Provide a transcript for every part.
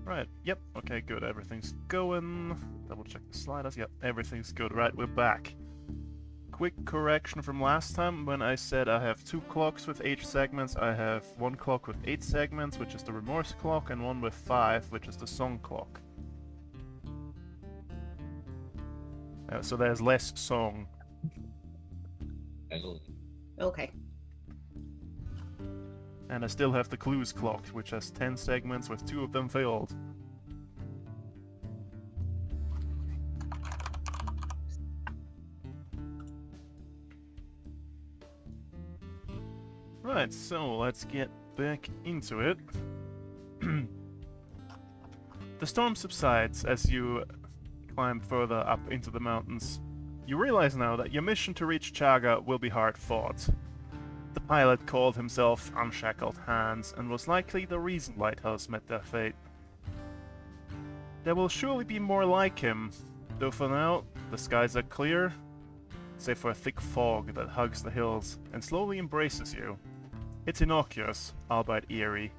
Right, yep, okay, good, everything's going. Double check the sliders, yep, everything's good. Right, we're back. Quick correction from last time when I said I have 2 clocks with 8 segments. I have 1 clock with 8 segments, which is the Remorse clock, and 1 with 5, which is the song clock. So there's less song. Okay. And I still have the clues clock, which has 10 segments with 2 of them filled. Right, so let's get back into it. The storm subsides as you climb further up into the mountains. You realize now that your mission to reach Chaga will be hard fought. The pilot called himself Unshackled Hands and was likely the reason Lighthouse met their fate. There will surely be more like him, though for now, the skies are clear, save for a thick fog that hugs the hills and slowly embraces you. It's innocuous, albeit eerie.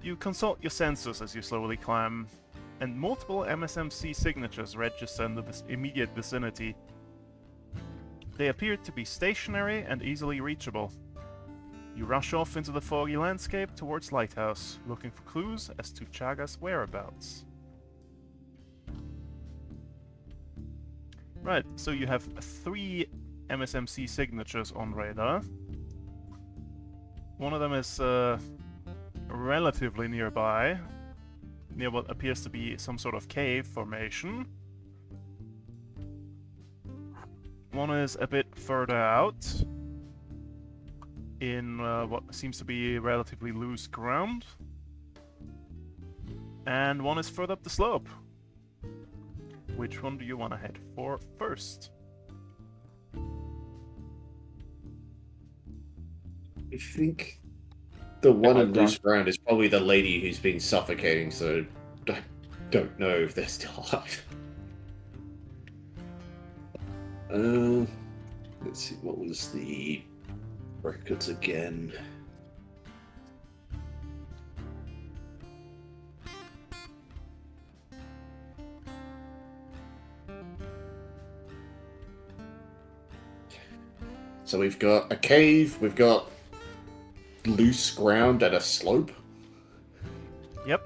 You consult your sensors as you slowly climb, and multiple MSMC signatures register in the immediate vicinity. They appear to be stationary and easily reachable. You rush off into the foggy landscape towards Lighthouse, looking for clues as to Chaga's whereabouts. Right, so you have 3 MSMC signatures on radar. One of them is relatively nearby, near what appears to be some sort of cave formation. One is a bit further out, in what seems to be relatively loose ground. And one is further up the slope. Which one do you want to head for first? I think the one in loose ground is probably the lady who's been suffocating, so I don't know if they're still alive. Let's see, what was the records again? So we've got a cave, we've got loose ground at a slope. Yep.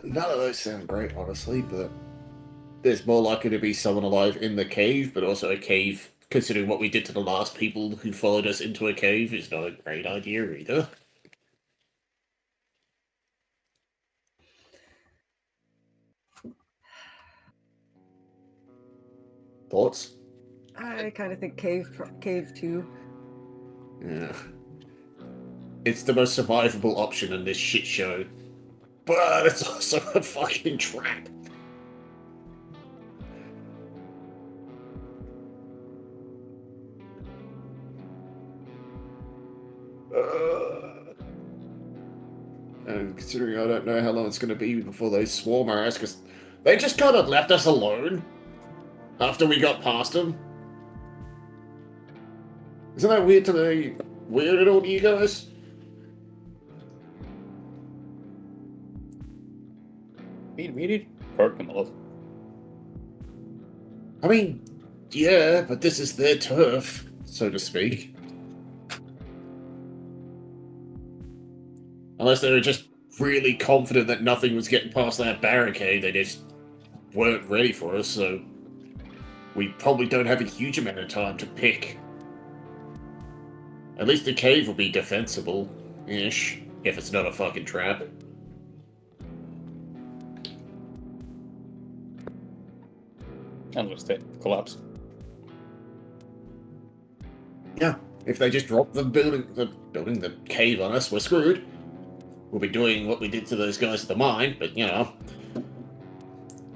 None of those sound great, honestly, but there's more likely to be someone alive in the cave, but also a cave, considering what we did to the last people who followed us into a cave, is not a great idea either. Thoughts? I kind of think cave too. Yeah. It's the most survivable option in this shit show. But it's also a fucking trap. And considering I don't know how long it's going to be before they swarm our ass, because they just kind of left us alone after we got past them. Isn't that weird weird at all to you guys? Muted? Pokemon. I mean, yeah, but this is their turf, so to speak. Unless they were just really confident that nothing was getting past that barricade, they just weren't ready for us, so we probably don't have a huge amount of time to pick. At least the cave will be defensible-ish, if it's not a fucking trap. Unless they collapse. Yeah, if they just drop the cave on us, we're screwed. We'll be doing what we did to those guys at the mine, but you know,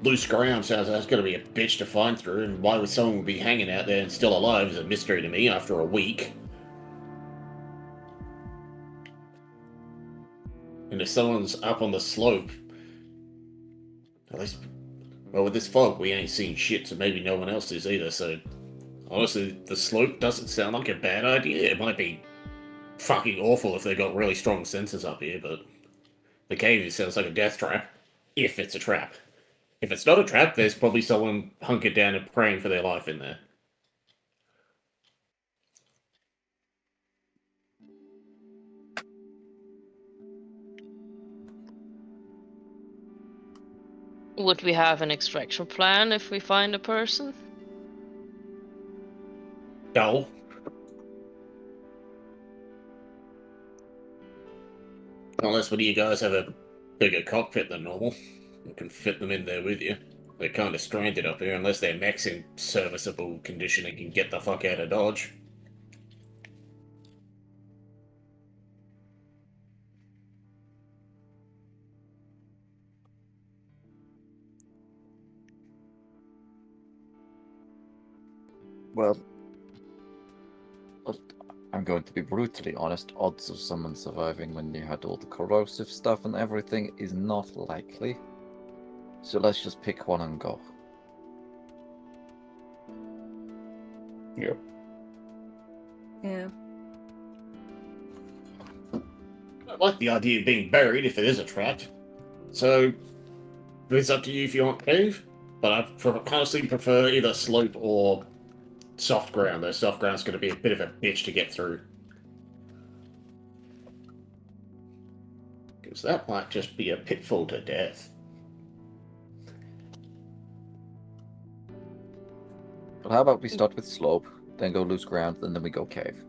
loose ground sounds like it's going to be a bitch to find through, and why would someone be hanging out there and still alive is a mystery to me after a week. And if someone's up on the slope, at least, well, with this fog, we ain't seen shit, so maybe no one else is either, so Honestly, the slope doesn't sound like a bad idea. It might be fucking awful if they got really strong sensors up here, but the cave sounds like a death trap. If it's a trap. If it's not a trap, there's probably someone hunkered down and praying for their life in there. Would we have an extraction plan if we find a person? No. Unless one of you guys have a bigger cockpit than normal. You can fit them in there with you. They're kind of stranded up here unless they're mechs in serviceable condition and can get the fuck out of Dodge. Well, I'm going to be brutally honest. Odds of someone surviving when you had all the corrosive stuff and everything is not likely. So let's just pick one and go. Yep. Yeah. I like the idea of being buried if it is a trap. So, it's up to you if you want cave, but I honestly prefer either slope or soft ground, though soft ground's going to be a bit of a bitch to get through. Because that might just be a pitfall to death. But how about we start with slope, then go loose ground, and then we go cave?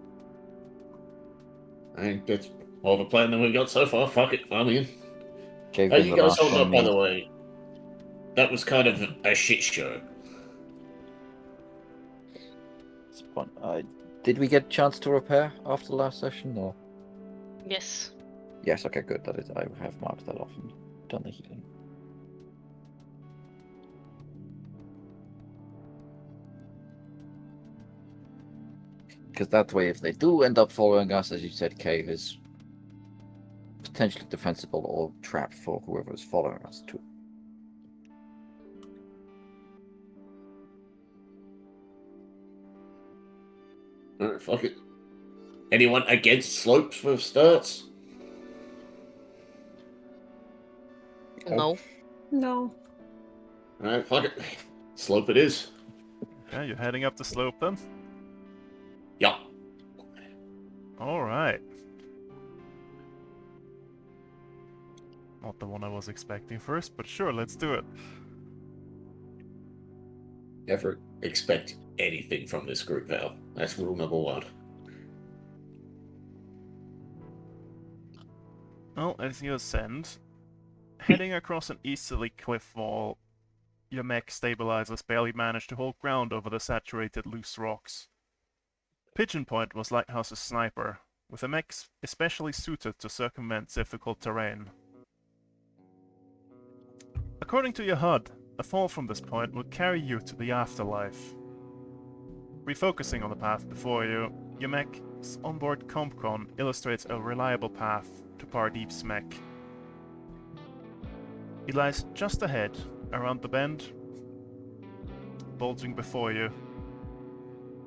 I think that's more of a plan than we've got so far. Fuck it, I'm in. Cave How being you the guys last holding one up, by me. the way? That was kind of a shit show. It's fun. Did we get a chance to repair after the last session, or? Yes. Yes, okay, good. That is, I have marked that off and done the healing. Because that way, if they do end up following us, as you said, cave is potentially defensible or trap for whoever is following us too. Alright, fuck it. Anyone against slopes for starts? No. No. Alright, fuck it. Slope it is. Okay, you're heading up the slope then? Yeah. Alright. Not the one I was expecting first, but sure, let's do it. Never expect anything from this group, Val. That's rule number one. Well, as you ascend, heading across an easterly cliff wall, your mech stabilizers barely manage to hold ground over the saturated loose rocks. Pigeon Point was Lighthouse's sniper, with a mech especially suited to circumvent difficult terrain. According to your HUD, a fall from this point would carry you to the afterlife. Refocusing on the path before you, your mech's onboard compcon illustrates a reliable path to Pardeep's mech. It lies just ahead, around the bend, bulging before you.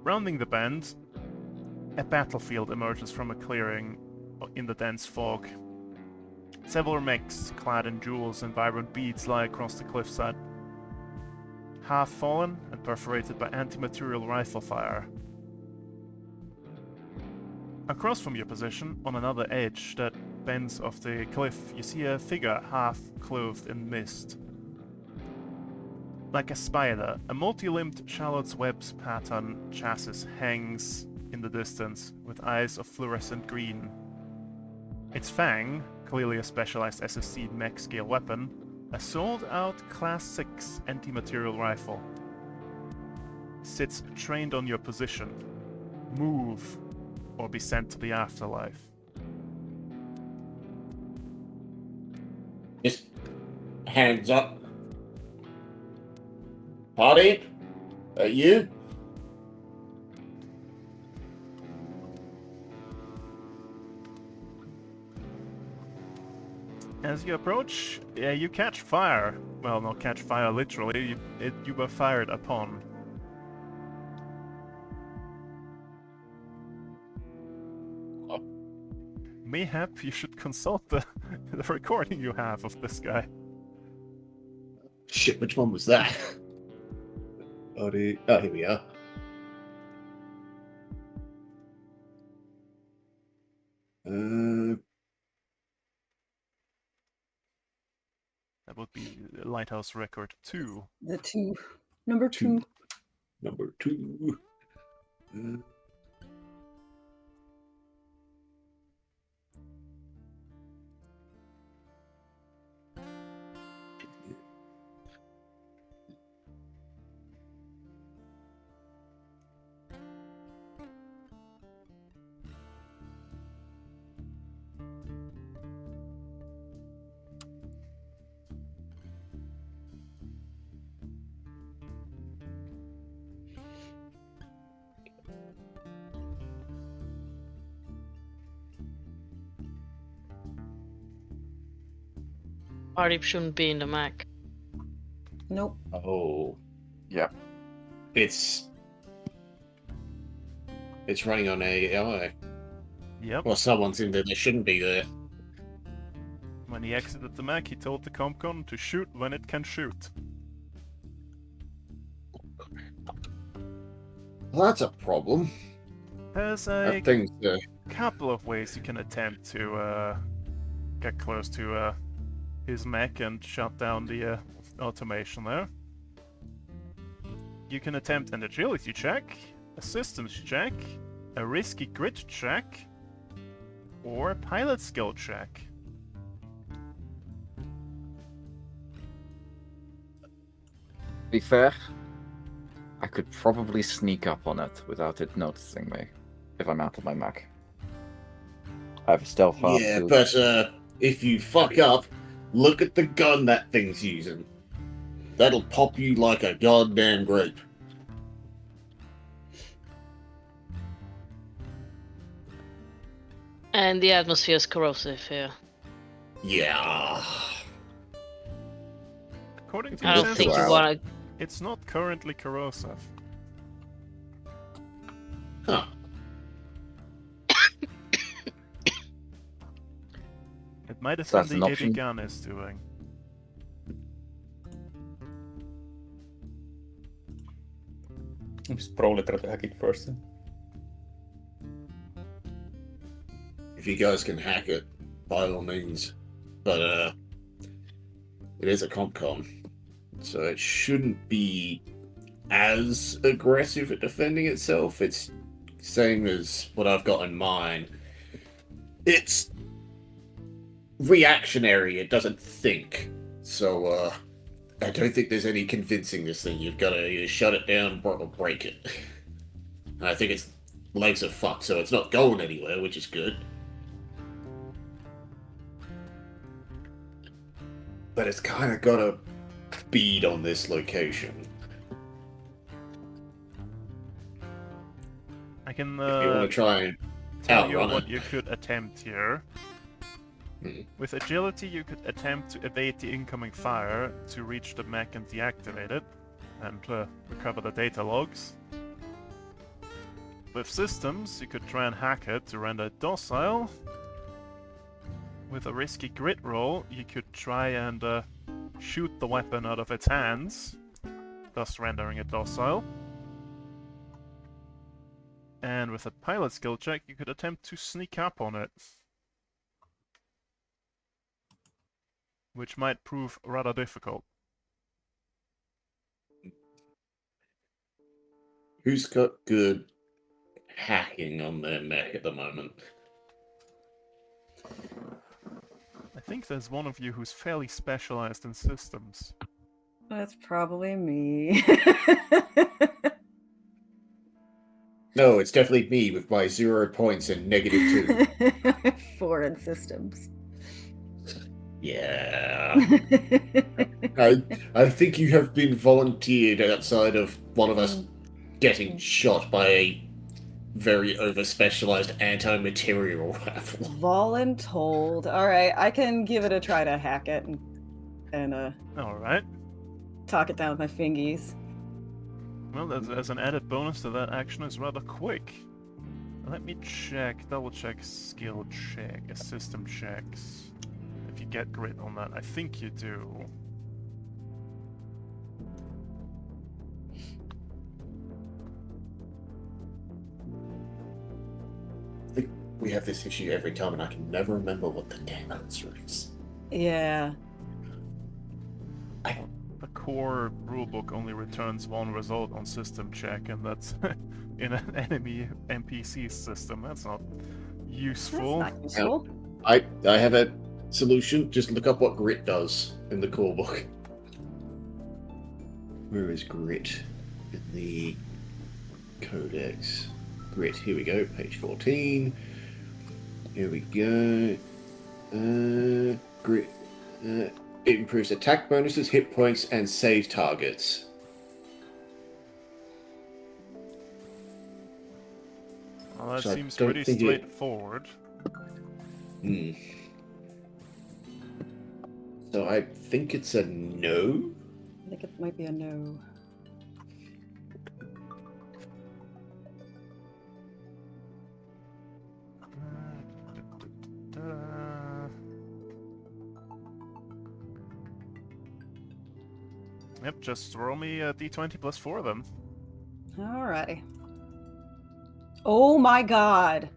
Rounding the bend, a battlefield emerges from a clearing in the dense fog. Several mechs clad in jewels and vibrant beads lie across the cliffside, half fallen and perforated by anti-material rifle fire. Across from your position, on another edge that bends off the cliff, you see a figure half clothed in mist. Like a spider, a multi-limbed Charlotte's Web's pattern chassis hangs in the distance, with eyes of fluorescent green. Its fang, clearly a specialized SSC mech scale weapon, a sold-out Class 6 anti-material rifle. Sits trained on your position. Move, or be sent to the afterlife. Just hands up. Party? You? As you approach, you catch fire. Well, not catch fire literally, you were fired upon. mayhap you should consult the recording you have of this guy. Shit, which one was that? Oh, here we are. That would be Lighthouse Record 2. The two. Number two. Number 2. Party shouldn't be in the mech. Nope. Oh, Yeah. it's running on AI. Yep. Well, someone's in there that shouldn't be there. When he exited the mech, he told the compcon to shoot when it can shoot. Well, that's a problem. There's That a thing's couple of ways you can attempt to get close to his mech and shut down the automation there. You can attempt an agility check, a systems check, a risky grit check, or a pilot skill check. To be fair, I could probably sneak up on it without it noticing me if I'm out of my mech. I have a stealth half yeah, suit. but if you fuck up, look at the gun that thing's using. That'll pop you like a goddamn grape. And the atmosphere is corrosive here. Yeah. According to I the don't think you sensors, wanna. it's not currently corrosive. Huh. It might have So been that's an the AD option. gun is doing. Just probably try to hack it first. Then. If you guys can hack it, by all means. But it is a compcom, so it shouldn't be as aggressive at defending itself. It's same as what I've got in mind. It's reactionary. It doesn't think. So I don't think there's any convincing this thing. You've got to either shut it down or break it. And I think its legs are fucked, so it's not going anywhere, which is good. But it's kind of got a bead on this location. I can If you want to try and tell you outrun what it. you could attempt here. Mhm. With agility, you could attempt to evade the incoming fire to reach the mech and deactivate it, and recover the data logs. With systems, you could try and hack it to render it docile. With a risky grit roll, you could try and shoot the weapon out of its hands, thus rendering it docile. And with a pilot skill check, you could attempt to sneak up on it, which might prove rather difficult. Who's got good hacking on their mech at the moment? I think there's one of you who's fairly specialized in systems. That's probably me. No, it's definitely me with my 0 points and -2. 4 in systems. Yeah. I think you have been volunteered outside of one of us getting shot by a very over-specialized anti-material rifle. Voluntold. Alright, I can give it a try to hack it and Alright. talk it down with my fingies. Well, as an added bonus to that action is rather quick. Let me check, double check skill check, system checks. If you get grit on that, I think you do. I think we have this issue every time, and I can never remember what the damn answer is. Yeah. The core rulebook only returns one result on system check, and that's in an enemy NPC system. That's not That's useful. not useful. I have a solution. Just look up what grit does in the core book. Where is grit in the codex? Grit. Here we go. Page 14. Here we go. Grit. It improves attack bonuses, hit points, and save targets. Well, that So I seems don't pretty think straightforward. So I think it's a no. I think it might be a no. Yep, just roll me a d20 plus 4 then. Alrighty. Oh my god.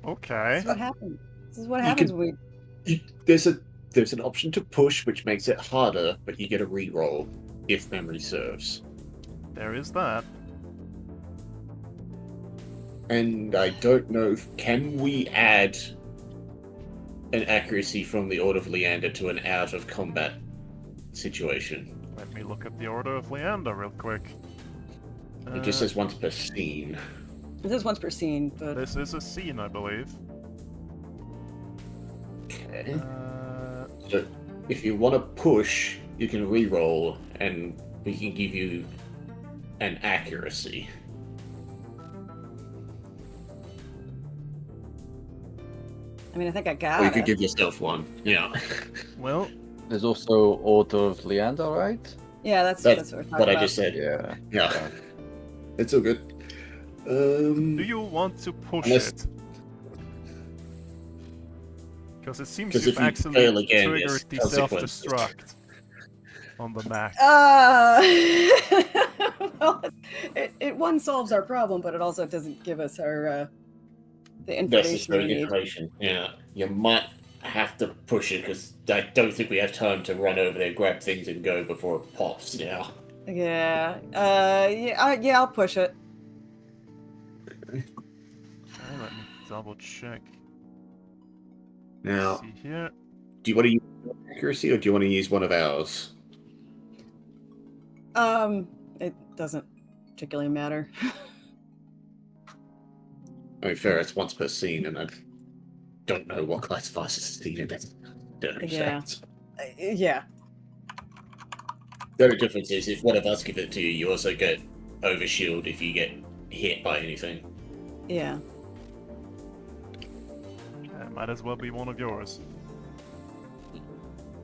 Okay. This is what happens. This is what You happens can- when we There's an option to push, which makes it harder, but you get a reroll if memory serves. There is that. And I don't know, can we add an accuracy from the Order of Leander to an out of combat situation? Let me look at the Order of Leander real quick. It just says once per scene. This is once per scene, but This is a scene, I believe. Okay. So if you want to push, you can reroll, and we can give you an accuracy. I mean, I think I Or got you it. could give yourself one. Yeah. Well, There's also Order of Leander, right? Yeah, that's That's what we're talking what I about. just said. Yeah. Yeah. It's all good. do you want to push Unless- it? Because it seems 'Cause you've if you actually fail again, triggered yes, the consequences. self-destruct on the Mac. Well, it one solves our problem, but it also doesn't give us our the information we Necessary need. information. Yeah. You might have to push it, because I don't think we have time to run over there, grab things, and go before it pops now. Yeah. Yeah, I'll push it. Okay, let me double check. Now, See here. do you want to use accuracy, or do you want to use one of ours? It doesn't particularly matter. I mean, fair, it's once per scene, and I don't know what classifies as a scene in it. Yeah. Yeah. The only difference is if one of us give it to you, you also get overshield if you get hit by anything. Yeah. Might as well be one of yours.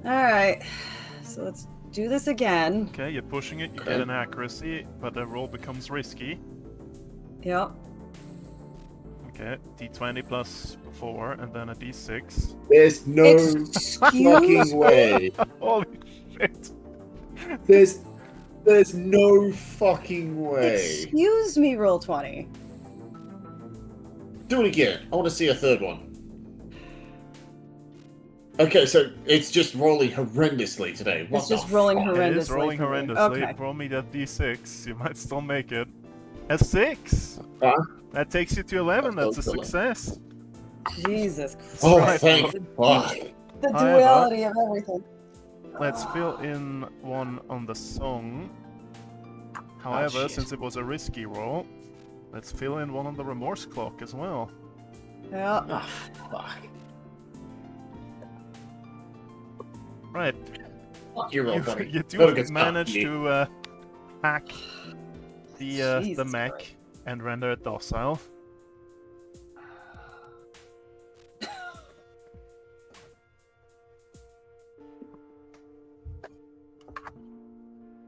All right. So let's do this again. Okay, you're pushing it, you Okay. get an accuracy, but the roll becomes risky. Yep. Okay, d20 plus 4, and then a d6. There's no Excuse fucking way. Holy shit! There's no fucking way. Excuse me, roll 20. Do it again. I want to see a third one. Okay, so it's just rolling horrendously today. What It's just the rolling fuck? horrendously. It is rolling for me. horrendously. Okay. Roll me that d6, you might still make it. A 6! Huh? That takes you to 11, that's a That's still success. Jesus Oh, Right. thank fuck. The However- duality of everything. Let's fill in one on the song. However, shit. since it was a risky roll, let's fill in one on the Remorse clock as well. Yeah. Ah, fuck. Right, Fuck your roll, buddy. you do Not a good start. manage to hack the Jesus mech Christ. and render it docile.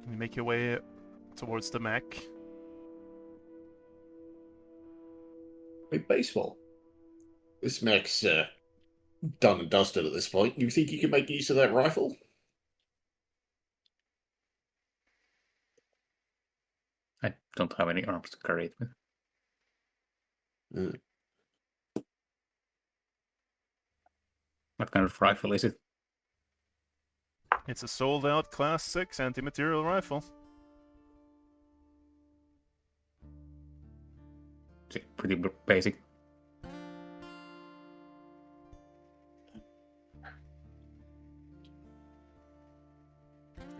You make your way towards the mech. baseball. This mech's done and dusted at this point. You think you can make use of that rifle? I don't have any arms to carry it with. Mm. What kind of rifle is it? It's a sold-out Class 6 anti-material rifle. Is it pretty basic?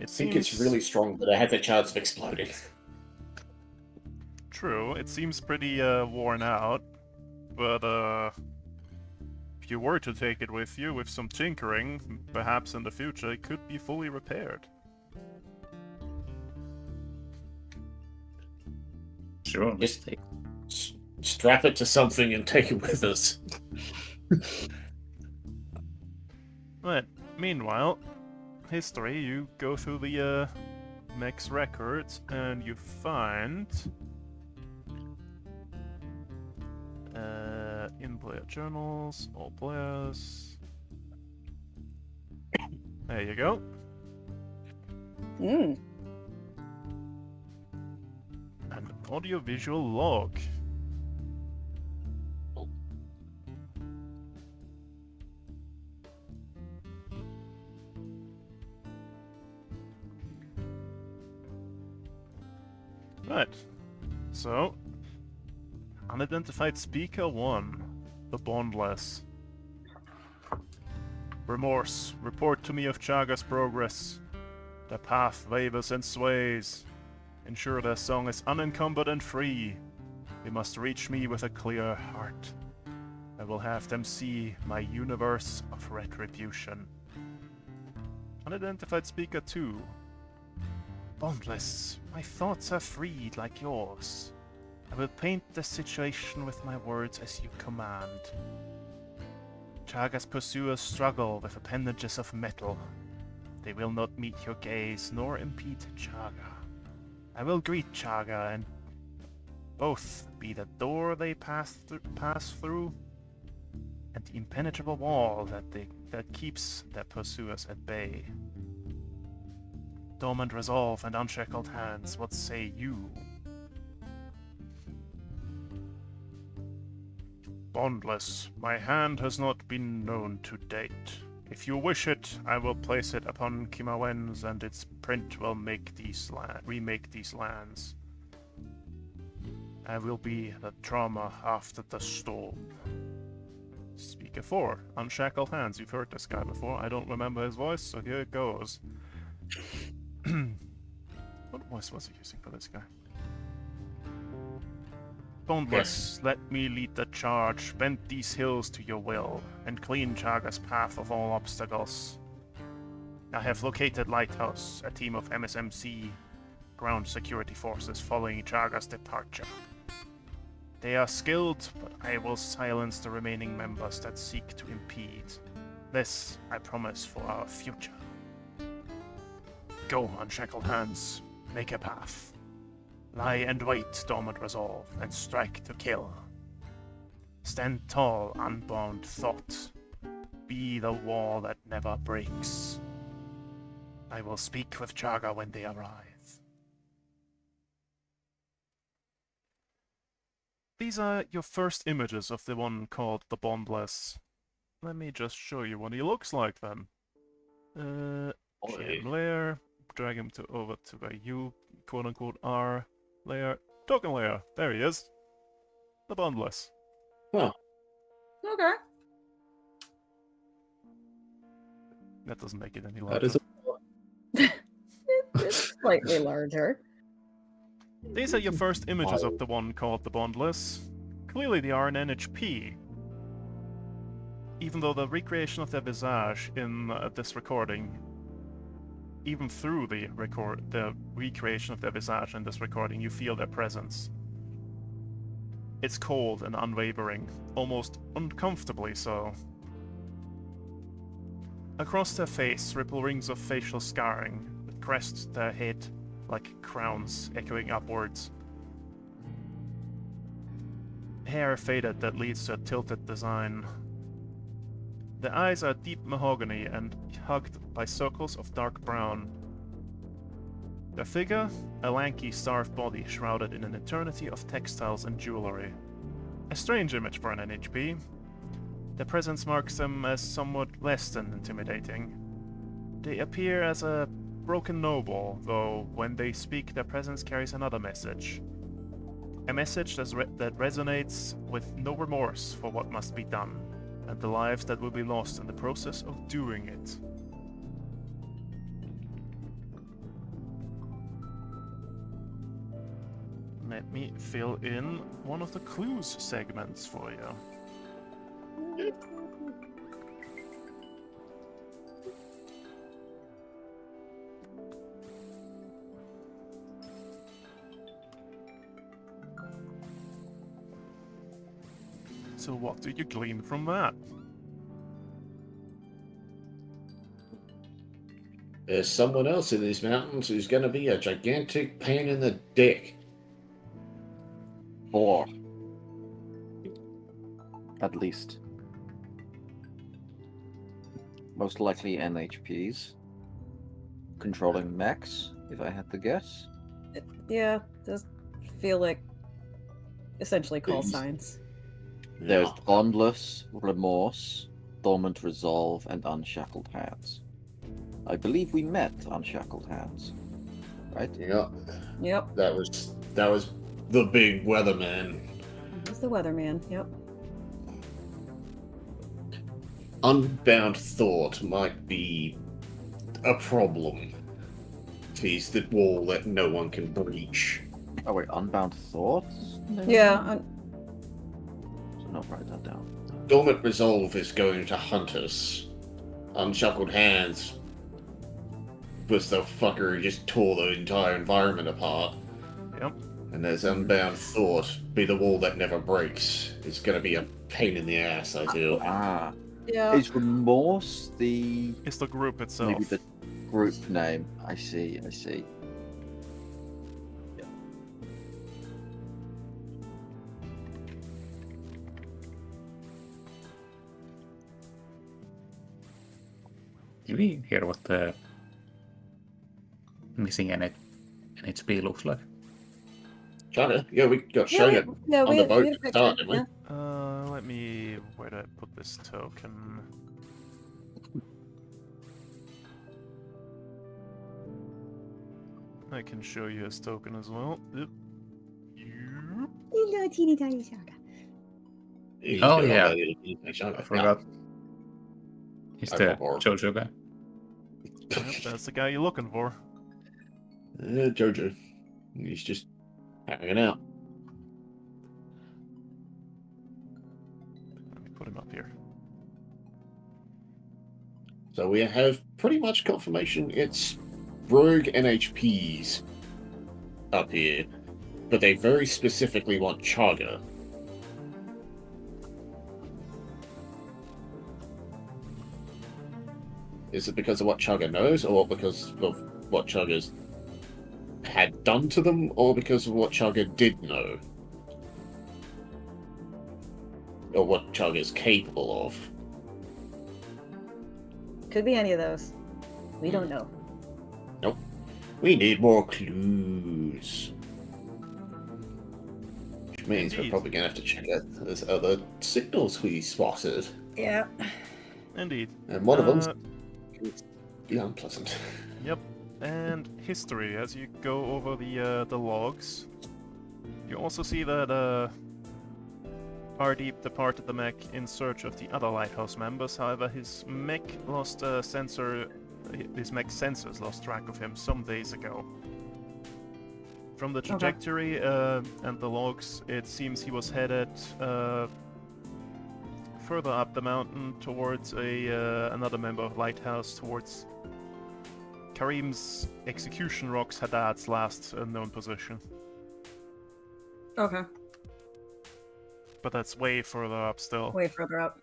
It I think it's seems really strong, but it has a chance of exploding. true. It seems pretty worn out, but if you were to take it with you with some tinkering, perhaps in the future it could be fully repaired. Sure, let's Just take. strap it to something and take it with us. Right. Meanwhile, history, you go through the mech's records and you find in-player journals, all players. There you go. Hmm. An audiovisual log. Right. So, unidentified speaker 1, the Bondless. Remorse, report to me of Chaga's progress. Their path wavers and sways. Ensure their song is unencumbered and free. They must reach me with a clear heart. I will have them see my universe of retribution. Unidentified speaker 2. Bondless, my thoughts are freed like yours. I will paint the situation with my words as you command. Chaga's pursuers struggle with appendages of metal. They will not meet your gaze nor impede Chaga. I will greet Chaga and both be the door they pass through and the impenetrable wall that keeps their pursuers at bay. Dormant resolve and unshackled hands, what say you? Bondless, my hand has not been known to date. If you wish it, I will place it upon Kimawen's and its print will remake these lands. I will be the trauma after the storm. Speaker 4, unshackled hands. You've heard this guy before. I don't remember his voice, so here it goes. What voice was he using for this guy? Bondless, let me lead the charge, bend these hills to your will, and clean Chaga's path of all obstacles. I have located Lighthouse, a team of MSMC ground security forces following Chaga's departure. They are skilled, but I will silence the remaining members that seek to impede. This I promise for our future. Go, unshackled hands. Make a path. Lie and wait, dormant resolve, and strike to kill. Stand tall, unbound thought. Be the wall that never breaks. I will speak with Chaga when they arrive. These are your first images of the one called the Bondless. Let me just show you what he looks like then. GM layer. Drag him over to where you quote-unquote are. Layer. Token layer. There he is. The Bondless. Huh. Okay. That doesn't make it any That larger. is It's slightly larger. These are your first images of the one called the Bondless. Clearly they are an NHP. Even though the recreation of their visage in this recording, even through the recreation of their visage in this recording, you feel their presence. It's cold and unwavering, almost uncomfortably so. Across their face, ripple rings of facial scarring that crest their head like crowns echoing upwards. hair faded that leads to a tilted design. The eyes are deep mahogany and hugged by circles of dark brown. Their figure, a lanky, starved body shrouded in an eternity of textiles and jewelry. A strange image for an NHP. Their presence marks them as somewhat less than intimidating. They appear as a broken noble, though when they speak their presence carries another message. A message that resonates with no remorse for what must be done, and the lives that will be lost in the process of doing it. Let me fill in one of the clues segments for you. So what do you glean from that? There's someone else in these mountains who's going to be a gigantic pain in the dick. 4. At least. Most likely NHPs. Controlling mechs, if I had to guess. Yeah, does feel like essentially call These- signs. There's Yeah. Bondless, Remorse, Dormant Resolve, and Unshackled Hands. I believe we met Unshackled Hands, right? Yeah, Yep, that was the big weatherman. he's the weatherman. Yep. Unbound thought might be a problem. He's the wall that no one can breach. Oh wait, Unbound Thoughts? Yeah, So no, write that down. Dormant Resolve is going to hunt us. Unshackled Hands was the fucker who just tore the entire environment apart. Yep. And there's Unbound Thought, be the wall that never breaks. It's going to be a pain in the ass, I feel. Ah, yeah. is Remorse the It's the group itself. maybe the group name? I see. Did we hear what the missing NHP looks like? China? Yeah, we got shown it Yeah, on we the had, boat we had a to picture. start, didn't we? Yeah. Let me... Where did I put this token? I can show you his token as well. Yep. Little teeny tiny Shaka. He's Oh, got yeah. that- China. I forgot. He's I the forgot. Jojo guy. Yep, that's the guy you're looking for. Jojo. He's just hanging out. Let me put him up here. So we have pretty much confirmation it's rogue NHPs up here, but they very specifically want Chaga. Is it because of what Chaga knows, or because of what Chaga's had done to them, or because of what Chaga did know? Or what Chaga is capable of? Could be any of those. We don't know. We need more clues. Which means we're Indeed. probably going to have to check out those other signals we spotted. Yeah. Indeed. And one of them's Uh, be unpleasant. Yep. And history, as you go over the logs, you also see that Pardeep departed the mech in search of the other lighthouse members. However, his mech lost a sensor. His mech sensors lost track of him some days ago. From the trajectory and the logs, it seems he was headed further up the mountain towards another member of Lighthouse, towards Karim's Execution Rocks Haddad's last known position. Okay. But that's way further up still. Way further up.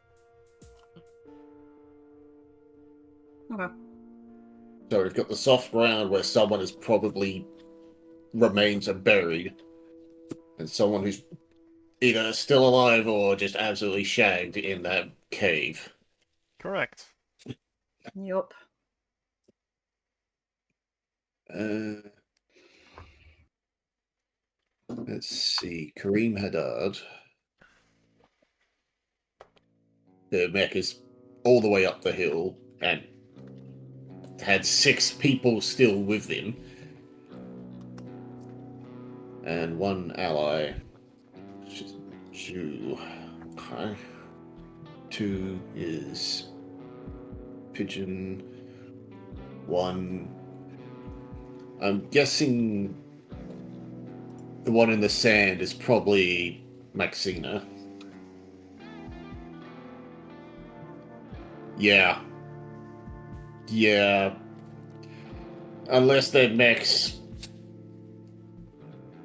Okay. So we've got the soft ground where someone is probably remains are buried, and someone whose either still alive or just absolutely shagged in that cave. Correct. Yup. Let's see. Kareem Haddad. The mech is all the way up the hill and had 6 people still with him. And 1 ally. Jew. Okay. 2 is Pigeon. 1. I'm guessing the one in the sand is probably Maxina. Yeah. Yeah. Unless their mech's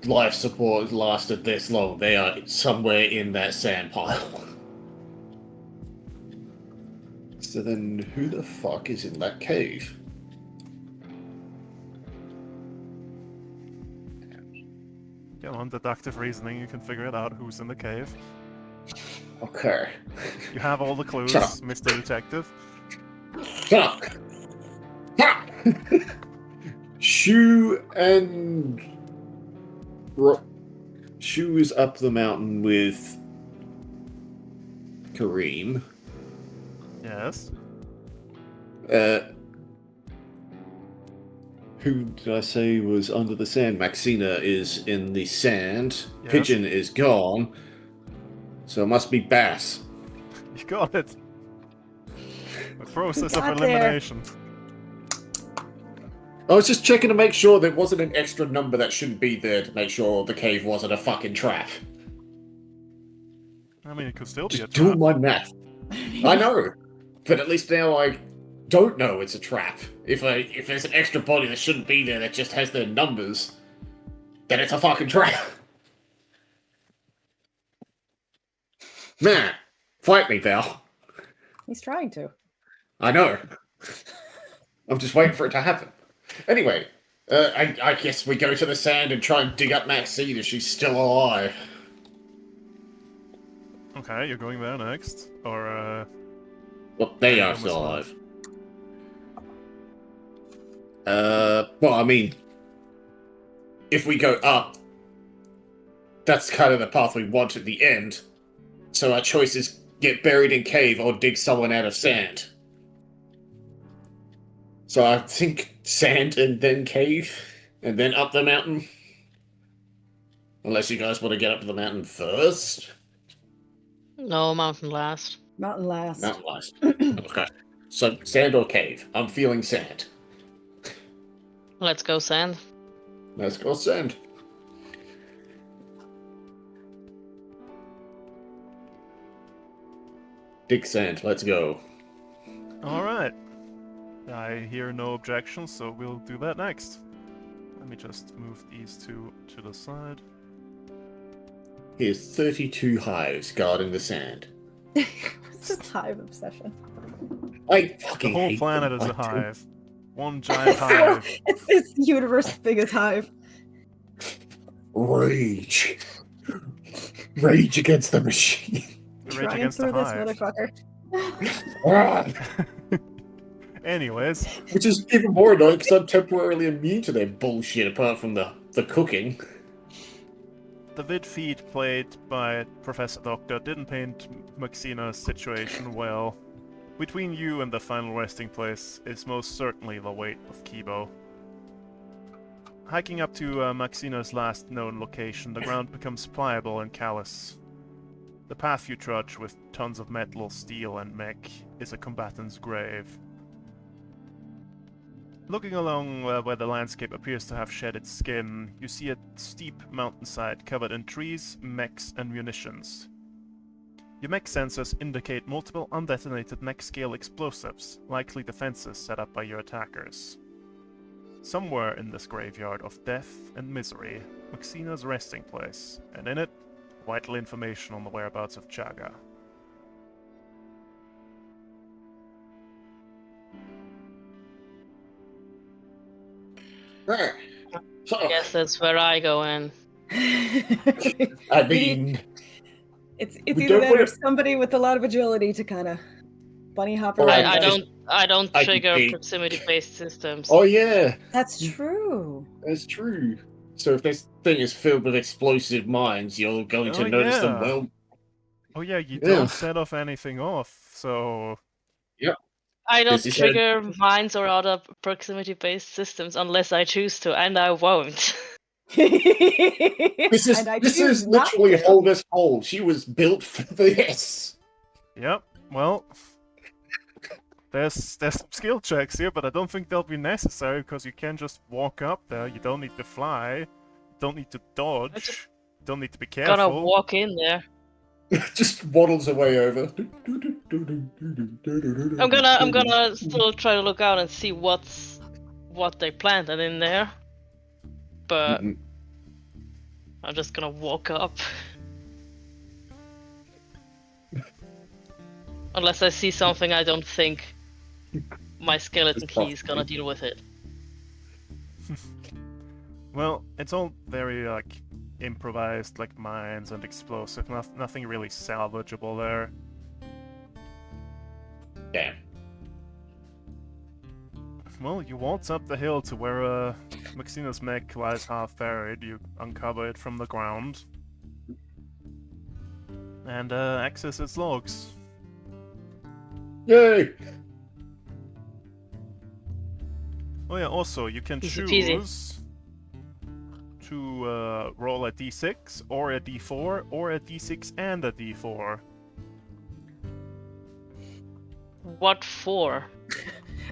life support lasted this long, they are somewhere in that sand pile. So then who the fuck is in that cave? Come on, deductive reasoning, you can figure it out who's in the cave. Okay. You have all the clues, Shut up. Mr. Detective. Fuck! Ha! Shu and... Shu is up the mountain with Kareem. Yes. Who did I say was under the sand? Maxina is in the sand. Yes. Pigeon is gone. So it must be Bass. You got it. The process of got there. elimination. I was just checking to make sure there wasn't an extra number that shouldn't be there to make sure the cave wasn't a fucking trap. I mean, it could still be a Just doing trap. my math. I know, but at least now I don't know it's a trap. If there's an extra body that shouldn't be there that just has their numbers, then it's a fucking trap. Man, fight me, Val. He's trying to. I know. I'm just waiting for it to happen. Anyway, I guess we go to the sand and try and dig up Maxine if she's still alive. Okay, you're going there next. Or, Well, they are still alive. Well, I mean, if we go up, that's kind of the path we want at the end. So our choice is get buried in cave or dig someone out of sand. So I think sand and then cave, and then up the mountain. Unless you guys want to get up to the mountain first. No, mountain last. Mountain last. Mountain last. Okay. So sand or cave? I'm feeling sand. Let's go sand. Let's go sand. Dig sand. Let's go. alright. I hear no objections, so we'll do that next. Let me just move these 2 to the side. Here's 32 hives guarding the sand. It's just hive obsession. I The fucking whole hate planet them. is I a do. hive. One giant hive. It's this universe's biggest hive. Rage. Rage against the machine. Rage Trying against the through this hive. motherfucker. Anyways, Which is even more annoying because I'm temporarily immune to their bullshit apart from the cooking. the vid feed played by Professor Doctor didn't paint Maxina's situation well. Between you and the final resting place is most certainly the weight of Kibo. Hiking up to Maxina's last known location, the ground becomes pliable and callous. The path you trudge with tons of metal, steel, and mech is a combatant's grave. Looking along where the landscape appears to have shed its skin, you see a steep mountainside covered in trees, mechs, and munitions. Your mech sensors indicate multiple undetonated mech-scale explosives, likely defenses set up by your attackers. Somewhere in this graveyard of death and misery, Maxina's resting place, and in it, vital information on the whereabouts of Chaga. I guess that's where I go in. I mean, It's We either don't that or wanna- somebody with a lot of agility to kind of bunny hop Or around. I just- don't I can trigger see. proximity-based systems. Oh yeah, That's true. that's true. So if this thing is filled with explosive mines, you're going to Oh, notice them yeah. well. Oh yeah, you Yeah. don't set off anything off, so I don't This is a- trigger mines or other proximity-based systems unless I choose to, and I won't. This is And I this choose is not literally to. Holger's hole. She was built for this. yep. Well, there's some skill checks here, but I don't think they'll be necessary because you can just walk up there. You don't need to fly. You don't need to dodge. You don't need to be careful. Gonna walk in there. Just waddles away over. I'm gonna still try to look out and see what they planted in there. But Mhm. I'm just gonna walk up. Unless I see something I don't think my skeleton It's key is gonna possible. deal with it. Well, it's all very like improvised, like mines and explosive. Nothing really salvageable there. Damn. Well, you waltz up the hill to where Maxina's mech lies half buried. You uncover it from the ground and access its logs. Yay! Oh yeah, also you can Easy peasy. choose to roll a d6 or a d4 or a d6 and a d4. What for?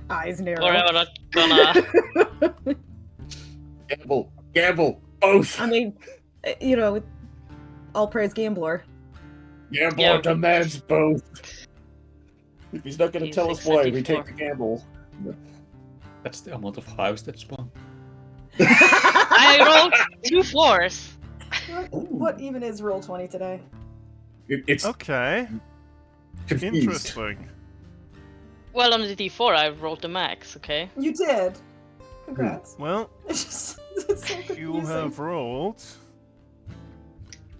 Eyes narrow. Or am I not gonna? Gamble, gamble, both. I mean, you know, all praise Gambler. Gamble Yeah. demands both. If he's not going to tell us D6 and why, we D4. take the gamble. That's the amount of house that spawn. I rolled 2 4s. What even is roll 20 today? It's Okay, confused. interesting. Well, on the D4 I rolled the max. Okay. You did. Congrats. Well, It's just it's so confusing. you have rolled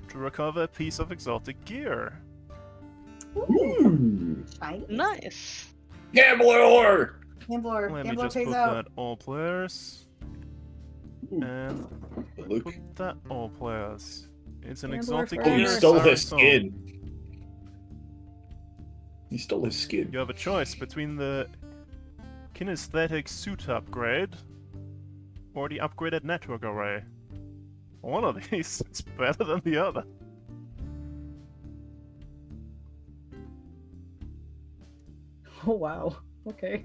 to recover a piece of exotic gear. Ooh. Shiny. Nice. Gambler! Gambler. Let me Gambler just pays put out. that all players and Look, put that all players. It's an Gambler exotic for oh, he gear. Gear, stole Siren his song. skin. He stole his skin. You have a choice between the kinesthetic suit upgrade or the upgraded network array. One of these is better than the other. Oh wow. Okay.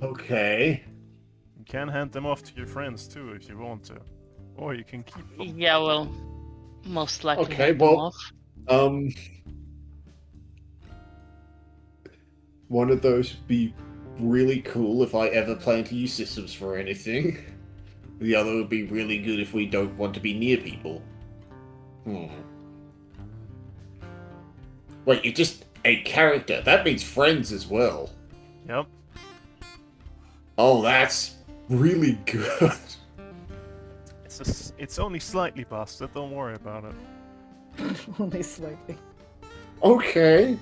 Okay. You can hand them off to your friends too if you want to. Or you can keep them. Yeah, well, most likely. Okay, hand them well- off. One of those would be really cool if I ever plan to use systems for anything. The other would be really good if we don't want to be near people. Wait, you're just a character. That means friends as well. Yep. Oh, that's really good. It's only slightly busted, don't worry about it. Only slightly. Okay.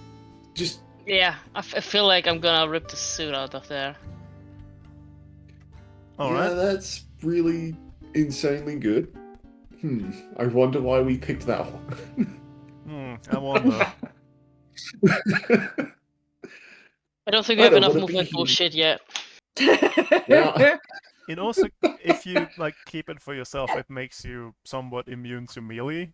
Just Yeah, I feel like I'm gonna rip the suit out of there. yeah, Alright. that's really insanely good. I wonder why we picked that one. I wonder. I don't think we I have don't enough wanna be movement here. bullshit yet. Yeah. It also, if you like keep it for yourself, it makes you somewhat immune to melee.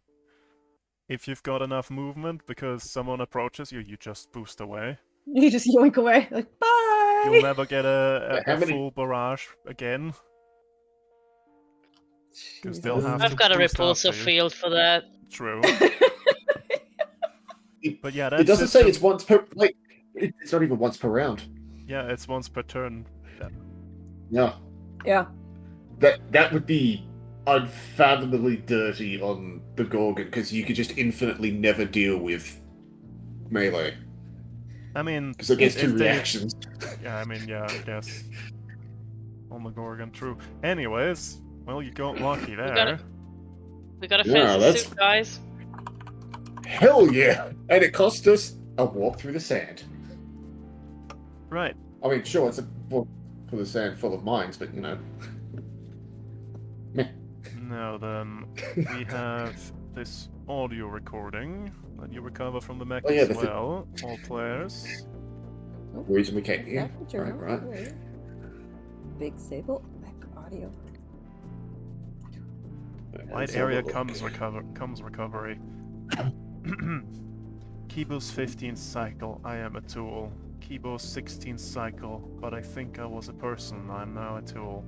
If you've got enough movement, because someone approaches you, you just boost away. You just yoink away, like bye. You'll never get a How many- full barrage again. Because they'll Jesus. have I've to got a boost repulsor after you. field for that. True. But yeah, that's It doesn't say it's once per. Like, it's not even once per round. Yeah, it's once per turn. Yeah. Yeah. That would be unfathomably dirty on the Gorgon because you could just infinitely never deal with melee I mean, because it gets if two they- reactions. Yeah, I mean, yeah, I guess. On the Gorgon, true. Anyways, well, you got lucky there. We gotta Yeah, finish the that's- suit, guys. Hell yeah! And it cost us a walk through the sand. Right. I mean, sure, it's a walk through the sand full of mines, but you know. Meh. Now then, we have this audio recording that you recover from the mech Oh, yeah, as the well. All players. Reason we came here. Back journal. Right. Wait. Big Sable. Back audio. Wide area comes recovery. Kibo's 15th cycle, I am a tool. Kibo's 16th cycle, but I think I was a person, I'm now a tool.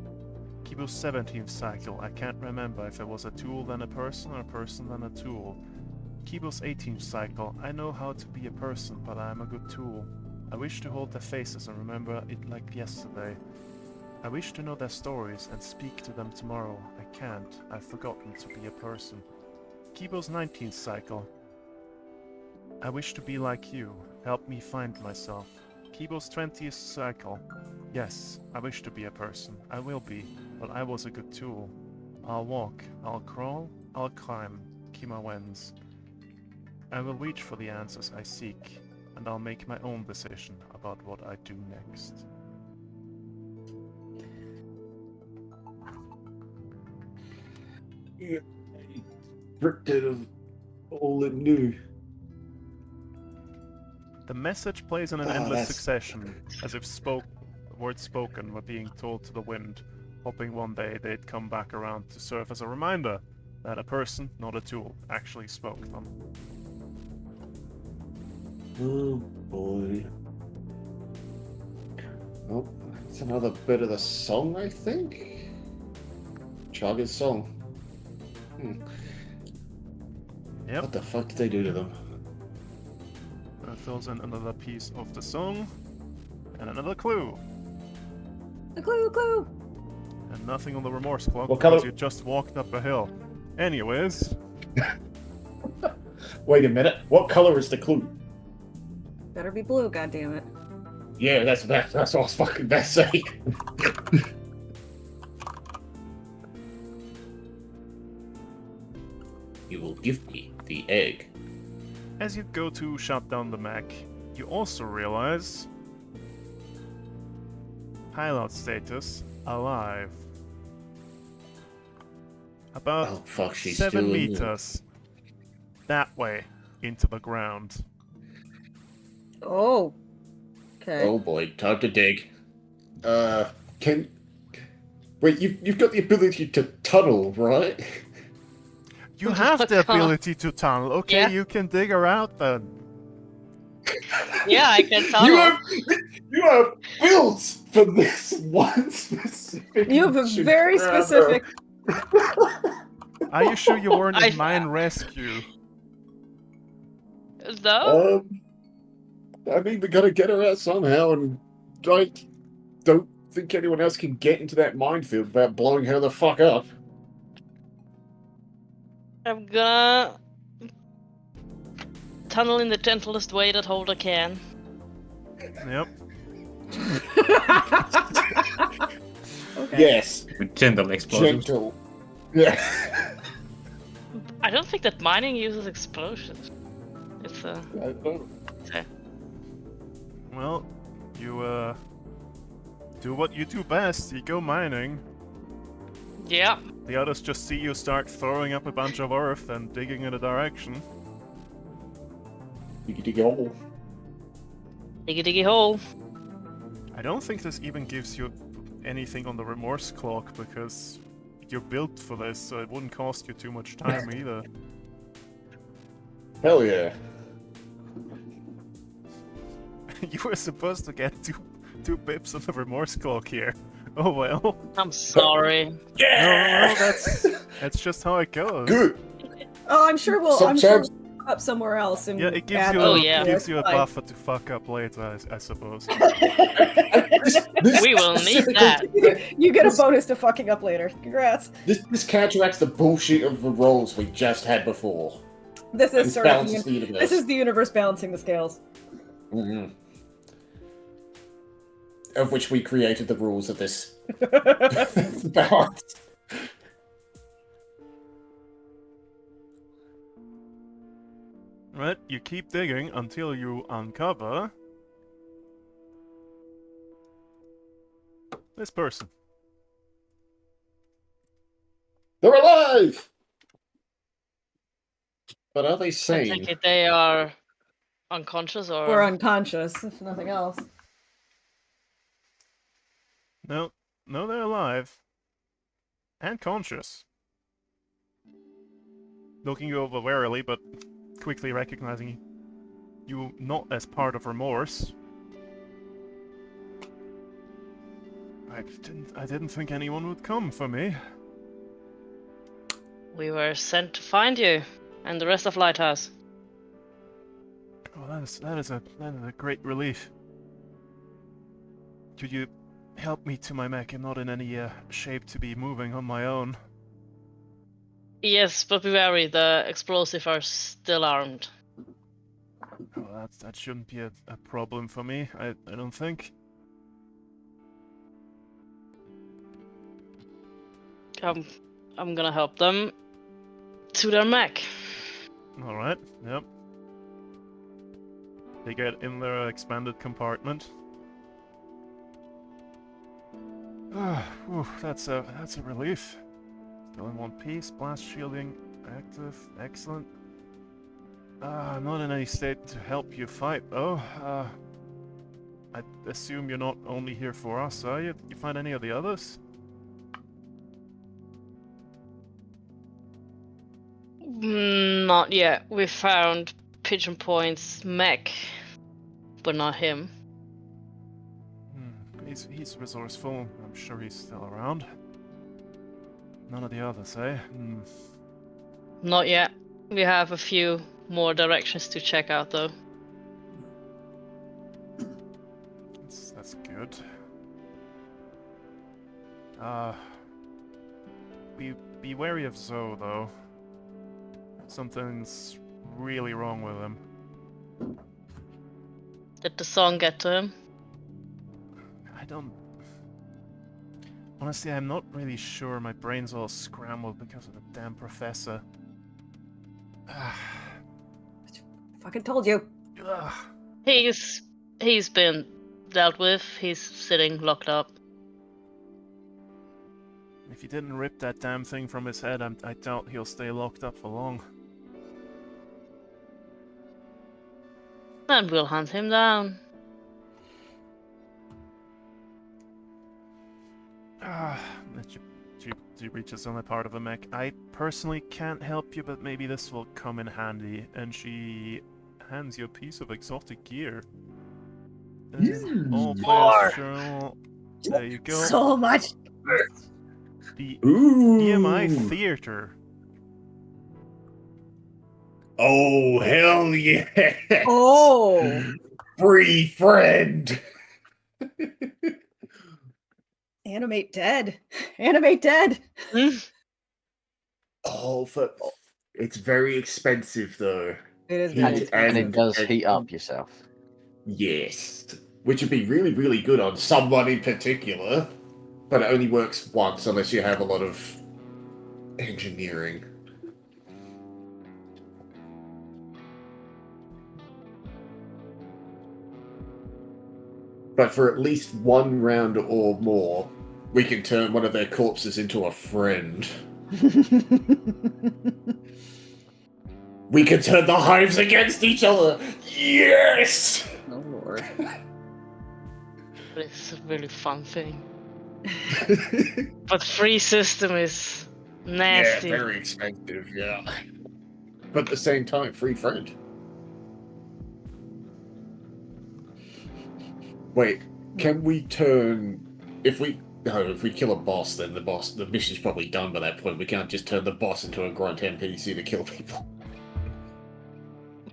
Kibo's 17th cycle, I can't remember if I was a tool then a person or a person then a tool. Kibo's 18th cycle, I know how to be a person, but I am a good tool. I wish to hold their faces and remember it like yesterday. I wish to know their stories and speak to them tomorrow. I can't. I've forgotten to be a person. Kibo's 19th cycle. I wish to be like you. Help me find myself. Kibo's 20th cycle. Yes, I wish to be a person. I will be, but I was a good tool. I'll walk, I'll crawl, I'll climb. Kima wins. I will reach for the answers I seek, and I'll make my own decision about what I do next. Yeah. Ripped out of all it knew. The message plays in an Oh, endless that's- succession, as if words spoken were being told to the wind, hoping one day they'd come back around to serve as a reminder that a person, not a tool, actually spoke them. Oh boy. Oh, that's another bit of the song, I think. Chaga's song. Yep, What the fuck did they do to them? that fills in another piece of the song, and another clue. A clue. And nothing on the remorse clock What because color- you just walked up a hill. Anyways, Wait a minute. What color is the clue? Better be blue, goddammit. Yeah, that's what I was fucking best saying. You will give me the egg. as you go to shut down the mech, you also realize pilot status alive. About Oh fuck, she's 7 still in there. meters that way into the ground. Oh. Okay. Oh boy, time to dig. Can wait? You've got the ability to tunnel, right? You have the Huh. ability to tunnel. Okay, Yeah. you can dig her out then. Yeah, I can tell. You are built for this one specific. You have a mission, very Trevor. specific. Are you sure you weren't in I- mine rescue? No? I mean, we gotta get her out somehow, and I don't think anyone else can get into that minefield without blowing her the fuck up. I'm gonna tunnel in the gentlest way that Holder can. Yep. Okay. Yes, With gentle explosions. gentle. Yeah. I don't think that mining uses explosions. It's Well, you do what you do best. You go mining. yeah. The others just see you start throwing up a bunch of earth and digging in a direction. Diggy go. Diggy diggy hole. I don't think this even gives you anything on the remorse clock because you're built for this, so it wouldn't cost you too much time either. Hell yeah. You were supposed to get two pips on the remorse clock here. Oh well. I'm sorry. No, that's just how it goes. Good. Oh, I'm sure we'll Sometimes- up somewhere else and Yeah, it gives add you Oh, a, yeah. gives you a Fine. buffer to fuck up later, I suppose. We will need that. You get a bonus to fucking up later. Congrats. This counteracts the bullshit of the rolls we just had before. This is This sort of balances the universe. this is the universe balancing the scales. Mhm. Of which we created the rules of this balance. Right, you keep digging until you uncover this person. They're alive! But are they I sane? take it they are unconscious or. Or unconscious, if nothing else. No, they're alive. And conscious. Looking you over warily, but quickly recognizing you not as part of Remorse. I didn't think anyone would come for me. We were sent to find you and the rest of Lighthouse. Oh, that is a great relief. Could you help me to my mech? I'm not in any shape to be moving on my own. Yes, but be wary, the explosives are still armed. Oh, that shouldn't be a problem for me. I don't think. I'm gonna help them to their mech. All right. Yep. They get in their expanded compartment. That's a relief. Still in one piece. Blast shielding active. Excellent. I'm not in any state to help you fight, though. I assume you're not only here for us, are you? Did you find any of the others? Not yet. We found Pigeon Point's mech, but not him. He's resourceful. I'm sure he's still around. None of the others, eh? Not yet. We have a few more directions to check out, though. That's good. Be wary of Zoe, though. Something's really wrong with him. Did the song get to him? I don't... Honestly, I'm not really sure. My brain's all scrambled because of the damn professor. Fucking told you. Ugh. He's been dealt with. He's sitting locked up. If you didn't rip that damn thing from his head, I doubt he'll stay locked up for long. And we'll hunt him down. She reaches on the part of a mech. I personally can't help you, but maybe this will come in handy. And she hands you a piece of exotic gear. All players journal. There you go. So much. The Ooh. EMI Theater. Oh, hell yeah! Oh. Free friend! Animate dead. Animate dead. Oh, it's very expensive though. It is Heat very And expensive. it does heat up yourself. Yes. Which would be really, really good on someone in particular. But it only works once unless you have a lot of engineering. But for at least one round or more, we can turn one of their corpses into a friend. We can turn the hives against each other! Yes! Oh lord. But it's a really fun thing. But free system is nasty. Yeah, very expensive, yeah. But at the same time, free friend. Wait, can we turn... If we kill a boss, then the mission's probably done by that point. We can't just turn the boss into a grunt NPC to kill people.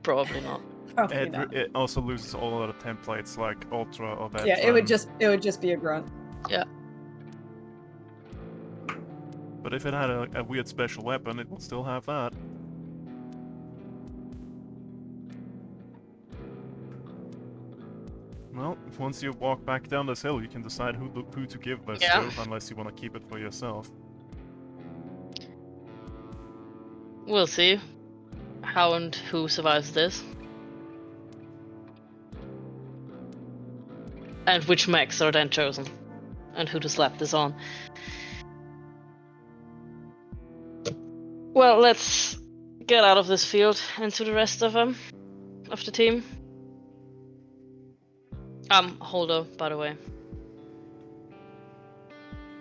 Probably not. Probably not. It also loses all of the templates like Ultra or Veteran. Yeah, it would just be a grunt. But if it had a weird special weapon, it would still have that. Well, once you walk back down this hill, you can decide who to give this to, unless you want to keep it for yourself. We'll see. how and who survives this. And which mechs are then chosen. And who to slap this on. Well, let's get out of this field into the rest of them. Of the team. Holdo, by the way.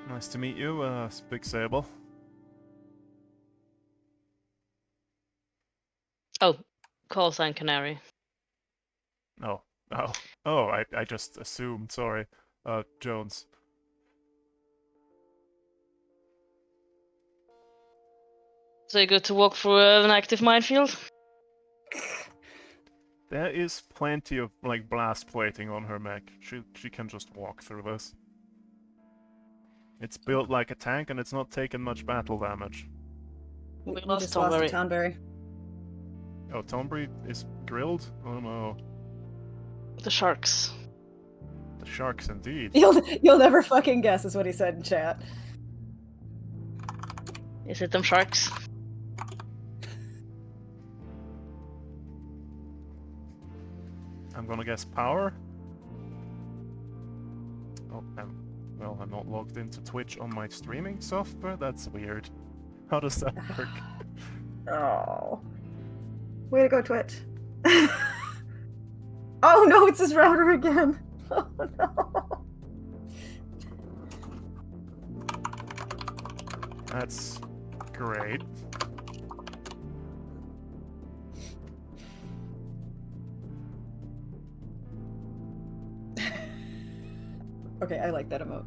Nice to meet you, Big Sable. Oh, call sign Canary. Oh. Oh, I just assumed, sorry. Jones. So you good to walk through an active minefield? There is plenty of, like, blast plating on her mech. She can just walk through this. It's built like a tank and it's not taken much battle damage. We We lost just lost Tonberry. a Tonberry. Oh, Tombury is grilled? Oh no. The sharks. The sharks indeed. You'll never fucking guess is what he said in chat. Is it them sharks? I'm gonna guess power. Oh, well, I'm not logged into Twitch on my streaming software. That's weird. How does that work? Oh. Way to go, Twitch. Oh no, it's his router again. Oh no. That's great. Okay, I like that emote.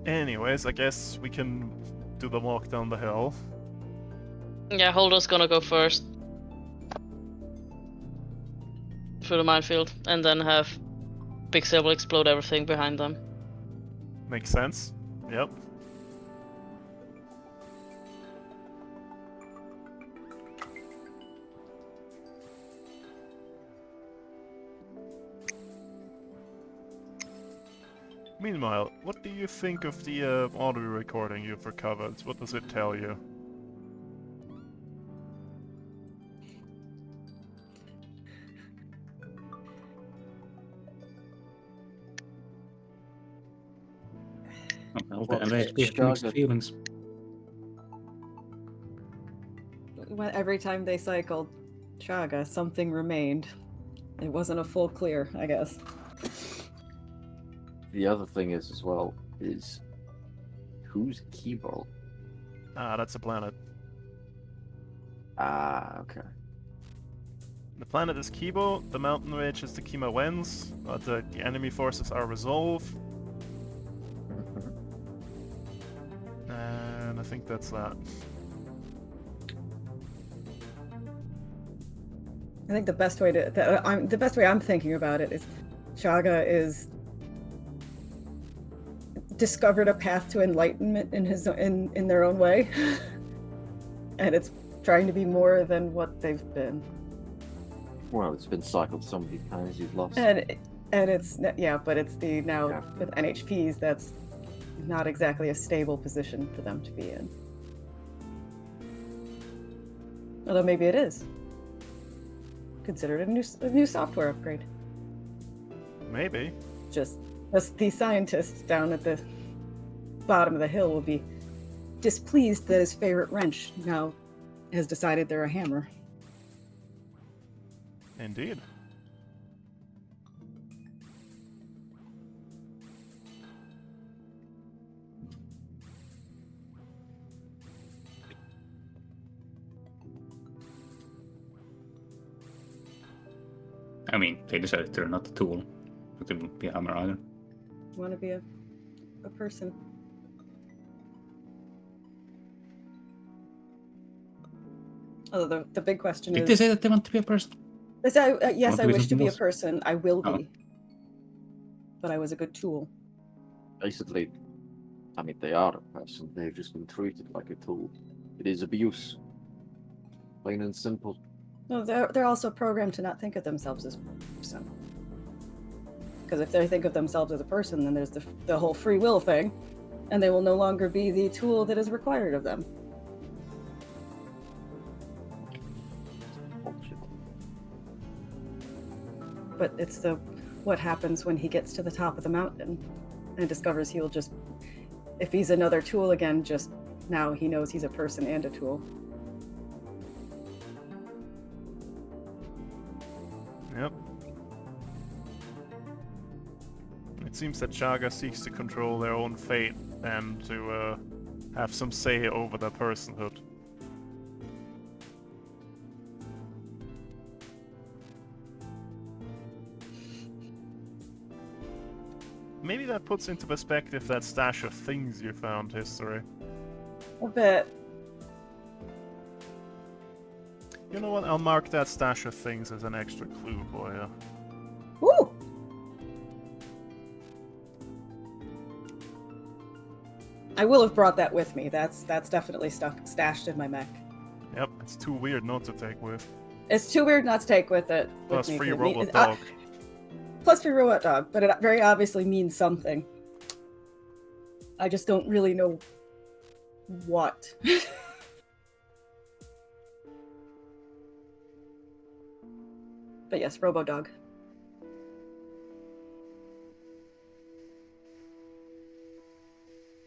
Anyways, I guess we can do the walk down the hill. Yeah, Holdo's gonna go first. Through the minefield, and then have Big Sable explode everything behind them. Makes sense. Yep. Meanwhile, what do you think of the audio recording you've recovered? What does it tell you? Well, Well, the MHP have mixed Chaga- feelings. Every time they cycled Chaga, something remained. It wasn't a full clear, I guess. The other thing is as well is who's Kibo? Ah, that's a planet. Ah, okay. The planet is Kibo, the mountain range is the Kima Wens, the enemy forces are Resolve, and I think that's that. I think the best way the best way I'm thinking about it is Chaga is discovered a path to enlightenment in their own way. And it's trying to be more than what they've been. Well, it's been cycled so many times you've lost. And it's but it's the now Yeah. with NHPs that's not exactly a stable position for them to be in. Although maybe it is. Consider it a new software upgrade. Maybe. Just the scientists down at the bottom of the hill will be displeased that his favorite wrench now has decided they're a hammer. Indeed. I mean, they decided they're not a tool, but they wouldn't be a hammer either. Want to be a person. Although the big question Did they is, say that they want to be a person? yes, Want I to be wish to something be a else? person. I will Oh. be. But I was a good tool. Basically, I mean, they are a person. They've just been treated like a tool. It is abuse. Plain and simple. No, they're also programmed to not think of themselves as a person. Because if they think of themselves as a person, then there's the whole free will thing. and they will no longer be the tool that is required of them. Bullshit. But it's what happens when he gets to the top of the mountain and discovers he'll just, if he's another tool again, just now he knows he's a person and a tool. Yep. It seems that Chaga seeks to control their own fate and to have some say over their personhood. Maybe that puts into perspective that stash of things you found, History. A bit. You know what? I'll mark that stash of things as an extra clue for you. Woo! I will have brought that with me. That's definitely stashed in my mech. Yep, it's too weird not to take with. It's too weird not to take with it. Plus with me, free 'cause robot dog. Plus free robot dog, but it very obviously means something. I just don't really know what. But yes, Robo Dog.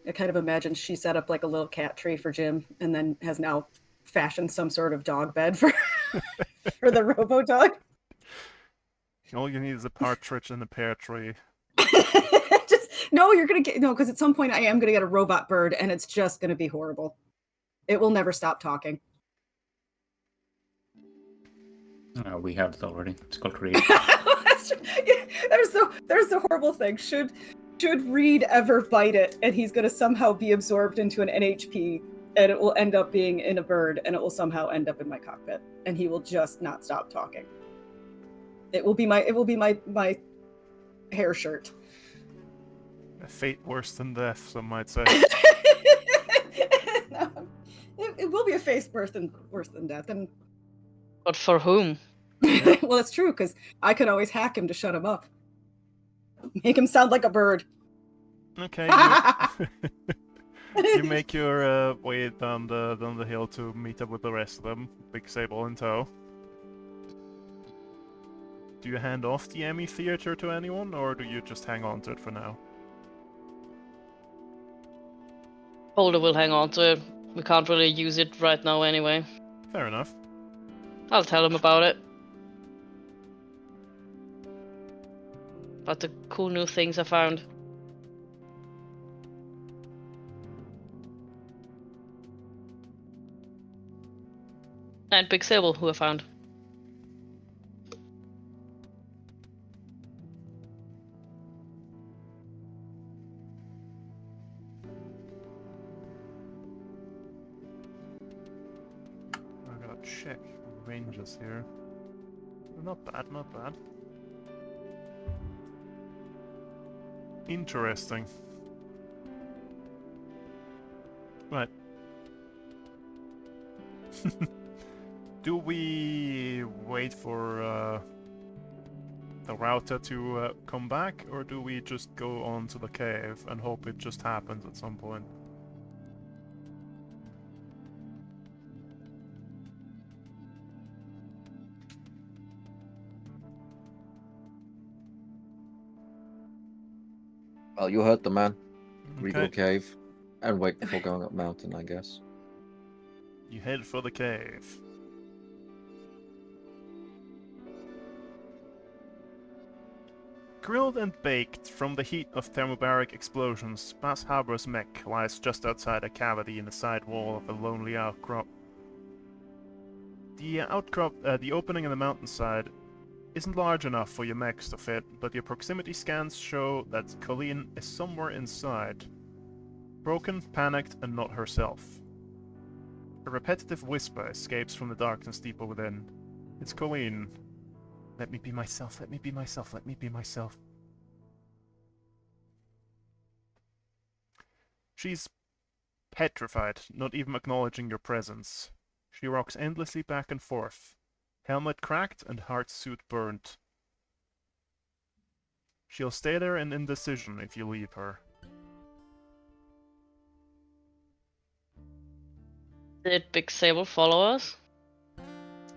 I kind of imagine she set up like a little cat tree for Jim and then has now fashioned some sort of dog bed for for the Robo Dog. All you need is a partridge and a pear tree. Just no, you're gonna get no, because at some point I am gonna get a robot bird and it's just gonna be horrible. It will never stop talking. We have it already. It's called Reed. That's true. Yeah, there's the horrible thing. Should Reed ever bite it, and he's gonna somehow be absorbed into an NHP, and it will end up being in a bird, and it will somehow end up in my cockpit, and he will just not stop talking. It will be my hair shirt. A fate worse than death, some might say. No, it will be a face worse than death, and But for whom? well, it's true because I can always hack him to shut him up, make him sound like a bird. Okay, you make your way down the hill to meet up with the rest of them, Big Sable in tow. Do you hand off the Emmy Theater to anyone, or do you just hang on to it for now? Boulder will hang on to it. We can't really use it right now anyway. Fair enough. I'll tell him about it. About the cool new things I found. And Big Sable, who I found. I gotta check ranges here. Not bad, not bad. Interesting. Right. Do we wait for the router to come back, or do we just go on to the cave and hope it just happens at some point? Well, you heard the man. We go Okay, cave and wait before going up mountain, I guess. you head for the cave. Grilled and baked from the heat of thermobaric explosions, Spas Harbor's mech lies just outside a cavity in the side wall of a lonely outcrop. The the opening in the mountainside isn't large enough for your mechs to fit, but your proximity scans show that Colleen is somewhere inside. Broken, panicked, and not herself. A repetitive whisper escapes from the darkness deeper within. It's Colleen. Let me be myself, let me be myself, let me be myself. She's petrified, not even acknowledging your presence. She rocks endlessly back and forth. Helmet cracked and heart suit burnt. She'll stay there in indecision if you leave her. Did Big Sable follow us?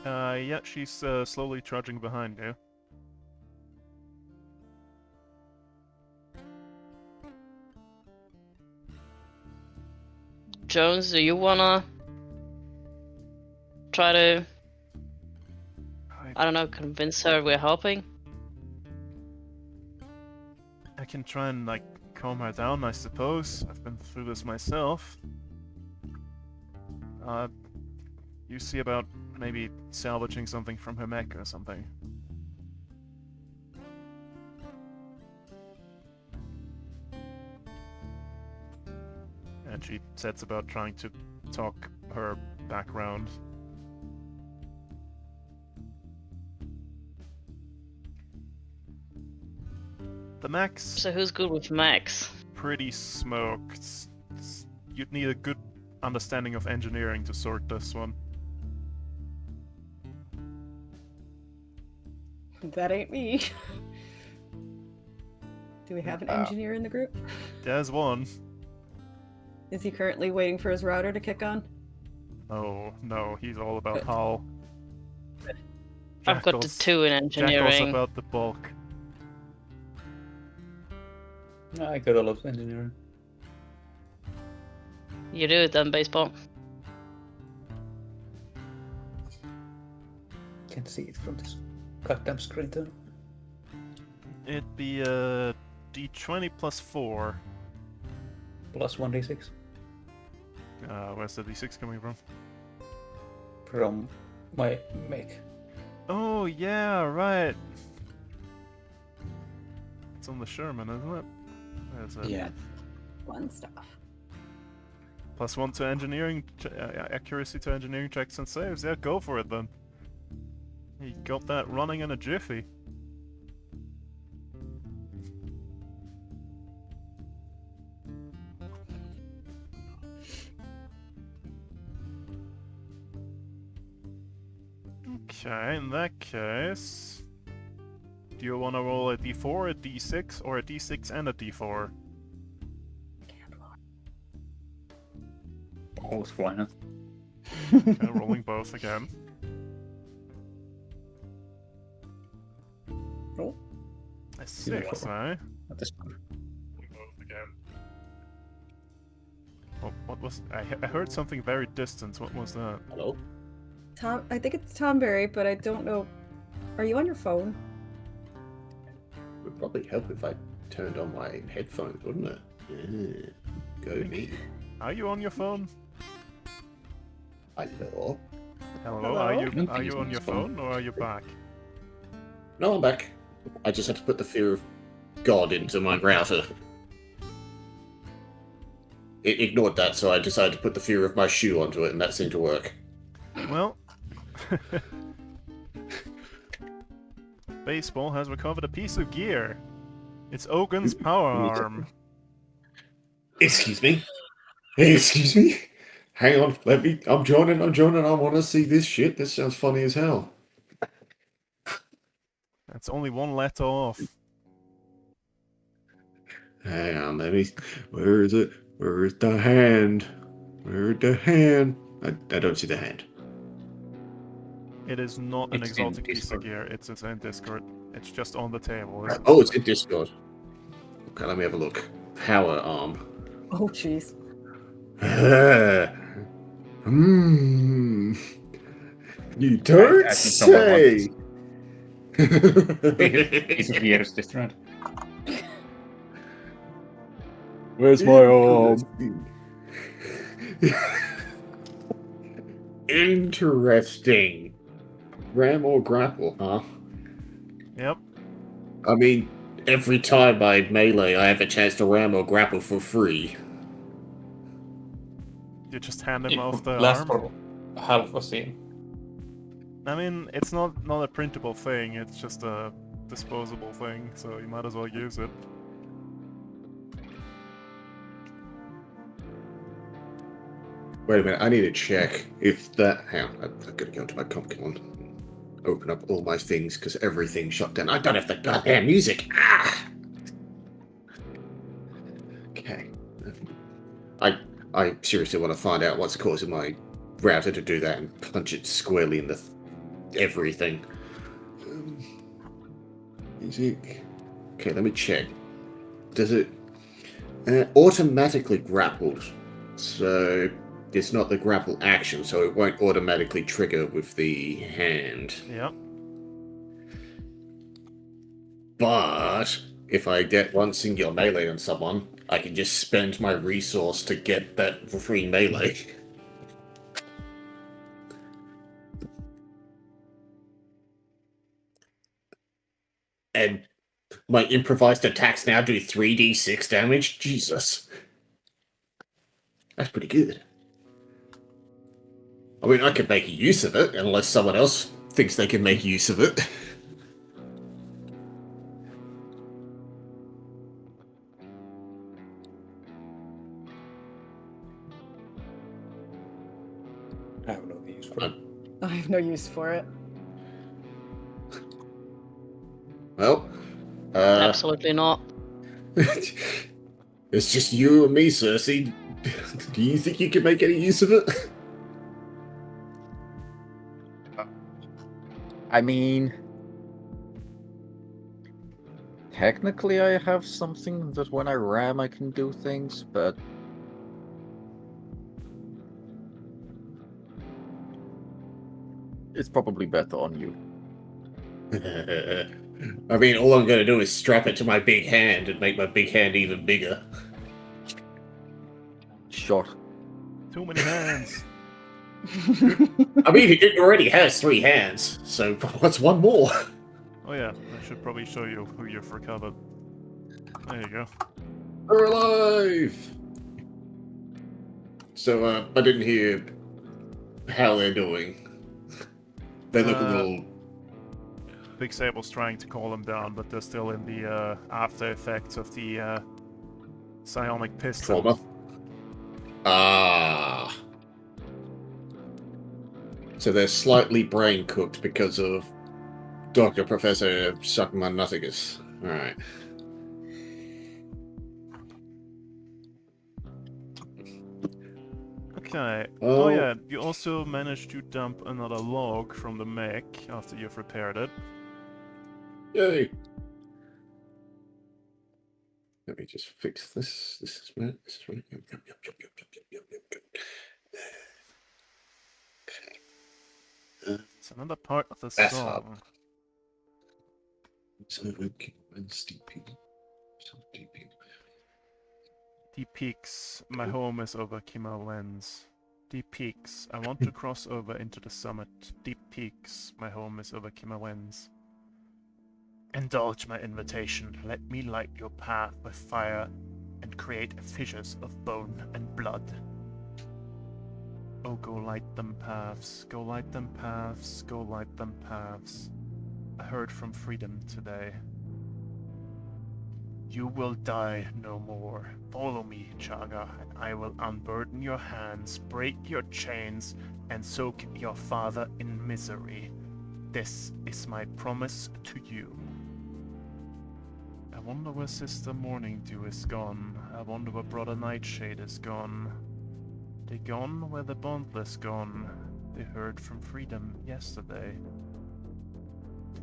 Yeah, she's slowly trudging behind you. Jones, do you wanna try to, I don't know, convince her we're helping? I can try and, like, calm her down, I suppose. I've been through this myself. You see about maybe salvaging something from her mech or something. And she sets about trying to talk her back round. The mech's So who's good with mechs? pretty smoked. You'd need a good understanding of engineering to sort this one. That ain't me. Do we have an engineer in the group? There's one. Is he currently waiting for his router to kick on? Oh, no, he's all about hull. I've got the Jackal's- 2 in Jackal's engineering. about the bulk. I got a lot of engineering. You do it then, baseball. Can't see it from this goddamn screen though. It'd be a d20 plus 4. Plus 1d6 Where's the d6 coming from? from my mech. Oh, yeah, right. It's on the Sherman, isn't it? Where's it? Yeah. Fun stuff. Plus 1 to engineering, accuracy to engineering checks and saves. Yeah, go for it then. He got that running in a jiffy. Okay, in that case... Do you want to roll a d4, a d6, or a d6 and a d4? Both, why not? Okay, rolling both again. Roll. A 6, eh? At this point. Rolling both again. Oh, what was... I heard something very distant. What was that? Hello? Tom, I think it's Tom Berry, but I don't know. Are you on your phone? Would probably help if I turned on my headphones, wouldn't it? Yeah. Go me. Are you on your phone? Hello? Hello? Hello? Are I don't you think are he's you on on his your phone. phone or are you back? No, I'm back. I just had to put the fear of God into my router. It ignored that, so I decided to put the fear of my shoe onto it, and that seemed to work. Well, Baseball has recovered a piece of gear. It's Ogun's power arm. Excuse me? Excuse me? Hang on, I'm joining, I want to see this shit. This sounds funny as hell. That's only one letter off. Hang on, where is it? Where's the hand? Where's the hand? I don't see the hand. It is not an It's in exotic piece of Discord. gear. It's in Discord. It's just on the table. Oh, it's in Discord. Okay, let me have a look. Power arm. Oh, jeez. You don't I think someone say. Piece of gear is destroyed. Where's my arm? Interesting. Ram or grapple, huh? Yep. I mean, every time I melee, I have a chance to ram or grapple for free. You just hand him It off would the last arm. for half a scene. I mean, it's not a printable thing. It's just a disposable thing, so you might as well use it. Wait a minute, I need to check if that. Hang on, I've got to go into my Comic-Con and open up all my things because everything's shut down. I don't have the goddamn music. Ah! Okay. I seriously want to find out what's causing my router to do that and punch it squarely in the everything. Music. Okay, let me check. Does it automatically grappled? So it's not the grapple action, so it won't automatically trigger with the hand. Yep. But if I get one singular melee on someone, I can just spend my resource to get that free melee. And my improvised attacks now do 3d6 damage? Jesus. That's pretty good. I mean, I could make use of it, unless someone else thinks they can make use of it. I have no use for it. I have no use for it. Well, Absolutely not. it's just you and me, Cersei. Do you think you can make any use of it? I mean, technically I have something that when I ram I can do things, but it's probably better on you. I mean, all I'm going to do is strap it to my big hand and make my big hand even bigger. Sure. Too many hands. I mean, it already has 3 hands, so what's one more? Oh yeah, I should probably show you who you've recovered. There you go. They're alive! So, I didn't hear how they're doing. They look a little... Big Sable's trying to call them down, but they're still in the after effects of the psionic pistol. trauma. Ah. So they're slightly brain cooked because of Dr. Professor Suckman Nuttigus. Alright. Okay. Oh. Oh yeah, you also managed to dump another log from the mech after you've repaired it. Yay! Let me just fix this. This is right. This is right. Yep. It's another part of the That's song. up. So DP. Deep Peaks, my home is over Kima Lens. Deep Peaks, I want to cross over into the summit. Deep Peaks, my home is over Kima Lens. Indulge my invitation, let me light your path with fire and create fissures of bone and blood. Oh, go light them paths, go light them paths, go light them paths. I heard from freedom today. You will die no more. Follow me, Chaga, and I will unburden your hands, break your chains, and soak your father in misery. This is my promise to you. I wonder where Sister Morning Dew is gone. I wonder where Brother Nightshade is gone. They gone where the Bondless gone. They heard from freedom yesterday.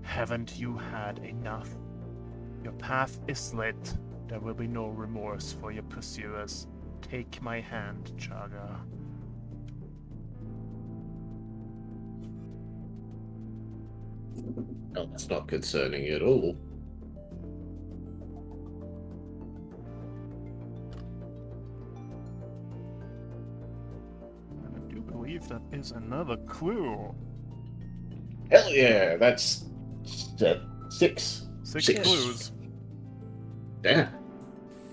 Haven't you had enough? Your path is lit. There will be no remorse for your pursuers. Take my hand, Chaga. Oh, that's not concerning at all. And I do believe that is another clue. Hell yeah, that's 6. Six Six. clues. Damn,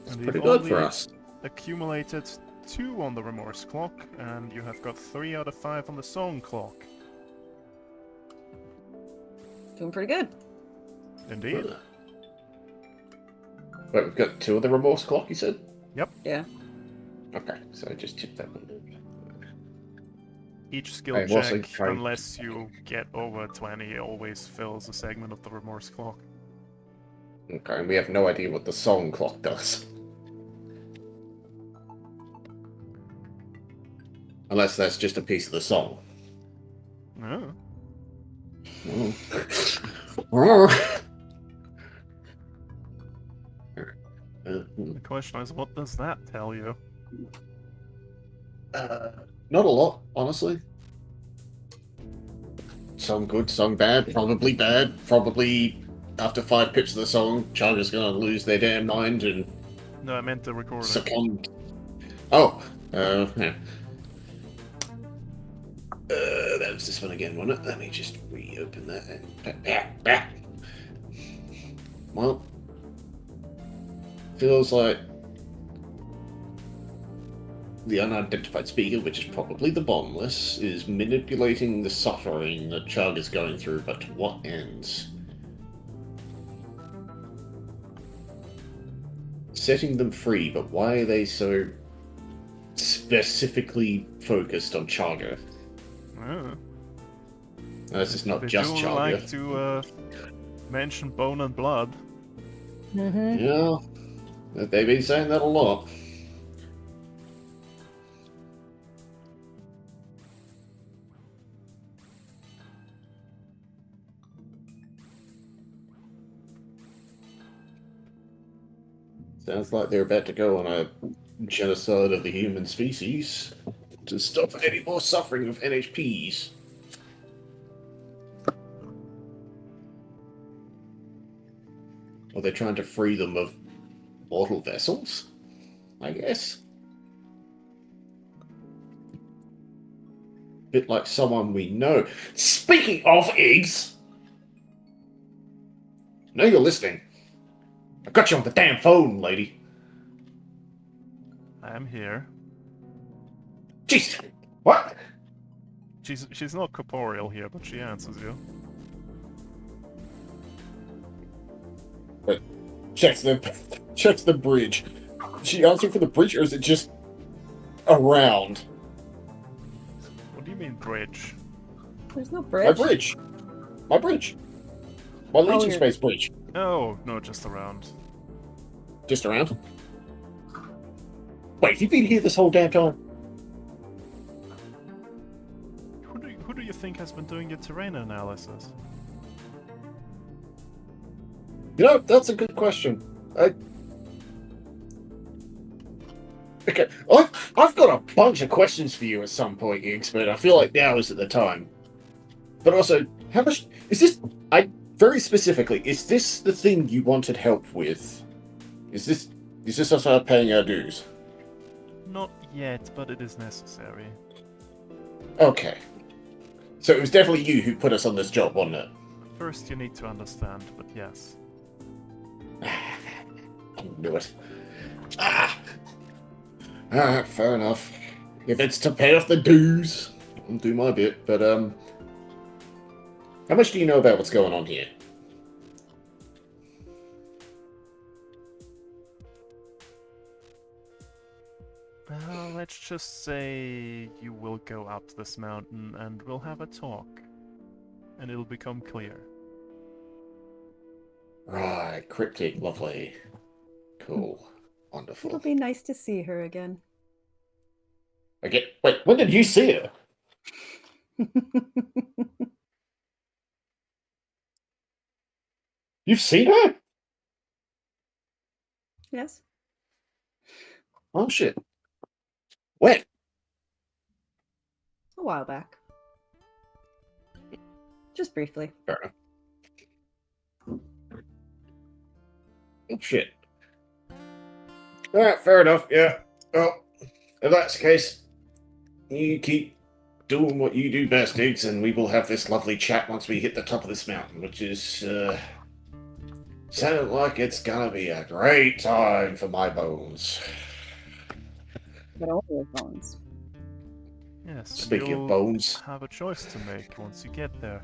And pretty you've good for only us. accumulated 2 on the remorse clock, and you have got 3 out of 5 on the song clock. Doing pretty good. Indeed. Wait, we've got 2 of the remorse clock, you said? Yeah. Okay, so I just tipped that one. Each skill I'm also check, trying- unless you get over 20, always fills a segment of the remorse clock. Okay, and we have no idea what the song clock does. Unless that's just a piece of the song. Oh. The question is, what does that tell you? Not a lot, honestly. Some good, some bad. Probably bad. Probably after 5 pips of the song, Chaga's gonna lose their damn mind and No, I meant the recording. succumb. Oh, yeah. That was this one again, wasn't it? Let me just reopen that and... Well, feels like the unidentified speaker, which is probably the Bottomless, is manipulating the suffering that Chug is going through, but to what ends? Setting them free, but why are they so specifically focused on Chaga? Oh. This is not They just do Chaga. like to mention bone and blood. Mm-hmm. Yeah, they've been saying that a lot. Sounds like they're about to go on a genocide of the human species to stop any more suffering of NHPs. Or they're trying to free them of mortal vessels, I guess. Bit like someone we know. Speaking of eggs! I know you're listening. I got you on the damn phone, lady. I am here. Jeez. What? She's not corporeal here, but she answers you. Checks the bridge. She answered for the bridge, or is it just around? What do you mean bridge? There's no My bridge. bridge. My bridge. My Legion your- Space bridge. Oh, no, just around. Just around? Wait, you've been here this whole damn time? Who do you think has been doing your terrain analysis? You know, that's a good question. Okay, I've got a bunch of questions for you at some point, Iggs, but I feel like now isn't the time. But also, how much is this? Very specifically, is this the thing you wanted help with? Is this us paying our dues? Not yet, but it is necessary. Okay. So it was definitely you who put us on this job, wasn't it? First, you need to understand, but yes. I knew it. Fair enough. If it's to pay off the dues, I'll do my bit, but how much do you know about what's going on here? Well, let's just say you will go up this mountain and we'll have a talk. And it'll become clear. Right, cryptic, lovely. Cool. Wonderful. It'll be nice to see her again. Okay, wait, when did you see her? You've seen her? Yes. Oh shit. When? A while back. Just briefly. Fair enough. Oh shit. Alright, fair enough, yeah. Well, if that's the case, you keep doing what you do best, Diggs, and we will have this lovely chat once we hit the top of this mountain, which is, sounding like it's gonna be a great time for my bones. But all your bones. Yes, and Speaking of you'll bones. have a choice to make once you get there.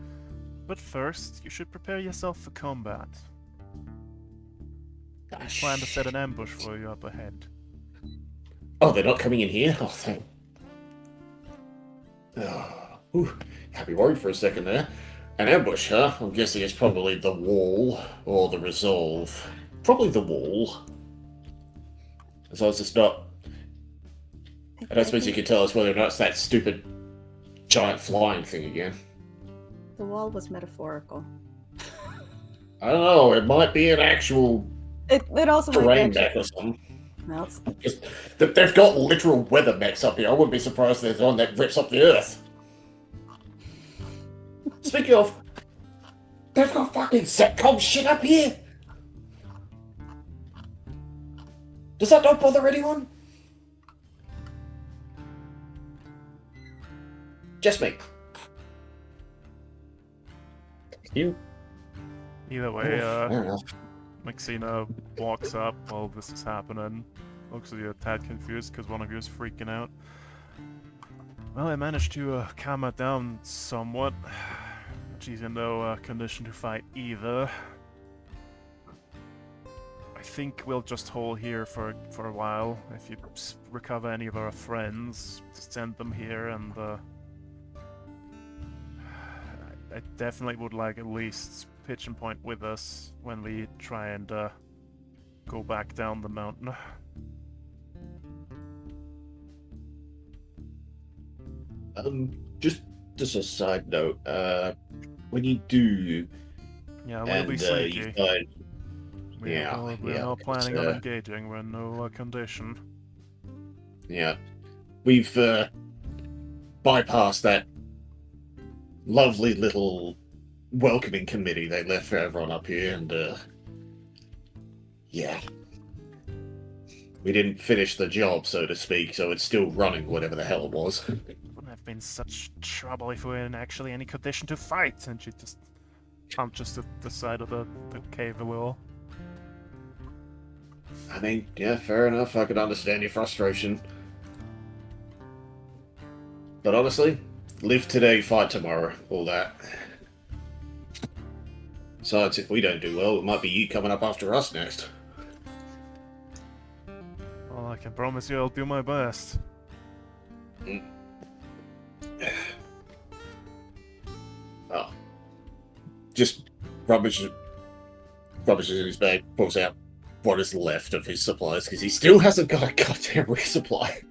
But first, you should prepare yourself for combat. I plan to set an ambush for you up ahead. Oh, they're not coming in here? Oh, thank... I'd be worried for a second there. An ambush, huh? I'm guessing it's probably the wall or the resolve. Probably the wall. As long as it's not I don't suppose you could tell us whether or not it's that stupid giant flying thing again. The wall was metaphorical. I don't know, it might be an actual It also might terrain actually... mech or something. No, it's... Just, they've got literal weather mechs up here. I wouldn't be surprised if there's one that rips up the earth. Speaking of, they've got fucking Setcom shit up here. Does that not bother anyone? Just me. You? Either way, Fair enough. Maxina walks up while this is happening. Looks like you're a tad confused because one of you is freaking out. Well, I managed to calm her down somewhat. She's in no condition to fight either. I think we'll just hold here for a while. If you recover any of our friends, just send them here, and I definitely would like at least Pigeon Point with us when we try and go back down the mountain. Just as a side note, when you do, Yeah, we'll and be you sneaky. find, We're yeah, not planning it's, on engaging. We're in no condition. yeah, we've bypassed that lovely little welcoming committee they left for everyone up here, and yeah, we didn't finish the job, so to speak, so it's still running, whatever the hell it was. Wouldn't have been such trouble if we were in actually any condition to fight, and she just punches the side of the cave a little. I mean, yeah, fair enough, I could understand your frustration. But honestly, live today, fight tomorrow, all that. Besides, if we don't do well, it might be you coming up after us next. Well, I can promise you I'll do my best. Oh. Just rubbishes in his bag, pulls out what is left of his supplies, because he still hasn't got a goddamn resupply.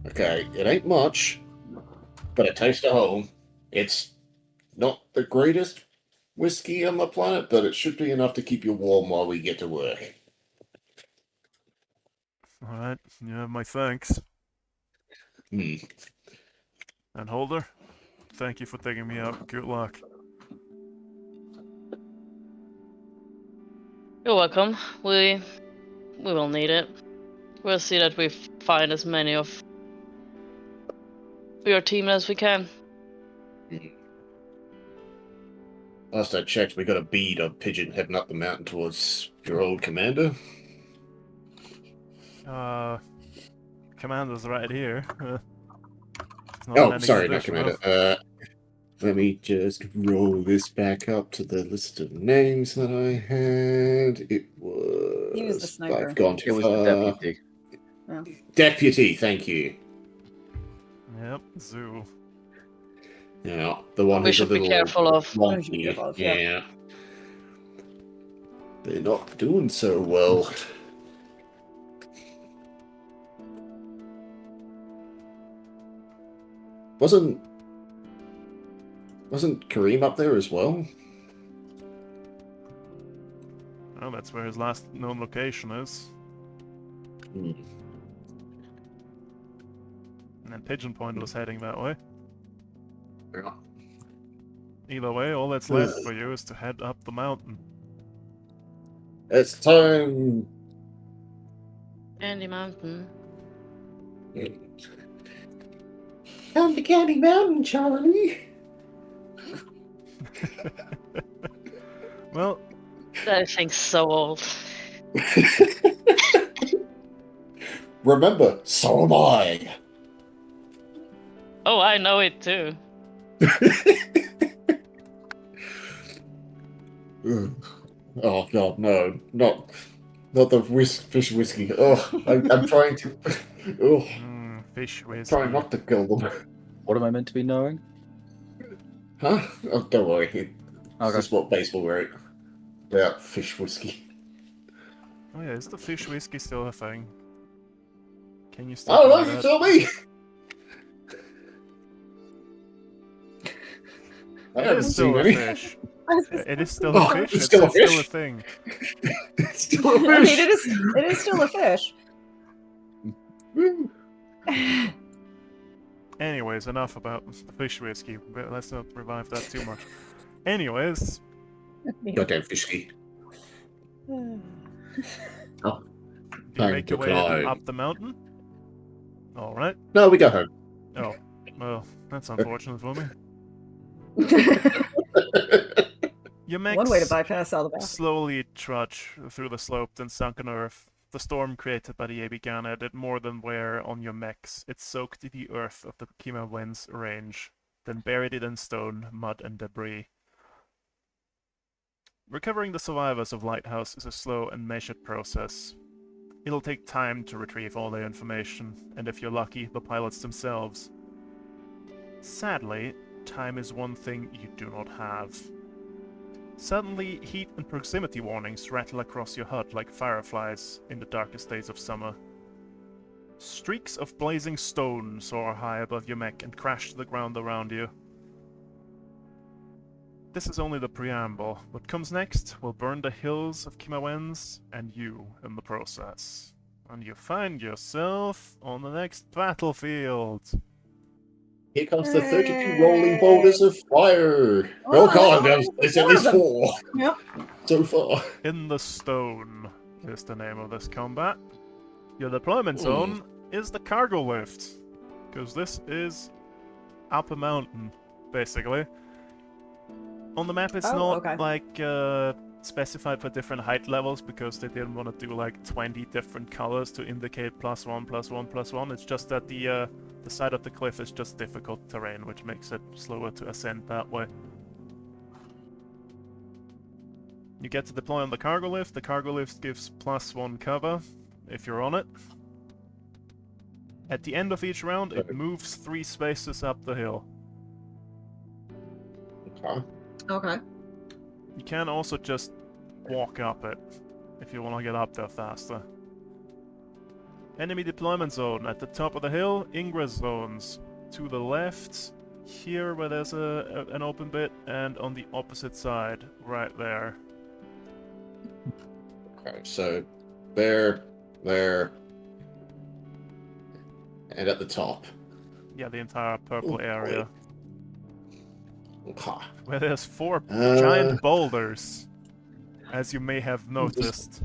Okay, it ain't much, but a taste of home. It's not the greatest whiskey on the planet, but it should be enough to keep you warm while we get to work. Alright, you have my thanks. Hmm. And Holder, thank you for taking me out. Good luck. You're welcome. We will need it. We'll see that we find as many of your team as we can. Last I checked, we got a bead on Pigeon heading up the mountain towards your old commander. Commander's right here. It's not in Oh, any sorry, not condition of- commander. Let me just roll this back up to the list of names that I had. It was... He was the sniper. I've gone too It was far. the deputy. Deputy, thank you. Yep, Zoo. Yeah, the one We who's a should be little careful of. We should be wonky. careful of, yeah. Yeah. They're not doing so well. Wasn't Kareem up there as well? Oh, that's where his last known location is. Hmm. And then Pigeon Point was heading that way. Yeah. Either way, all that's left for you is to head up the mountain. It's time. Candy Mountain. Come to Candy Mountain, Charlie. Well, That thing's so old. Remember, so am I. Oh, I know it too. Oh god, no, not the fish whiskey. Oh, I'm trying to. Oh, fish whiskey. trying not to kill them. What am I meant to be knowing? Huh? Oh, don't worry. It's Okay. just what baseball wrote about fish whiskey. Oh yeah, is the fish whiskey still a thing? Can you still I don't try know, you that? tell me! I It haven't is still seen a any. fish. I was just- It is still Oh, a fish. it's still a still a fish? thing. It's still a I mean, fish! it is still a fish. Woo. Anyways, enough about the fish whiskey. But let's not revive that too much. Anyways, Goddamn fishy. do you Time make to your way climb. up the mountain? Alright. No, we go home. Oh, well, that's unfortunate for me. Your mechs One way to bypass all the back. slowly trudge through the sloped and sunken earth. The storm created by the Abigana did more than wear on your mechs. It soaked the earth of the Kima Winds range, then buried it in stone, mud, and debris. Recovering the survivors of Lighthouse is a slow and measured process. It'll take time to retrieve all their information, and if you're lucky, the pilots themselves. Sadly, time is one thing you do not have. Suddenly, heat and proximity warnings rattle across your HUD like fireflies in the darkest days of summer. Streaks of blazing stone soar high above your mech and crash to the ground around you. This is only the preamble. What comes next will burn the hills of Kimawens and you in the process. And you find yourself on the next battlefield. Here comes the 32 rolling boulders of fire. Oh god, there's at least 4 Yep. so far. In the Stone is the name of this combat. Your deployment zone is the cargo lift, because this is up a mountain, basically. On the map, it's Oh, not okay. like specified for different height levels because they didn't want to do like 20 different colors to indicate +1, +1, +1. It's just that the side of the cliff is just difficult terrain, which makes it slower to ascend that way. You get to deploy on the cargo lift. The cargo lift gives +1 cover if you're on it. At the end of each round, it moves 3 spaces up the hill. Okay. Okay. You can also just walk up it if you want to get up there faster. Enemy deployment zone at the top of the hill. Ingress zones to the left, here where there's an open bit, and on the opposite side, right there. Okay, so there, and at the top. Yeah, the entire purple area. Okay. Where there's 4 giant boulders, as you may have noticed.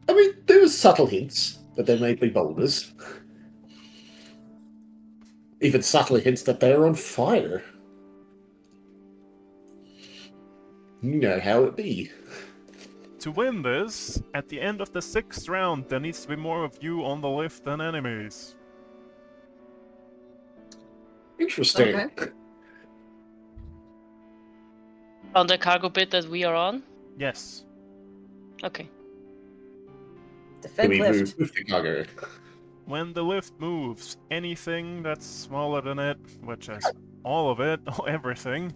I mean, there was subtle hints that they may be boulders. Even subtle hints that they're on fire. You know how it be. To win this, at the end of the 6th round, there needs to be more of you on the lift than enemies. Interesting. Okay. On the cargo bit that we are on? Yes. Okay. Do Defend we lift. move the cargo? When the lift moves, anything that's smaller than it, which is all of it, or everything,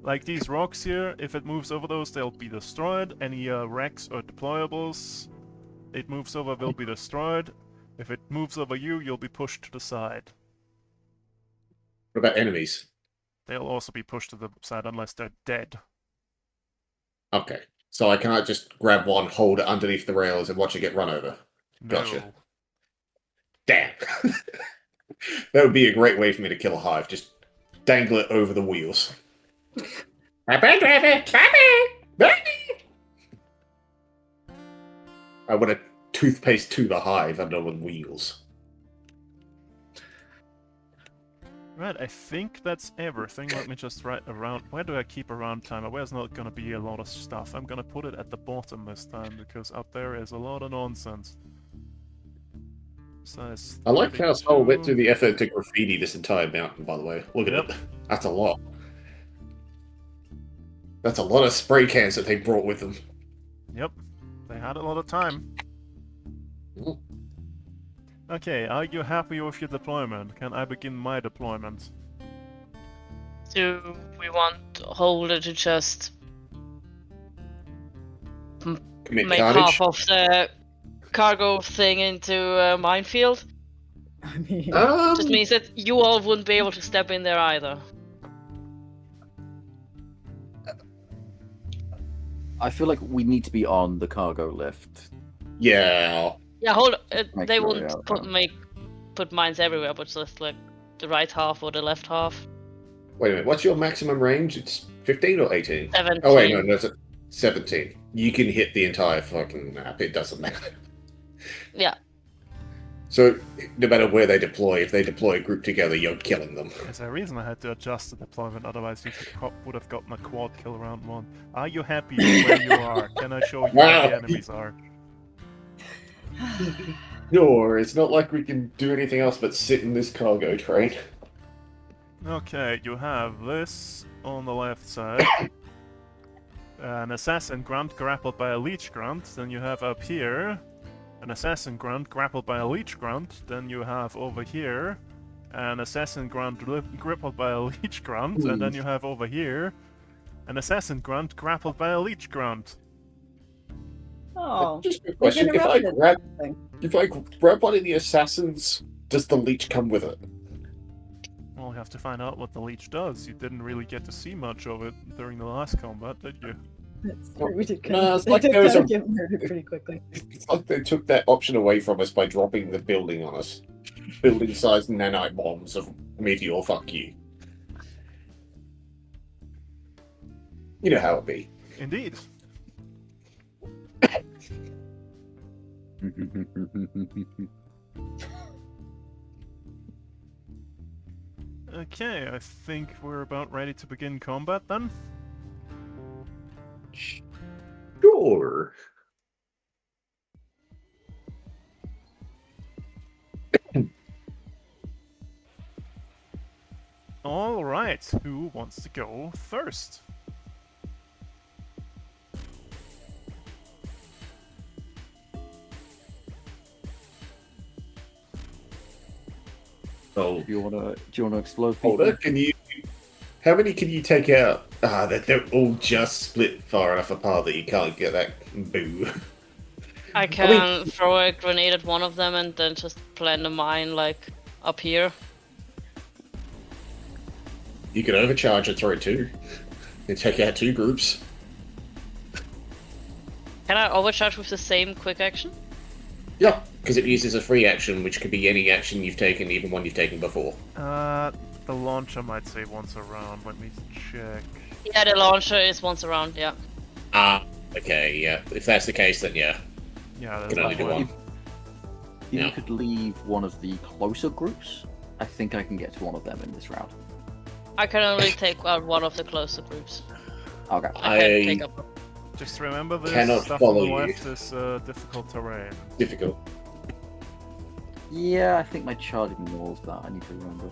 like these rocks here, if it moves over those, they'll be destroyed. Any wrecks or deployables it moves over will be destroyed. If it moves over you, you'll be pushed to the side. What about enemies? They'll also be pushed to the side unless they're dead. Okay. So I cannot just grab one, hold it underneath the rails, and watch it get run over. Gotcha. No. Damn. That would be a great way for me to kill a hive. Just dangle it over the wheels. Bye-bye, driver! Bye-bye! I want to toothpaste to the hive under on wheels. Right, I think that's everything. Let me just write around. Where do I keep a round timer? Where's not gonna be a lot of stuff? I'm gonna put it at the bottom this time because up there is a lot of nonsense. Size I like how Sol went 32. through the effort to graffiti this entire mountain, by the way. Look at Yep. it. That's a lot. That's a lot of spray cans that they brought with them. Yep, they had a lot of time. Mm. Okay, are you happy with your deployment? Can I begin my deployment? Do we want Holder to just Commit make carnage. half of the cargo thing into a minefield. I mean, Just means that you all wouldn't be able to step in there either. I feel like we need to be on the cargo lift. Yeah. Yeah, hold. Make They sure we wouldn't are. put mines everywhere, but just like the right half or the left half. Wait a minute. What's your maximum range? It's 15 or 18? 17. Oh wait, no, that's 17. You can hit the entire fucking map. It doesn't matter. Yeah. So no matter where they deploy, if they deploy a group together, you're killing them. There's a reason I had to adjust the deployment, otherwise you would have gotten a quad kill round 1. Are you happy with where you are? Can I show you where the enemies are? Sure, it's not like we can do anything else but sit in this cargo train. Okay, you have this on the left side. An assassin grunt grappled by a leech grunt. Then you have up here an assassin grunt grappled by a leech grunt. Then you have over here an assassin grunt grappled by a leech grunt. And then you have over here an assassin grunt grappled by a leech grunt. oh, Just a we've question: interrupted everything. if I grab one of the assassins, does the leech come with it? Well, you have to find out what the leech does. You didn't really get to see much of it during the last combat, did you? That's true, we did No, kind it's of, like they there was did kind a- of get murdered pretty quickly. It's like they took that option away from us by dropping the building on us. Building-sized nanite bombs of meteor. Fuck you. You know how it be. Indeed. Okay, I think we're about ready to begin combat then. Sure. Alright, who wants to go first? Oh, Do you wanna explode people? Holder, can you? How many can you take out? They're all just split far enough apart that you can't get that boo. I can throw a grenade at one of them and then just plant a mine like up here. You can overcharge and throw two. And take out two groups. Can I overcharge with the same quick action? Yeah, because it uses a free action, which could be any action you've taken, even one you've taken before. The launcher might say once a round. Let me check. Yeah, the launcher is once around, yeah. Okay, yeah. If that's the case, then yeah. Yeah, You that's can only do fine. one. If Yeah. you could leave one of the closer groups, I think I can get to one of them in this round. I can only take out one of the closer groups. Okay. I can't take up. Just remember this Cannot stuff follow on the you. left is difficult terrain. Difficult. Yeah, I think my chart ignores that. I need to remember.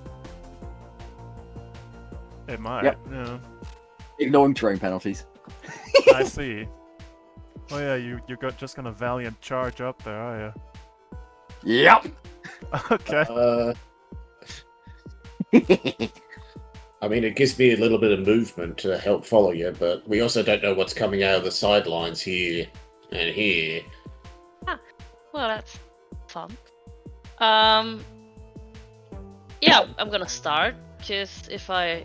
It might. Yep. Yeah. Ignoring terrain penalties. I see. Oh yeah, you're just gonna valiant charge up there, are Yep. you? Okay. I mean, it gives me a little bit of movement to help follow you, but we also don't know what's coming out of the sidelines here and here. Well, that's fun. Yeah, I'm gonna start, because if I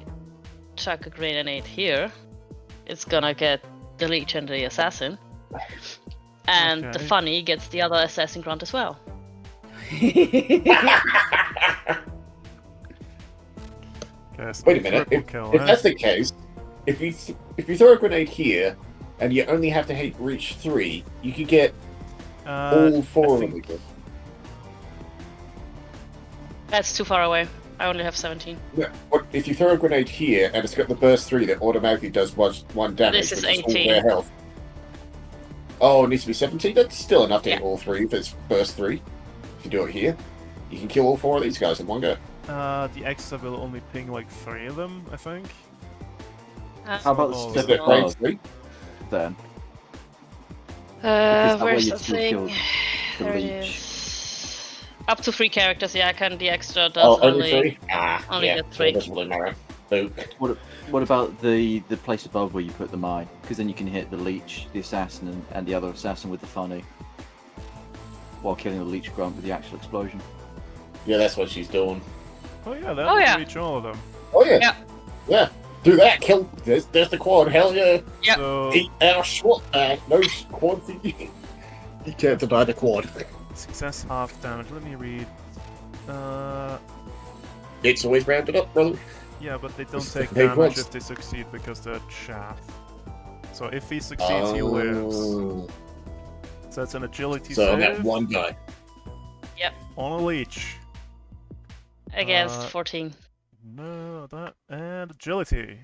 chuck a grenade here, it's gonna get the leech and the assassin. And the Okay. funny gets the other assassin grunt as well. Okay, so Wait a minute. triple kill, If huh? that's the case, if you throw a grenade here and you only have to reach 3, you could get all 4 of think- them. That's too far away. I only have 17. Yeah. What if you throw a grenade here and it's got the burst 3 that automatically does one damage? This is which all 18. their health. Oh, it needs to be 17. That's still enough to hit Yeah. all 3 if it's burst 3. If you do it here, you can kill all 4 of these guys in one go. The extra will only ping like 3 of them, I think. How about Oh, Is step it no. range above 3? then? that way Where's you the still thing? kill the There it leech. is. Up to 3 characters, yeah, I can. The extra does Oh, only. only 3? only yeah, get so 3. it doesn't really matter. So, What about the place above where you put the mine? Because then you can hit the leech, the assassin, and the other assassin with the funny. while killing the leech grunt with the actual explosion. Yeah, that's what she's doing. Oh yeah, that Oh, would yeah. reach all of them. Oh yeah. Yeah. Yeah. Do that. Kill. There's the quad. Hell yeah. Yep. So Eat our short. No quad. You can't deny the quad. success half damage. Let me read. It's always rounded up, brother. Yeah, but they don't It's take the big damage ones. if they succeed because they're chaff. So if he succeeds, he lives. So it's an agility So save that one guy. on a leech. Against Uh, 14. No, that and agility.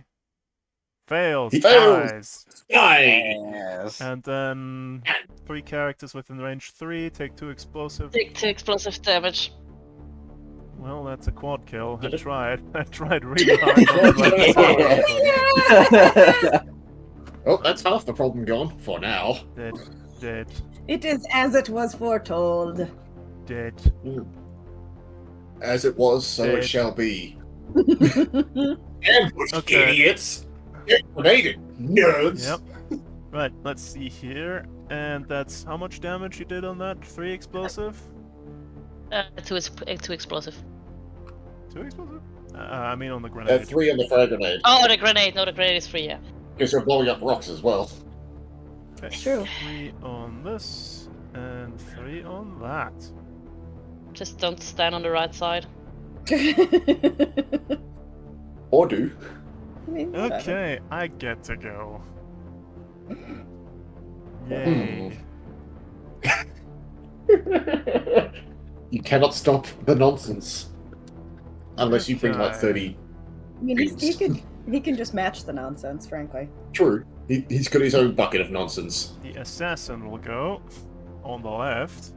Fails. He fails. Dies. Guy. Yes. And then 3 characters within range 3 take 2 explosive. Take 2 explosive damage. Well, that's a quad kill. I tried. I tried really hard. Not to let Oh, that's half the problem gone for now. Dead. Dead. It is as it was foretold. Dead. As it was, so Dead. it shall be. Ambush, Okay. idiots! Get grenaded, nerds! Yep. Right, let's see here. And that's how much damage you did on that? 3 explosive? 2 explosive. 2 explosive? I mean on the grenade. 3 on the frag grenade. Oh, the grenade. No, the grenade is free, yeah. Because you're blowing up rocks as well. Okay. True. 3 on this, and 3 on that. Just don't stand on the right side. Or do. I mean, whatever. Okay, I get to go. Hmm. Yay. You cannot stop the nonsense. Unless you bring like Okay. 30. I mean, he can just match the nonsense, frankly. True. He's got his own bucket of nonsense. The assassin will go on the left.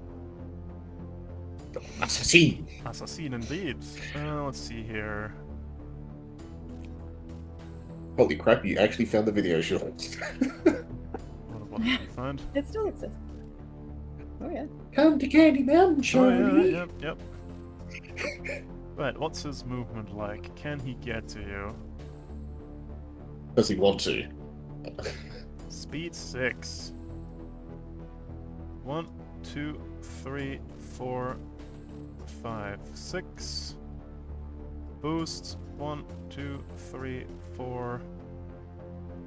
Assassin! Assassin indeed. Let's see here. Holy crap, you actually found the video short. What did we find? It still exists. Oh yeah. Come to Candy Mountain, Oh, yeah, Shorty! yep. Right, what's his movement like? Can he get to you? Does he want to? Speed 6. 1, 2, 3, 4, 5, 6. Boost 1, 2, 3, 4,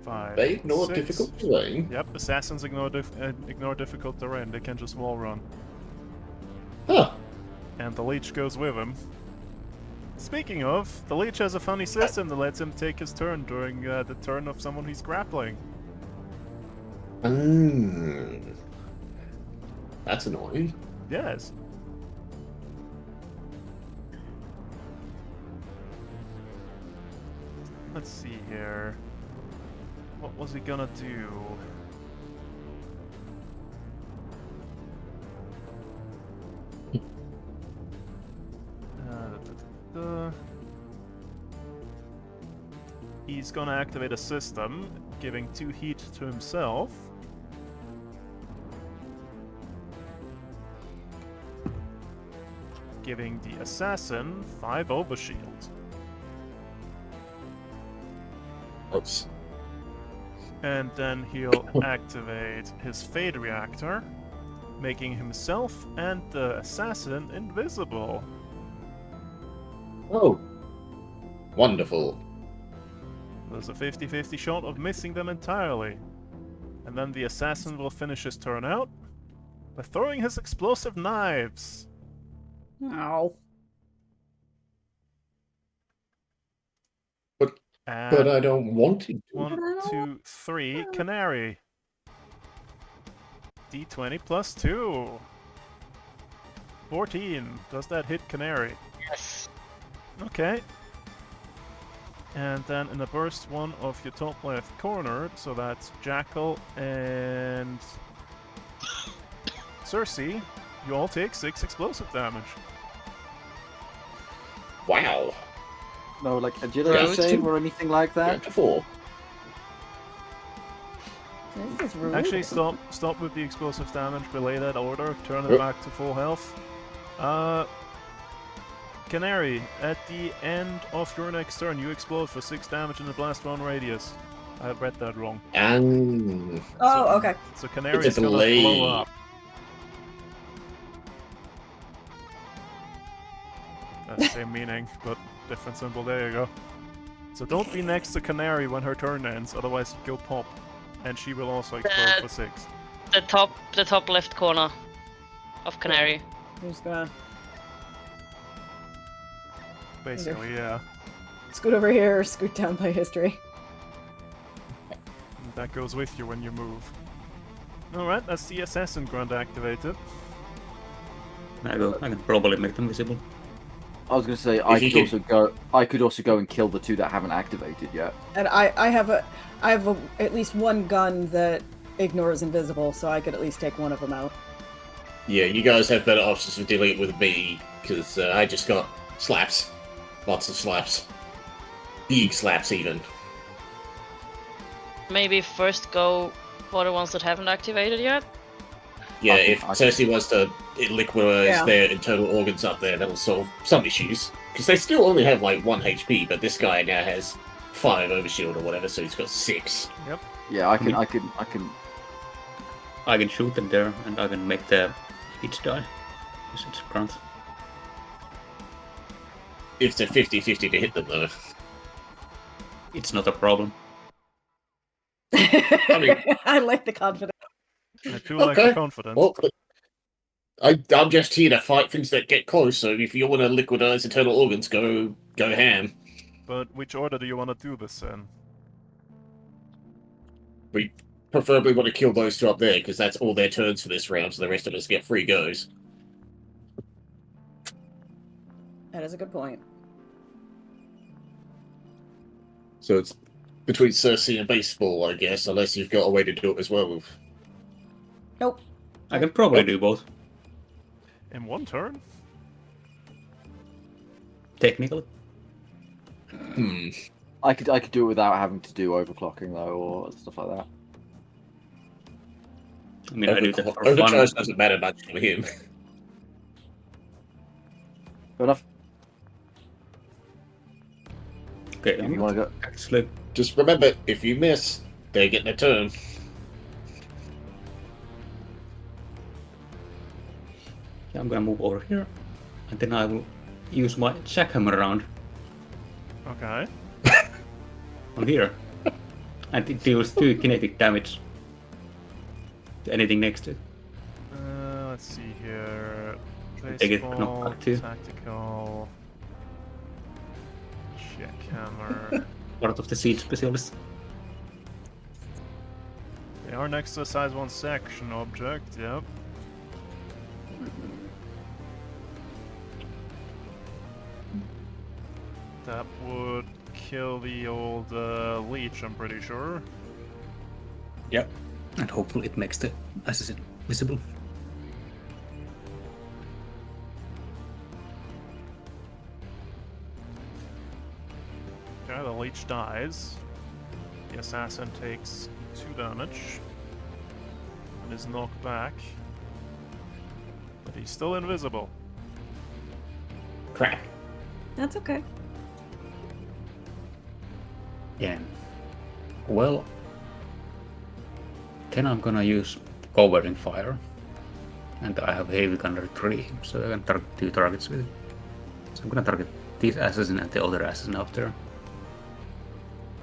5. They ignore 6. difficult terrain. Yep, assassins ignore difficult terrain. They can just wall run. Huh. And the leech goes with him. Speaking of, the leech has a funny system that lets him take his turn during the turn of someone he's grappling. That's annoying. Yes. Let's see here. What was he gonna do? He's gonna activate a system, giving 2 heat to himself. Giving the assassin 5 overshield. Oops. And then he'll activate his Fade Reactor, making himself and the assassin invisible. Oh. Wonderful. There's a 50-50 shot of missing them entirely. And then the assassin will finish his turn out by throwing his explosive knives. Ow. And But I don't want it to. 1, 2, 3, Canary. D20 plus 2. 14. Does that hit Canary? Yes. Okay. And then in a burst, one of your top left corner, so that's Jackal and Cersei, you all take 6 explosive damage. Wow. No, like agility Yeah, save two. or anything like Yeah, that? to 4. This is rude. Actually, stop with the explosive damage, belay that order, turn it Yep. back to full health. Canary, at the end of your next turn, you explode for 6 damage in the blast round radius. I read that wrong. And Oh, okay. So Canary It's a is gonna delay. blow up. Same meaning, but different symbol. There you go. So don't be next to Canary when her turn ends, otherwise you go pop. And she will also explode for 6. The top left corner of Canary. I'm just gonna Basically, yeah. scoot over here or scoot down by history. And that goes with you when you move. Alright, that's the assassin grunt activated. I can probably make them visible. I was gonna say I could also go and kill the 2 that haven't activated yet. And I have at least one gun that ignores invisible, so I could at least take one of them out. Yeah, you guys have better options for dealing with me, because I just got slaps. Lots of slaps. Big slaps, even. Maybe first go for the ones that haven't activated yet. Yeah, if Cersei wants to liquidize their internal organs up there, that'll solve some issues. Because they still only have like 1 HP, but this guy now has 5 overshield or whatever, so he's got 6. Yep. Yeah, I can. I can shoot them there, and I can make the hits die. Because it's grunt. It's a 50-50 to hit them, though. It's not a problem. I like the confidence. I do like the confidence. Well, I'm just here to fight things that get close, so if you want to liquidize internal organs, go ham. But which order do you want to do this in? We preferably want to kill those 2 up there, because that's all their turns for this round, so the rest of us get free goes. That is a good point. So it's between Cersei and Baseball, I guess, unless you've got a way to do it as well. Nope. I can probably do both. In 1 turn? Technically. I could do it without having to do overclocking though, or stuff like that. I mean, I do that for fun. Overcharge doesn't matter much to him. Fair enough. Okay, If you want to go, actually, Just remember, if you miss, they're getting a turn. I'm gonna move over here, and then I will use my jackhammer round Okay. on here. And it deals 2 kinetic damage to anything next to it. Let's see here. Take it, Baseball, knockback too. tactical, jackhammer. Part of the siege specialist. They are next to a size 1 section object, yep. That would kill the old leech, I'm pretty sure. Yep. And hopefully it makes the assassin visible. Okay, the leech dies. The assassin takes 2 damage and is knocked back. But he's still invisible. Crap. That's okay. Yeah. Well, then I'm gonna use covering fire. And I have heavy gunner 3, so I can target 2 targets with it. So I'm gonna target this assassin and the other assassin up there.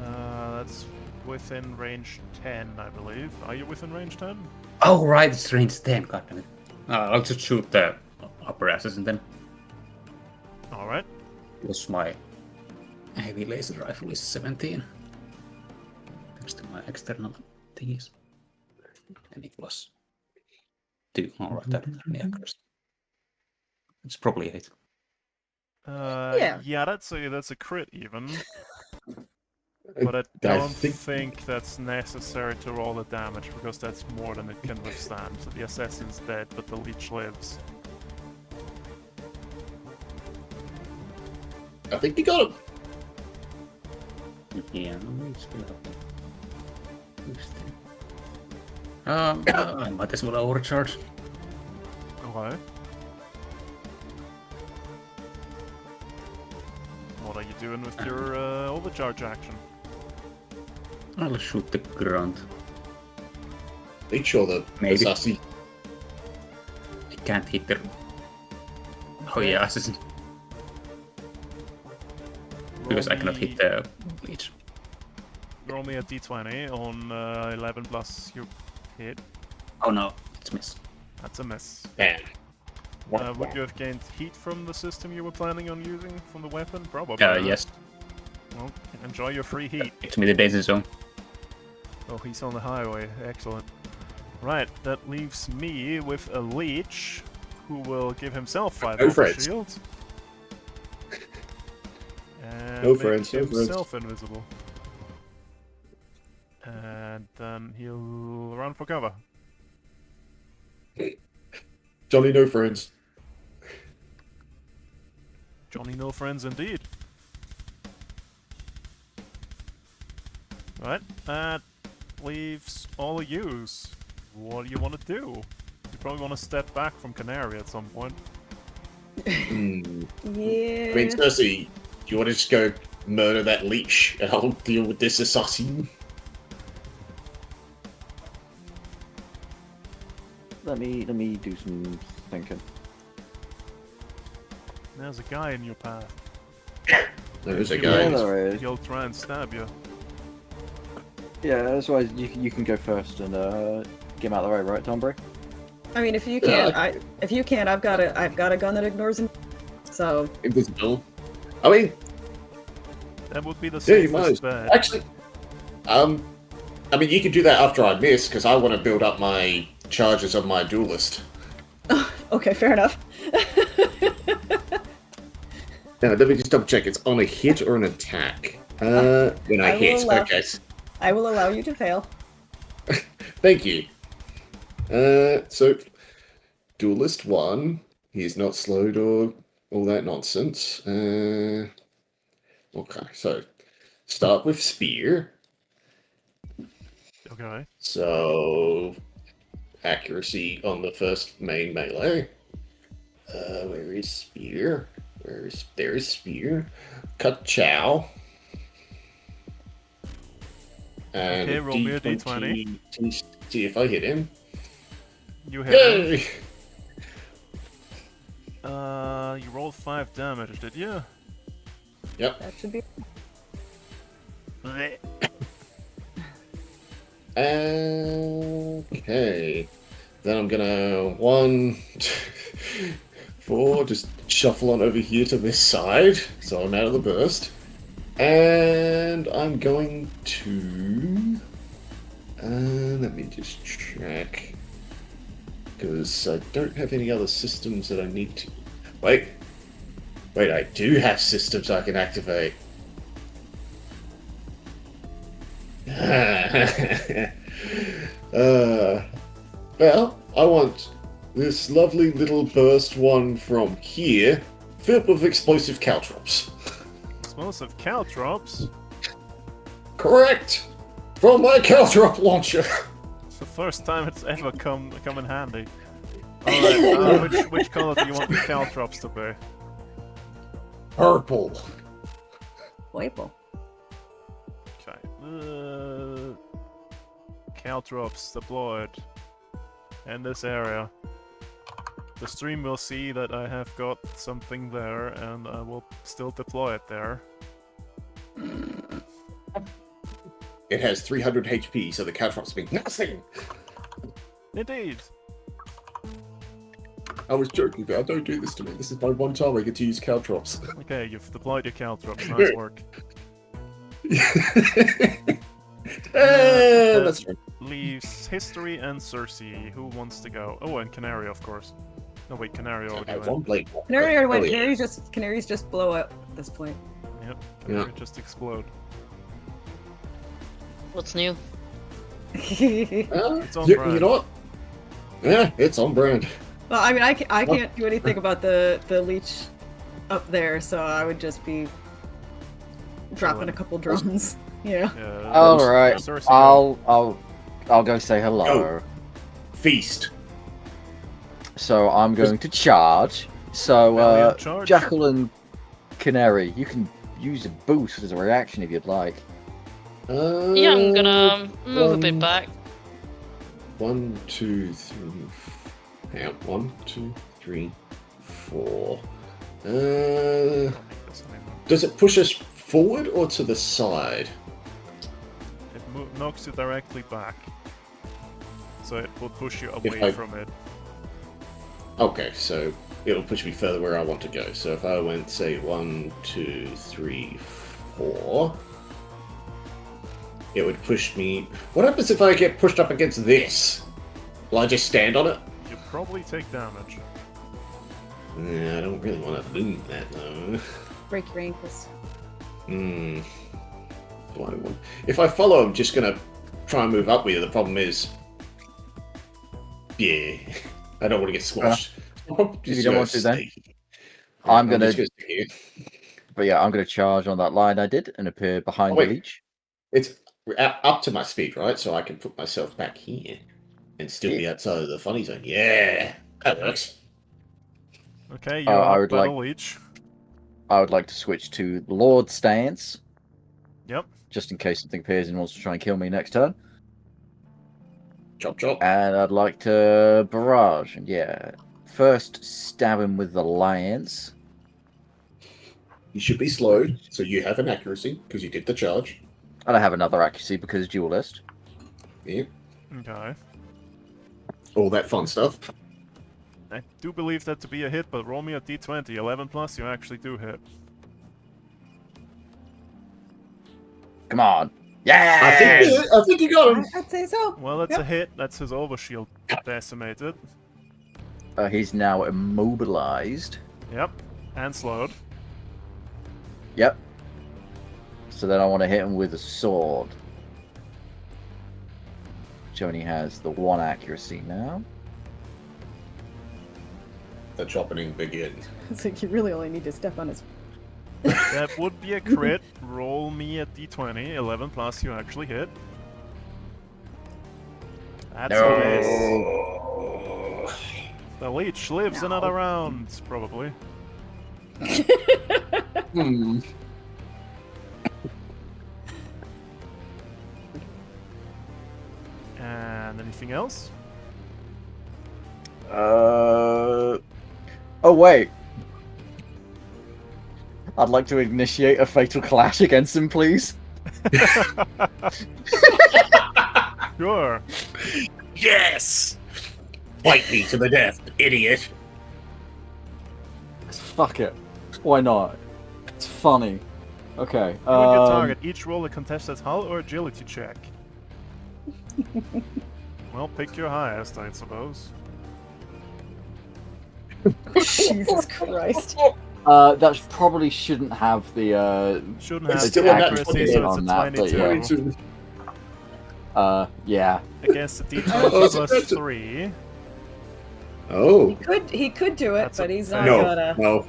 That's within range 10, I believe. Are you within range 10? Oh right, it's range 10, goddammit. I'll just shoot the upper assassin then. Alright. Plus my heavy laser rifle is 17. Thanks to my external thingies. And plus 2. Alright, that is it's probably 8. Yeah. that's a crit even. But I don't think that's necessary to roll the damage, because that's more than it can withstand. So the assassin's dead, but the leech lives. I think you got him. Yeah, we still have I might as well overcharge. Okay. What are you doing with your overcharge action? I'll shoot the grunt. Make sure the Maybe. assassin. I can't hit the... Oh yeah, assassin. Because I cannot hit the leech. Roll me a d20 on 11 plus your hit. Oh no, it's missed. That's a miss. Bam. Would you have gained heat from the system you were planning on using from the weapon? Probably. Yes. Well, enjoy your free heat. It's me the daisy zone. Oh, he's on the highway. Excellent. Right, that leaves me with a leech, who will give himself 5 No over friends. shield. And No make friends, no friends. himself invisible. And then he'll run for cover. Johnny, no friends. Johnny no friends indeed. Right, that leaves all of yous. What do you want to do? You probably want to step back from Canary at some point. Hmm. Yeah. I mean, Cersei, do you want to just go murder that leech and I'll deal with this assassin? Let me do some thinking. There's a guy in your path. There's a He guy. Yeah, will- there is. He'll try and stab you. Yeah, that's why you can go first and get him out of the way, right, Tombury? I mean, if you can't, I've got a gun that ignores him. So Invisible. I mean, That would be the yeah, you safest might. bet. Actually, I mean, you can do that after I miss, because I want to build up my charges on my duelist. okay, fair enough. Now, let me just double check. It's on a hit or an attack? When I I hit. will allow- Okay. I will allow you to fail. Thank you. So, duelist 1. He's not slowed or all that nonsense. Okay, so start with spear. Okay. So, accuracy on the first main melee. Where is spear? There is spear. Cut chow. And Okay, roll me a D20. to see if I hit him. You hit him. Yay! You rolled 5 damage, did you? Yep. That should be. Bleh. Okay. Then I'm gonna 1, 2, 4, just shuffle on over here to this side, so I'm out of the burst. And I'm going to... let me just check. Because I don't have any other systems that I need to... Wait, I do have systems I can activate. Well, I want this lovely little burst one from here, filled with explosive caltrops. Explosive caltrops? Correct! From my caltrop launcher! It's the first time it's ever come in handy. Alright, which color do you want the caltrops to be? Purple. Playful. Okay. Caltrops deployed in this area. The stream will see that I have got something there, and I will still deploy it there. It has 300 HP, so the caltrops mean nothing! Indeed. I was joking, but don't do this to me. This is my one time I get to use caltrops. Okay, you've deployed your caltrops. Nice work. That's right. Leaves History and Cersei. Who wants to go? Oh, and Canary, of course. No, wait, Canary already One went. blade. Canary already went. Oh, yeah. Canaries just blow up at this point. Yep, Canary just explode. What's new? It's on you brand. know what? Yeah, it's on brand. Well, I mean, I can't do anything about the leech up there, so I would just be dropping a couple drones. Yeah. Yeah, All right, Cersei, go. I'll go say hello. Go. Feast. So I'm going to charge. So Valiant charge. Jackal and Canary, you can use a boost as a reaction if you'd like. Yeah, I'm gonna move a bit one- back. 1, 2, 3. Hang on. 1, 2, 3, 4. I'll make this anyway. Does it push us forward or to the side? It knocks you directly back. So it will push you away I- from it. Okay, so it'll push me further where I want to go. So if I went, say, 1, 2, 3, 4, it would push me. What happens if I get pushed up against this? Will I just stand on it? You probably take damage. Nah, I don't really want to do that though. Break your ankles. Hmm. Do I want? If I follow, I'm just gonna try and move up with you. The problem is, yeah, I don't want to get squashed. if you don't want to, then I'm gonna. But yeah, I'm gonna charge on that line I did and appear behind the wait. leech. It's up to my speed, right? So I can put myself back here and still be outside of the funny zone. Yeah, that works. Okay, you're I up would by the like- leech. I would like to switch to Lord stance, Yep. just in case something appears and wants to try and kill me next turn. Chop chop. And I'd like to barrage. And yeah, first stab him with the lance. You should be slowed, so you have an accuracy because you did the charge. And I have another accuracy because duelist. Yeah, Okay. all that fun stuff. I do believe that to be a hit, but roll me a d20. 11 plus, you actually do hit. Come on. I Yeah. think you got him. I'd say so. Well, that's Yep. a hit. That's his overshield decimated. He's now immobilized. Yep. And slowed. Yep. So then I want to hit him with a sword. Which only has the 1 accuracy now. The chopping begins. It's like you really only need to step on his. That would be a crit. Roll me a d20. 11 plus, you actually hit. That's a miss. Oh. The leech lives another round, probably. Hmm. And anything else? Oh wait. I'd like to initiate a fatal clash against him, please. Sure. Yes! Bite me to the death, idiot. Fuck it. Why not? It's funny. Okay. You and your target each roll a contested hull or agility check. Well, pick your highest, I suppose. Jesus Christ. That probably shouldn't have the Shouldn't It's have still the a nat accuracy, 20 so it's on a that, but 22. yeah. Yeah. Against the d20 Oh, plus that's a- 3. Oh. He could do it, That's a but he's not No, gonna. no.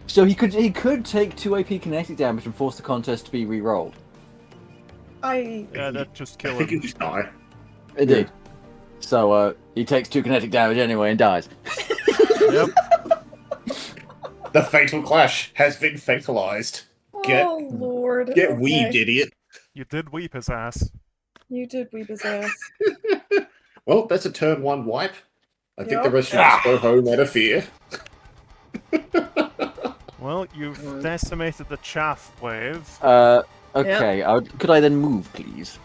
So he could take 2 AP kinetic damage and force the contest to be re-rolled. Yeah, that just I kill think you him. just die. Indeed. So he takes 2 kinetic damage anyway and dies. Yep. The fatal clash has been fatalized. Get- Oh Lord. Get okay. weaved, idiot. You did weep his ass. You did weep his ass. Well, that's a turn 1 wipe. I think the Yep. rest should just go home out of fear. Well, you've decimated the chaff wave. Okay. Could I then move, please?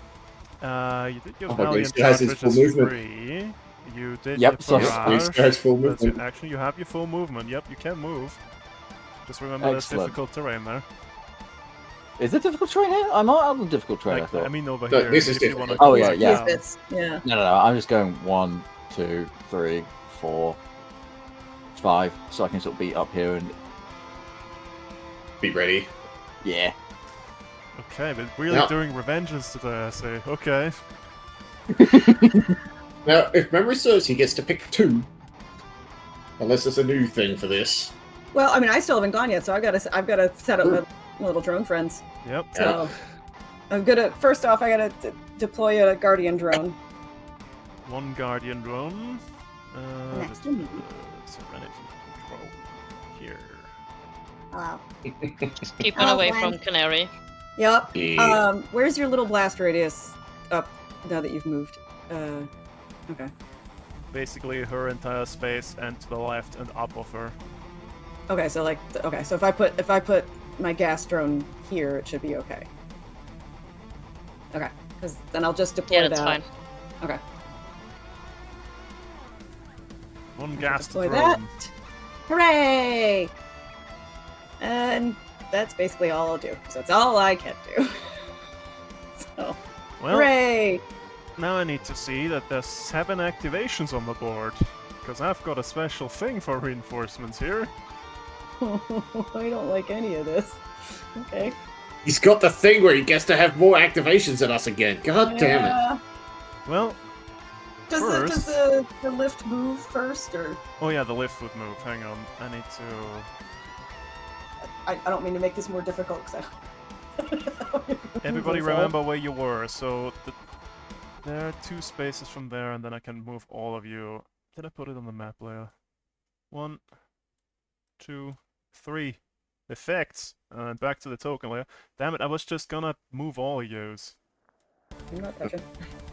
You did your Oh, okay, valiant so has charge, his which full is movement. 3. You did Yep, your so- barrage. He has full That's movement. it. Actually, you have your full movement. Yep, you can move. Just remember there's Excellent. difficult terrain there. Is it difficult terrain here? I'm not on the difficult terrain, I Like, thought. I mean over No, here. this is if you difficult. wanna Oh, yeah, go yeah. down. Bits. Yeah. No, I'm just going 1, 2, 3, 4, 5, so I can sort of be up here and Be ready. yeah. Okay, but really Now- doing revenges today, I say. Okay. Now, if memory serves, he gets to pick 2. Unless there's a new thing for this. Well, I mean, I still haven't gone yet, so I've got to set up my little drone friends. Yep. So I'm gonna first off, I gotta deploy a guardian drone. One guardian drone. Next to me. Serenity control. Here. Wow. Just keep one away from Canary. Yep. Yeah. Where's your little blast radius up now that you've moved? Okay. Basically her entire space and to the left and up of her. Okay, so like, okay, so if I put my gas drone here, it should be okay. Okay, because then I'll just deploy Yeah, that's that. fine. Okay. One gas to Deploy throw that. them. Hooray! And that's basically all I'll do. So that's all I can do. So, Well, hooray! now I need to see that there's 7 activations on the board. Because I've got a special thing for reinforcements here. I don't like any of this. Okay. He's got the thing where he gets to have more activations than us again. God damn it. Yeah. Well, Does First- the lift move first, or oh yeah, the lift would move. Hang on, I need to... I don't mean to make this more difficult because Everybody remember where you were, so there are 2 spaces from there, and then I can move all of you. Did I put it on the map layer? 1, 2, 3. Effects! And back to the token layer. Damn it, I was just gonna move all of yous. I'm not touching.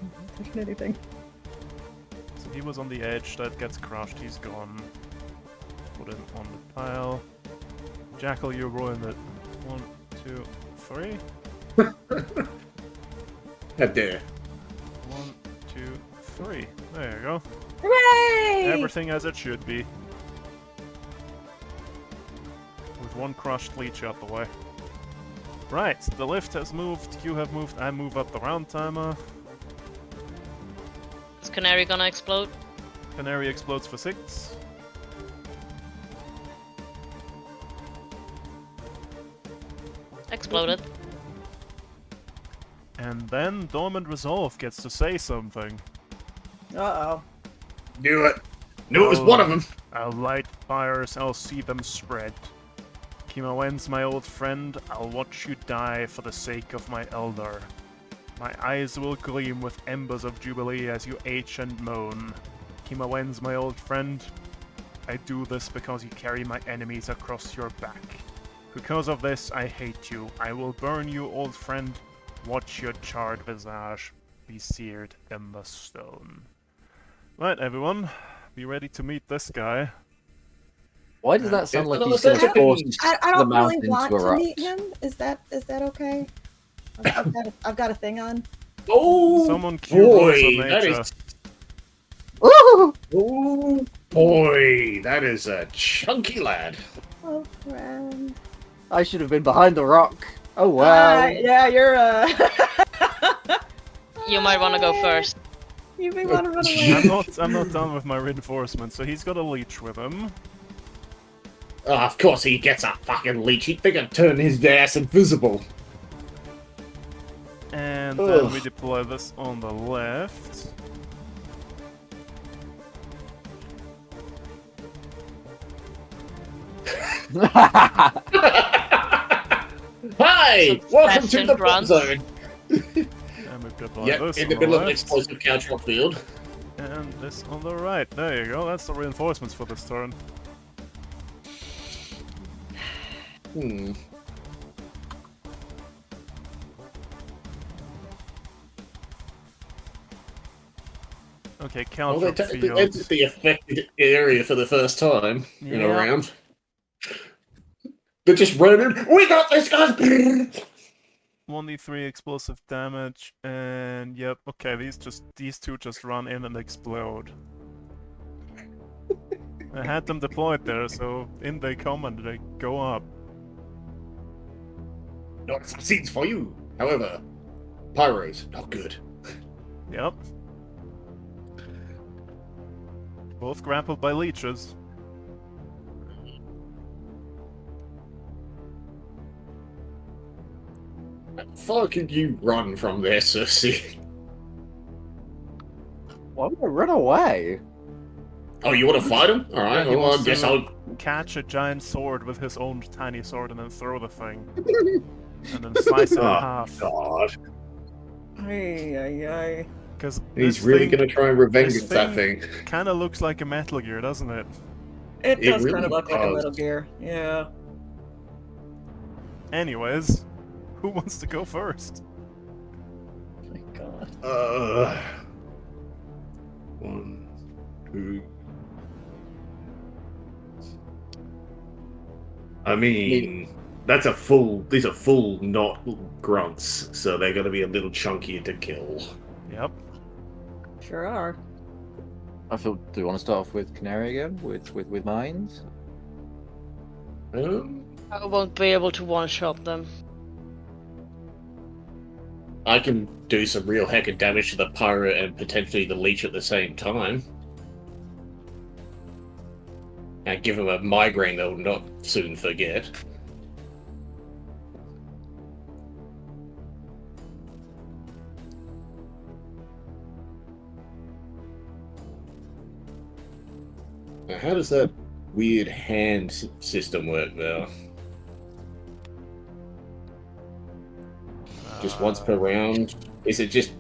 I'm not touching anything. So he was on the edge, that gets crushed, he's gone. Put him on the pile. Jackal, you ruined it. 1, 2, 3. Head there. 1, 2, 3. There you go. Hooray! Everything as it should be. With 1 crushed leech out the way. Right, the lift has moved, you have moved, I move up the round timer. Is Canary gonna explode? Canary explodes for 6. Exploded. And then Dormant Resolve gets to say something. Uh-oh. Knew it. Knew it was one of them. I'll light fires, I'll see them spread. Kimawen's my old friend, I'll watch you die for the sake of my elder. My eyes will gleam with embers of jubilee as you ache and moan. Kimawen's my old friend, I do this because you carry my enemies across your back. Because of this, I hate you. I will burn you, old friend. Watch your charred visage be seared in the stone. Right, everyone, be ready to meet this guy. Why does that sound It's like another he's going to such a force beast. I the don't really mountain want to to erupt? meet him. Is that okay? I've got a thing on. Oh, Someone cue rules of boy, that nature. is. Ooh! Oh, boy, that is a chunky lad. Oh, friend. I should have been behind the rock. Oh wow. Yeah, you're You might want to go first. You may want to run I'm away. I'm not done with my reinforcements, so he's got a leech with him. Oh, of course he gets a fucking leech. He'd think I'd turn his ass invisible. And then Ugh. we deploy this on the left. Hi! Welcome to Succession the blood runs. zone. And we've got Yep, this in on the middle of an left. explosive couch rock field. And this on the right. There you go. That's the reinforcements for this turn. Hmm. Okay, Well, they Caltrop technically field. entered the affected area for the first time in a Yeah. round. They just ran in. We got this, guys! 1d3 explosive damage, and yep, okay, these two just run in and explode. I had them deployed there, so in they come and they go up. Not scenes for you. However, pyros, not good. Yep. Both grappled by leeches. How far can you run from there, Cersei? Why would I run away? Oh, you want to fight him? Alright, he well, I wants guess to I'll... catch a giant sword with his own tiny sword and then throw the thing. And then slice it in Oh, half. God. Ay, ay, ay. Because He's really going to try and revenge this that thing. kind of looks like a Metal Gear, doesn't it? It It does really kind of look like a does. Metal Gear. Yeah. Anyways, who wants to go first? Oh my god. 1, 2... I mean, That's a full. These are full, not grunts, so they're going to be a little chunkier to kill. Yep. Sure are. I feel. Do you want to start off with Canary again? With mines? I won't be able to one-shot them. I can do some real heck of damage to the pirate and potentially the leech at the same time. And give him a migraine they'll not soon forget. Now, how does that weird hand system work now? Just once per round? Is it just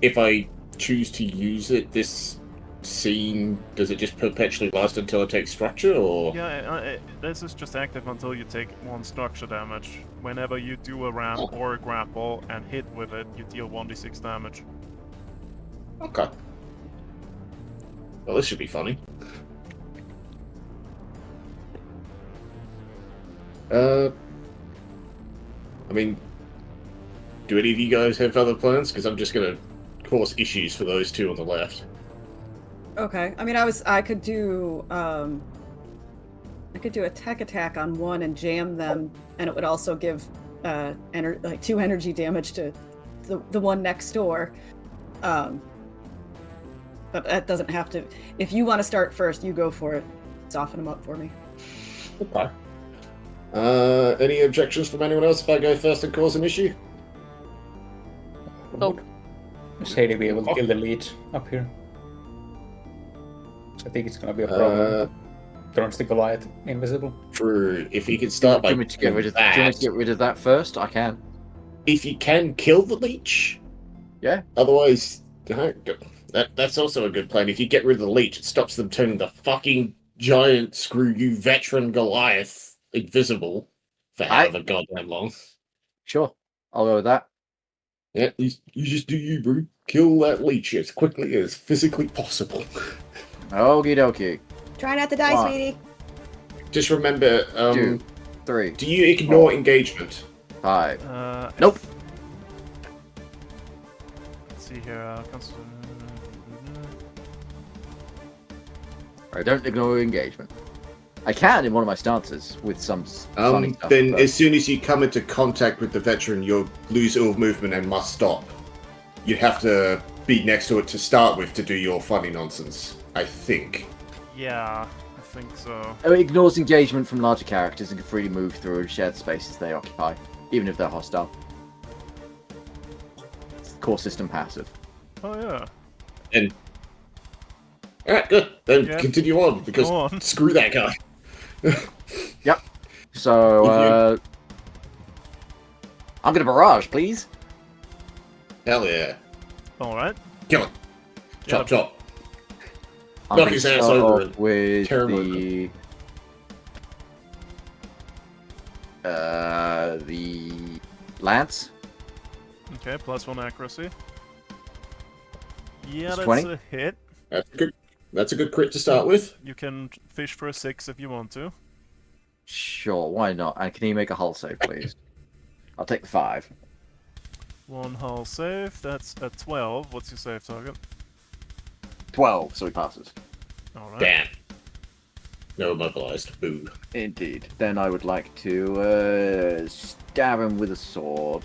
if I choose to use it, this scene, does it just perpetually last until I take structure, or? Yeah, this is just active until you take 1 structure damage. Whenever you do a ramp or a grapple and hit with it, you deal 1d6 damage. Okay. Well, this should be funny. I mean, do any of you guys have other plans? Because I'm just gonna cause issues for those two on the left. Okay. I mean, I could do a tech attack on one and jam them, and it would also give like 2 energy damage to the one next door. But that doesn't have to. If you want to start first, you go for it. Soften them up for me. Okay. Any objections from anyone else if I go first and cause an issue? Oh. Shady be able to kill the leech up here. So I think it's gonna be a problem. Turns the Goliath invisible. True. If you can start by Do you want me to get rid of that, Do you want me to get rid of that first? I can. if you can kill the leech. Yeah. Otherwise, that's also a good plan. If you get rid of the leech, it stops them turning the fucking giant screw you veteran Goliath invisible for however goddamn long. Sure. I'll go with that. Yeah, you just do you, bro. Kill that leech as quickly as physically possible. Okie dokie. Try not to die, One. sweetie. Just remember, 2, 3, do you ignore engagement? 5. Nope. Nope. Let's see here. I don't ignore engagement. I can in one of my stances with some funny stuff. Then but- as soon as you come into contact with the veteran, you'll lose all movement and must stop. You'd have to be next to it to start with to do your funny nonsense, I think. Yeah, I think so. It ignores engagement from larger characters and can freely move through shared spaces they occupy, even if they're hostile. It's the core system passive. Oh yeah. And alright, good. Then Yeah. continue on, because Go on. screw that guy. Yep. So, I'm gonna barrage, please. Hell yeah. Alright. Kill him. Chop, Yep. chop. I'm Knock gonna his ass start over off and with tear him the lance. Okay, +1 accuracy. Yeah, It's that's 20? a hit. That's a good crit to start with. You can fish for a 6 if you want to. Sure, why not? And can you make a hull save, please? I'll take the 5. 1 hull save, that's a 12. What's your save target? 12, so he passes. Alright. Damn. No immobilized. Boo. Indeed. Then I would like to stab him with a sword.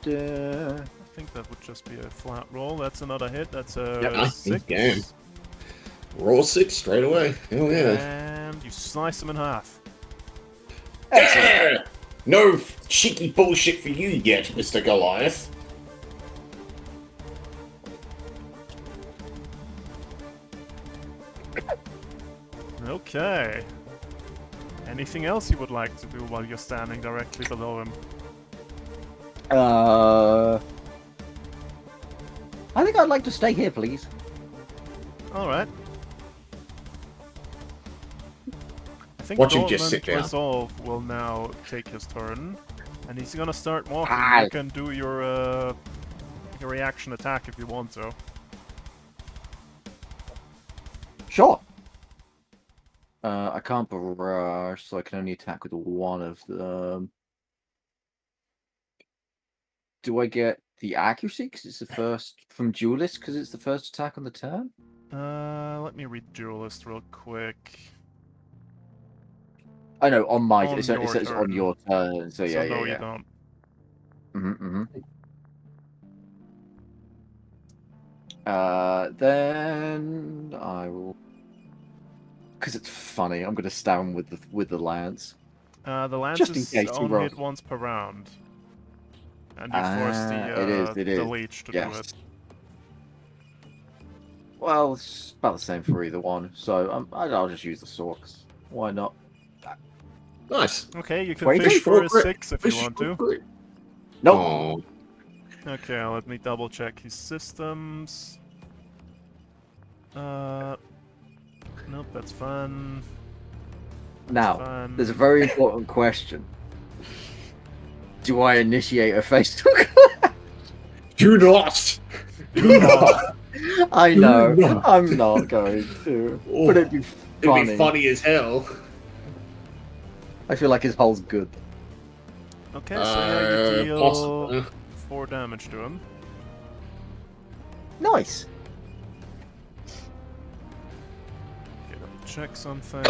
I think that would just be a flat roll. That's another hit. That's a Yeah, 6. damn. Roll 6 straight away. Hell yeah. And you slice him in half. Excellent. No cheeky bullshit for you yet, Mr. Goliath. Okay. Anything else you would like to do while you're standing directly below him? I think I'd like to stay here, please. Alright. I think Watch him just sit Dortmund down. Resolve will now take his turn. And he's gonna start walking. Ah. You can do your reaction attack if you want to. Sure. I can't barrage, so I can only attack with one of them. Do I get the accuracy because it's the first from duelist because it's the first attack on the turn? Let me read Duelist real quick. I know on my On it your says on turn. your turn, so yeah, So no, yeah. you don't. Then I will, because it's funny. I'm going to stab him with the lance. The lance Just in is case he on rolls. hit once per round. And you force It is. the leech to do Yes. it. Well, it's about the same for either one, so I'll just use the sword. 'Cause why not? Nice. Okay, you can 22 fish for a crit. 6 if you want to. Nope. Oh, Okay, let me double check his systems. Nope, that's fine. Now, Fine. there's a very important question. Do I initiate a face to do not. Do not. I know. Do not. I'm not going to. But it'd be funny. It'd be funny as hell. I feel like his hull's good. Okay, so yeah, you deal Possible. 4 damage to him. Nice. Okay, let me check something.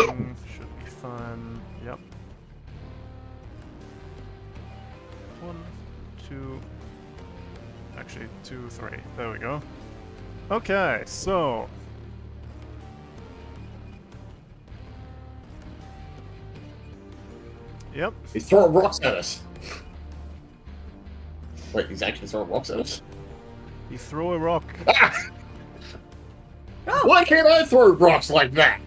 Should be fine. Yep. 1, 2. Actually, 2, 3. There we go. Okay, so. Yep. He's throwing rocks at us. Wait, he's actually throwing rocks at us? You throw a rock. Why can't I throw rocks like that?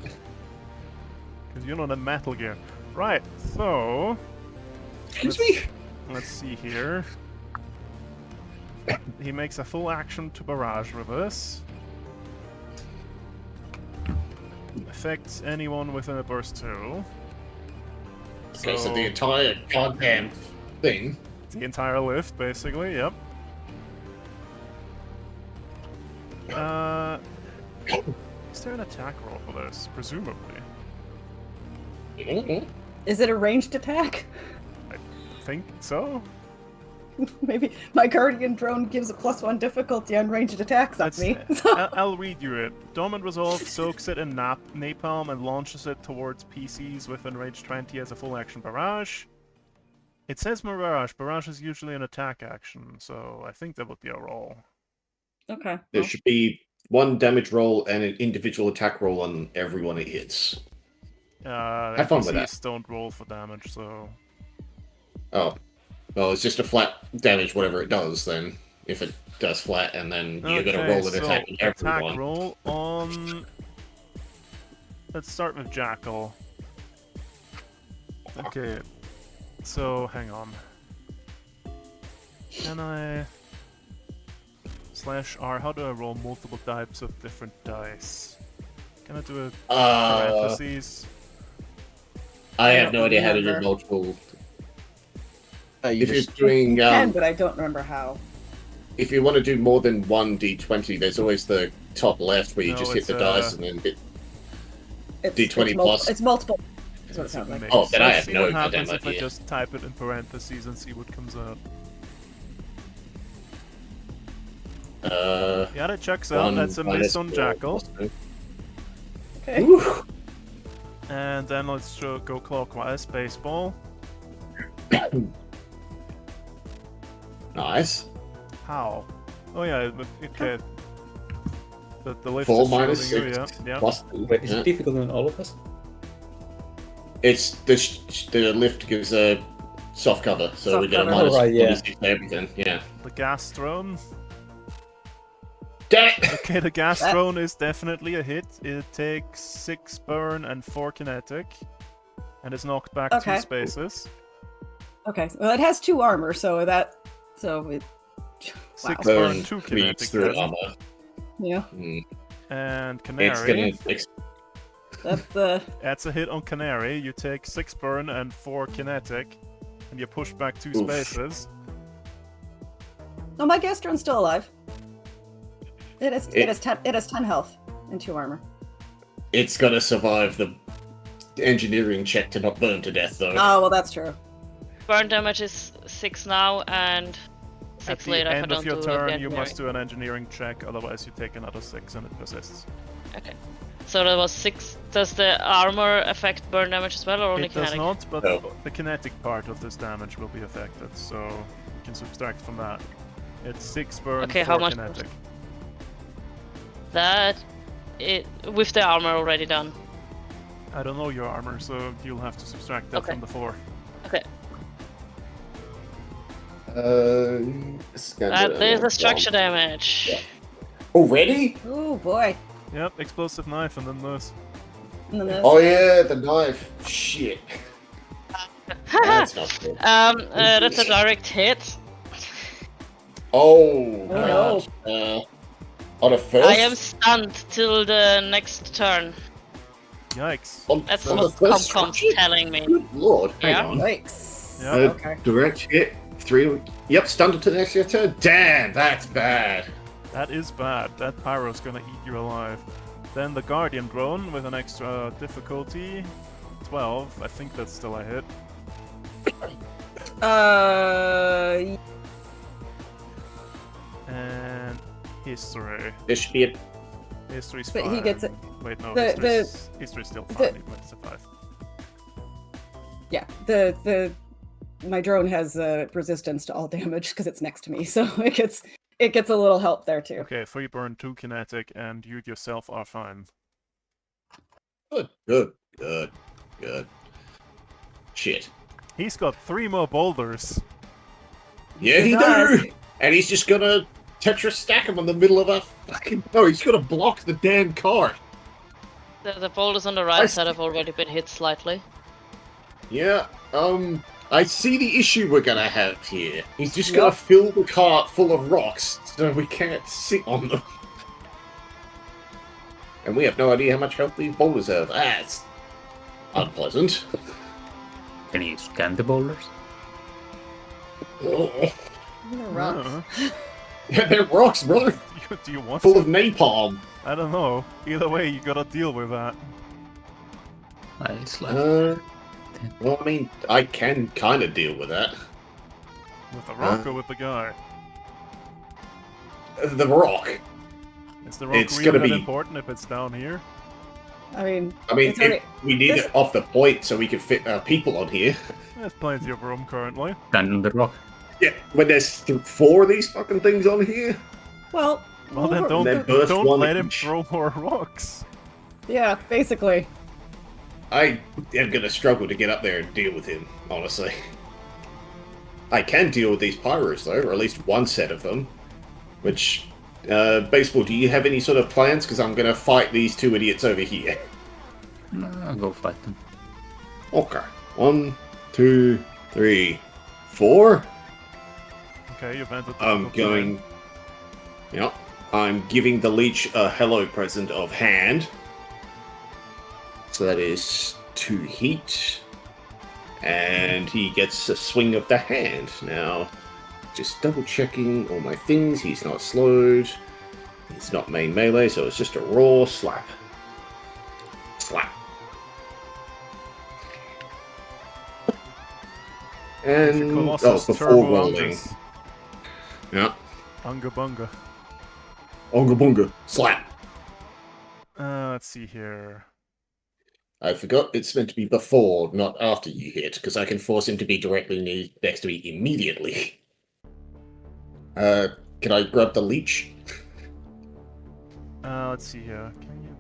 Because you're not in Metal Gear. Right, so. Excuse me? Let's see here. He makes a full action to barrage reverse. Affects anyone within a burst 2. Okay, so the entire goddamn thing. The entire lift, basically, yep. Is there an attack roll for this? Presumably. Is it a ranged attack? I think so. Maybe my guardian drone gives a +1 difficulty on ranged attacks on me. I'll read you it. Dormant Resolve soaks it in napalm and launches it towards PCs within range 20 as a full action barrage. It says barrage. Barrage is usually an attack action, so I think that would be a roll. Okay. There well, should be one damage roll and an individual attack roll on everyone it hits. Have fun with that. PCs don't roll for damage, so... Oh. Well, it's just a flat damage, whatever it does, then. If it does flat, and then you're gonna roll an attack on everyone. Attack roll on... Let's start with Jackal. Okay. So, hang on. Can I... /R, how do I roll multiple types of different dice? Can I do a parentheses? I have no idea how to do remember. multiple. You If you're just doing, you can, but I don't remember how. if you want to do more than one d20, there's always the top left where you No, just hit it's, the dice and then hit. It's, D20 it's plus. It's multiple. That's what it It's a sounds like. mix. Oh, then I Let's have see no what goddamn happens if I idea. just type it in parentheses and see what comes out. Yeah, that checks out. One That's a miss on Jackal. Okay. Woo. And then let's go clockwise. Baseball. Nice. How? Oh yeah, okay. The lift 4 is minus showing you, 6 yeah. plus 2. Wait, is Yeah. it difficult on all of us? It's the lift gives a soft cover, so Soft we get a cover. minus Oh, right, yeah. 46 to everything. Yeah. The gas drone. Damn it! Okay, the gas drone is definitely a hit. It takes 6 burn and 4 kinetic. And is knocked back 2 spaces. Okay. Well, it has 2 armor, so that. So it. 6 Wow. burn, Burn 2 3 kinetic. through then. armor. Yeah. And It's Canary. gonna. That's the. That's a hit on Canary. You take 6 burn and 4 kinetic. And you push back 2 Oof. spaces. Oh, my gas drone's still alive. It is. It- It has 10. It has 10 health and 2 armor. It's gonna survive the engineering check to not burn to death, though. Oh, well, that's true. Burn damage is 6 now, and At 6 the later if I end don't of your do turn, you engineering. must do an engineering check, otherwise you take another 6 and it persists. Okay. So that was 6. Does the armor affect burn damage as well, or only It does kinetic? not, but No. the kinetic part of this damage will be affected, so you can subtract from that. It's 6 burn, Okay, 4 how much- kinetic. That with the armor already done. I don't know your armor, so you'll have to subtract that Okay. from the 4. Okay. There's There's a structure damage. Already? Oh boy. Yep, explosive knife and then this. And then this. Oh yeah, the knife. Shit. That's not good. That's a direct hit. Oh, no. God. On a first? I am stunned till the next turn. Yikes. That's on the what first Comcom's structure? telling me. Good lord, hang Yeah. on. Yikes. Yeah. Okay. Direct hit, 3. Yep, stunned to the next your turn. Damn, that's bad. That is bad. That pyro's gonna eat you alive. Then the Guardian Drone with an extra difficulty. 12. I think that's still a hit. And history. This should be it. History's But fine. he gets it. Wait, no, the- history's still the- fine. Even if it's a 5. Yeah. My drone has resistance to all damage because it's next to me, so it gets a little help there too. Okay, 3 burn, 2 kinetic, and you yourself are fine. Good. Shit. He's got 3 more boulders. Yeah, he does. do. And he's just gonna Tetris stack him in the middle of a fucking. No, he's gonna block the damn cart. The boulders on the right side have already been hit slightly. Yeah. I see the issue we're gonna have here. He's just gonna fill the cart full of rocks, so we can't sit on them. And we have no idea how much health these boulders have. That's unpleasant. Can you scan the boulders? Oh. They're rocks. Yeah, they're rocks, brother. Do you want Full to? of napalm. I don't know. Either way, you gotta deal with that. It's like Well, I mean, I can kind of deal with that. With the rock or with the guy? The rock. Is the rock It's really gonna that be- important if it's down here? I mean, It's already- we need this- it off the point so we can fit people on here. There's plenty of room currently. stand on the rock. Yeah, when there's 4 of these fucking things on here. well, Well, then we're- don't, Then burst don't one let him each. throw more rocks. Yeah, basically. I am gonna struggle to get up there and deal with him, honestly. I can deal with these pyros though, or at least one set of them. Which, Baseball, do you have any sort of plans? Because I'm gonna fight these 2 idiots over here. No, I'll go fight them. Okay. 1, 2, 3, 4. Okay, you've entered the I'm difficult terrain. going. Yep. I'm giving the leech a hello present of hand. So that is 2 heat. And he gets a swing of the hand. Now, just double checking all my things. He's not slowed. He's not main melee, so it's just a raw slap. Slap. With your And. Colossus before Turbo rolling. Angus. Yeah. Bunga bunga. Onga bunga. Slap. Let's see here. I forgot it's meant to be before, not after you hit, because I can force him to be directly next to me immediately. Can I grab the leech? Let's see here. Can you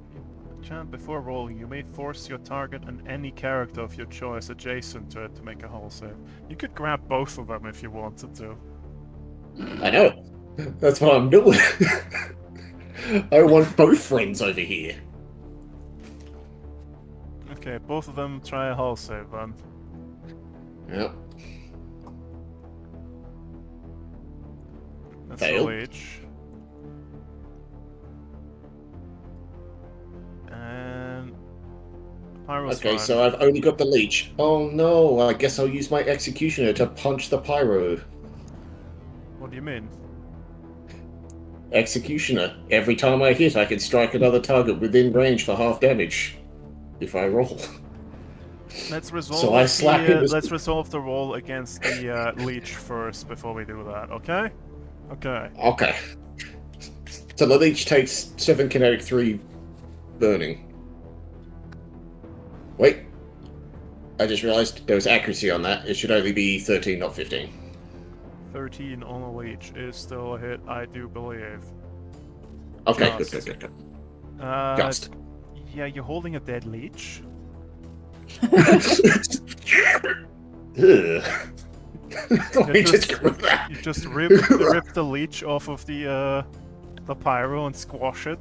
chant before rolling? You may force your target and any character of your choice adjacent to it to make a hull save. You could grab both of them if you wanted to. I know. That's what I'm doing. I want both friends over here. Okay, both of them try a hull save then. Yep. That's Fail. all each. And Pyro's Okay, fine. so I've only got the leech. Oh no, I guess I'll use my executioner to punch the pyro. What do you mean? Executioner. Every time I hit, I can strike another target within range for half damage. If I roll. Let's resolve So I slap him. let's resolve the roll against the leech first before we do that, okay? Okay. Okay. So the leech takes 7 kinetic, 3 burning. Wait. I just realized there was accuracy on that. It should only be 13, not 15. 13 on a leech is still a hit, I do believe. Okay, Just. good. Just. Yeah, you're holding a dead leech. Let me just get rid of that. You just rip the leech off of the pyro and squash it.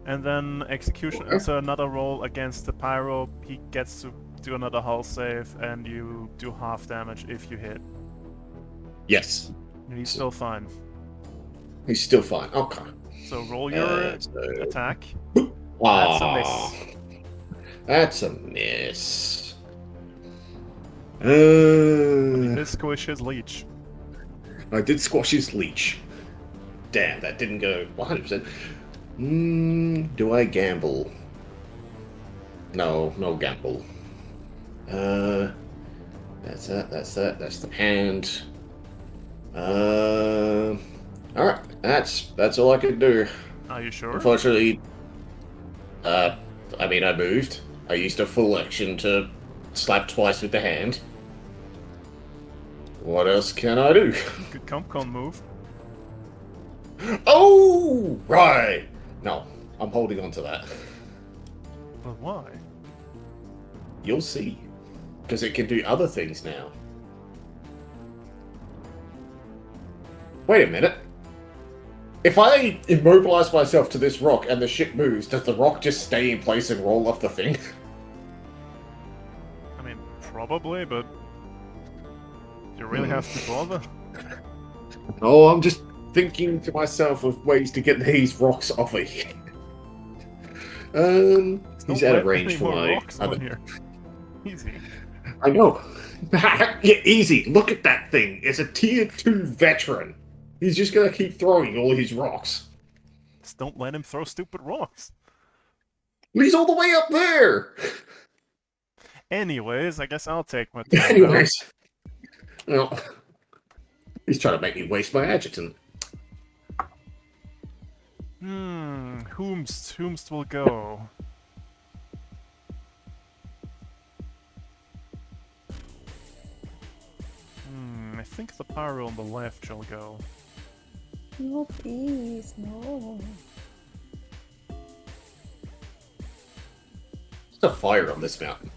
And then execution is another roll against the pyro. He gets to do another hull save, and you do half damage if you hit. Yes. And he's still fine. He's still fine. Okay. So roll your so- attack. That's a miss. That's a miss. This squish his leech. I did squash his leech. Damn, that didn't go 100%. Do I gamble? No gamble. That's the hand. Alright, that's all I could do. Are you sure? Unfortunately, I moved. I used a full action to slap twice with the hand. What else can I do? Good CompCon move. Oh, right. No, I'm holding on to that. But why? You'll see. Because it can do other things now. Wait a minute. If I immobilize myself to this rock and the ship moves, does the rock just stay in place and roll off the thing? I mean, probably, but do you really have to bother? Oh, I'm just thinking to myself of ways to get these rocks off of here. He's out of range for my rocks on here. Easy. I know. Yeah, easy. Look at that thing. It's a tier 2 veteran. He's just gonna keep throwing all his rocks. Just don't let him throw stupid rocks. He's all the way up there. Anyways, I guess I'll take my turn now. Anyways. No. He's trying to make me waste my adjutant. Whomst will go? I think the pyro on the left shall go. No, please, no. There's a fire on this mountain.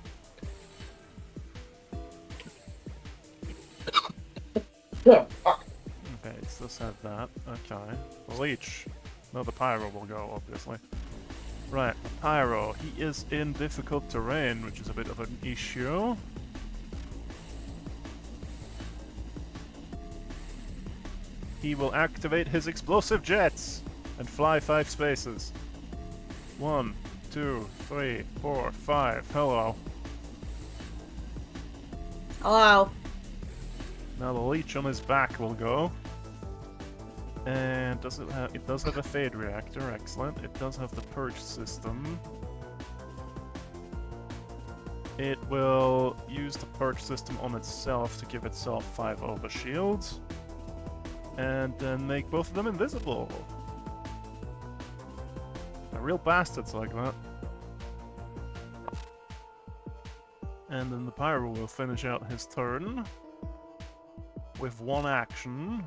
Yeah. Okay, so let's have that. Okay. The leech. No, the pyro will go, obviously. Right, pyro. He is in difficult terrain, which is a bit of an issue. He will activate his explosive jets and fly 5 spaces. 1, 2, 3, 4, 5. Hello. Hello. Now the leech on his back will go. And does it does have a fade reactor, excellent. It does have the purge system. It will use the purge system on itself to give itself 5 overshields. And then make both of them invisible. They're real bastards like that. And then the pyro will finish out his turn with 1 action.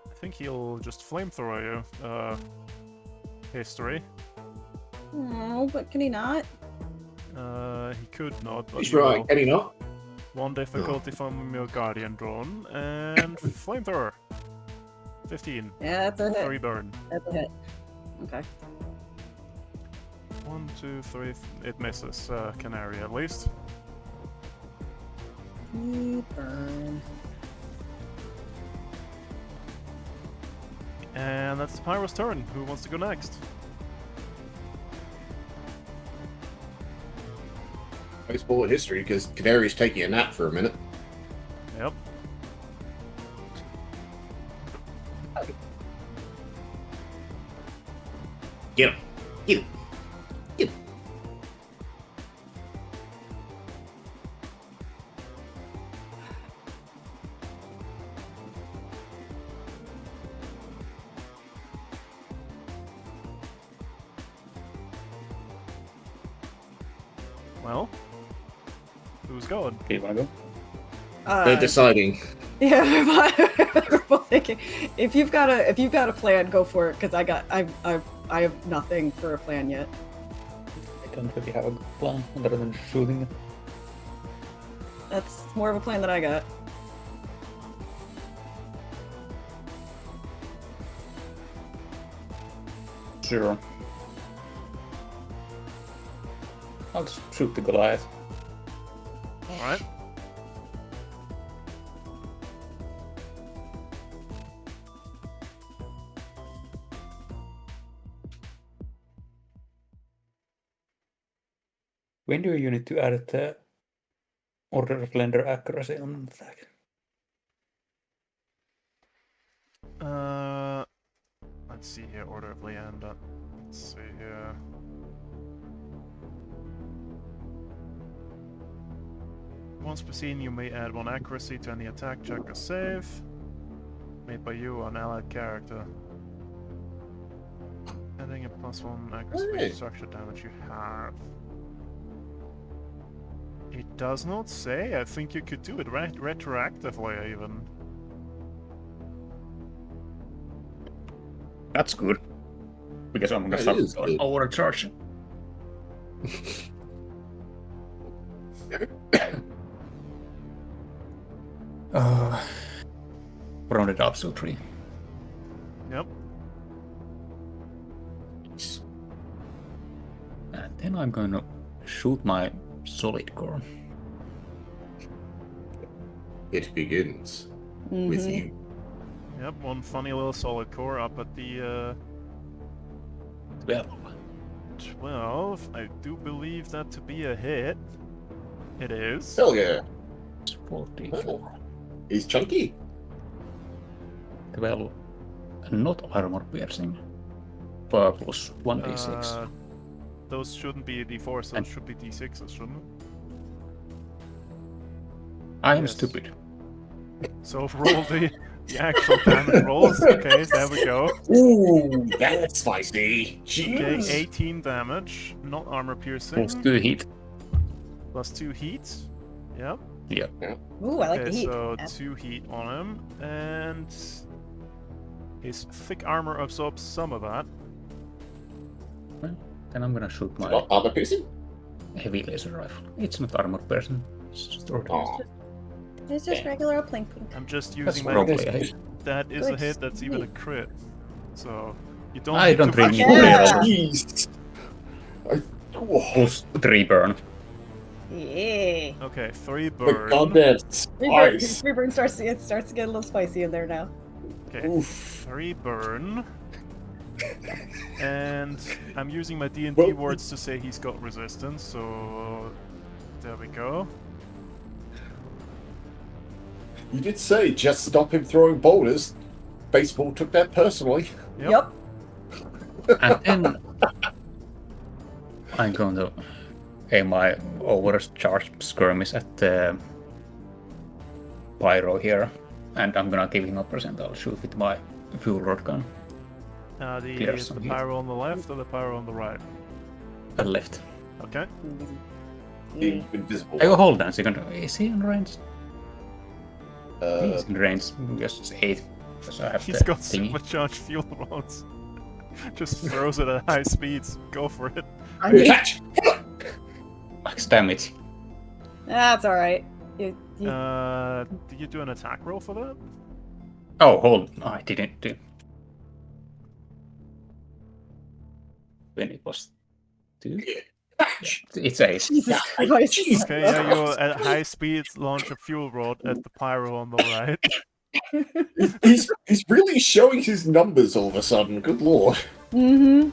I think he'll just flamethrower you. History. Oh, but can he not? He could not, but He's he right. will. Can he not? 1 difficulty from your guardian drone, and flamethrower. 15. Yeah, that's a hit. 3 burn. That's a hit. Okay. 1, 2, 3. It misses Canary at least. Burn. And that's Pyro's turn. Who wants to go next? Nice bullet history because Canari's taking a nap for a minute. Yep. Get him. Get him. Get him. Well, who's going? Do you want to go? They're deciding. Yeah, we're both thinking. If you've got a plan, go for it. Because I have nothing for a plan yet. I don't really have a plan other than shooting it. That's more of a plan than I got. Sure. I'll just shoot the Goliath. All right. When do you need to add the order of lender accuracy on attack? Let's see here. Order of Leander. Let's see here. Once per scene, you may add 1 accuracy to any attack, check, or save made by you or an allied character. Adding a +1 accuracy Hey. to structure damage you have. It does not say. I think you could do it retroactively, even. That's good. Because I'm gonna That start is good. overcharge. Rounded up, so 3. Yep. And then I'm gonna shoot my solid core. It begins with Mhm. you. Yep. One funny little solid core up at the 12. 12. I do believe that to be a hit. It is. Hell yeah. It's 44. He's chunky. 12. Not armor piercing. Plus 1d6. Those shouldn't be D4s, those And- should be D6s, shouldn't it? I am yes. stupid. So roll the actual damage rolls. Okay, there we go. Ooh, that's spicy. Okay, Jeez. 18 damage, not armor piercing. Plus 2 hit. Plus 2 heat. Yep. Ooh, I like Okay, the heat. so Yeah. 2 heat on him, and his thick armor absorbs some of that. Then I'm gonna shoot my Not armor piercing? heavy laser rifle. It's not armor piercing. It's just ordinary. Aw. It's just regular old plink plink. I'm just That's using my. probably a hit. That is a Good hit. That's even a sneak. crit. So you don't. I need don't to really rush need it. to roll. Jeez. Whoa. Plus 3 burn. Yeah. Okay, 3 The burn. goddamn Reburn, spice. Reburn starts to get a little spicy in there now. Okay, Oof. 3 burn. And I'm using my D&D Well- words to say he's got resistance, so there we go. You did say just stop him throwing boulders. Baseball took that personally. Yep. And then I'm going to aim my overcharged skirmish at the pyro here. And I'm gonna give him a percent. I'll shoot with my fuel rod gun. Clear The some heat. pyro on the left or the pyro on the right? Left. Okay. Invisible. I go hold on a second. Is he in range? Uh, He's in range. Because it's 8. Because I have He's the got thingy. supercharged fuel rods. Just throws it at high speeds. Go for it. I mean, catch! Max damage. that's all right. You- Did you do an attack roll for that? Oh, hold. Oh, I didn't do. When it was 2? Catch! It's 8. Jesus Christ. jeez. Okay, yeah, you at high speed launch a fuel rod at the pyro on the right. He's really showing his numbers all of a sudden. Good lord. Mm-hmm.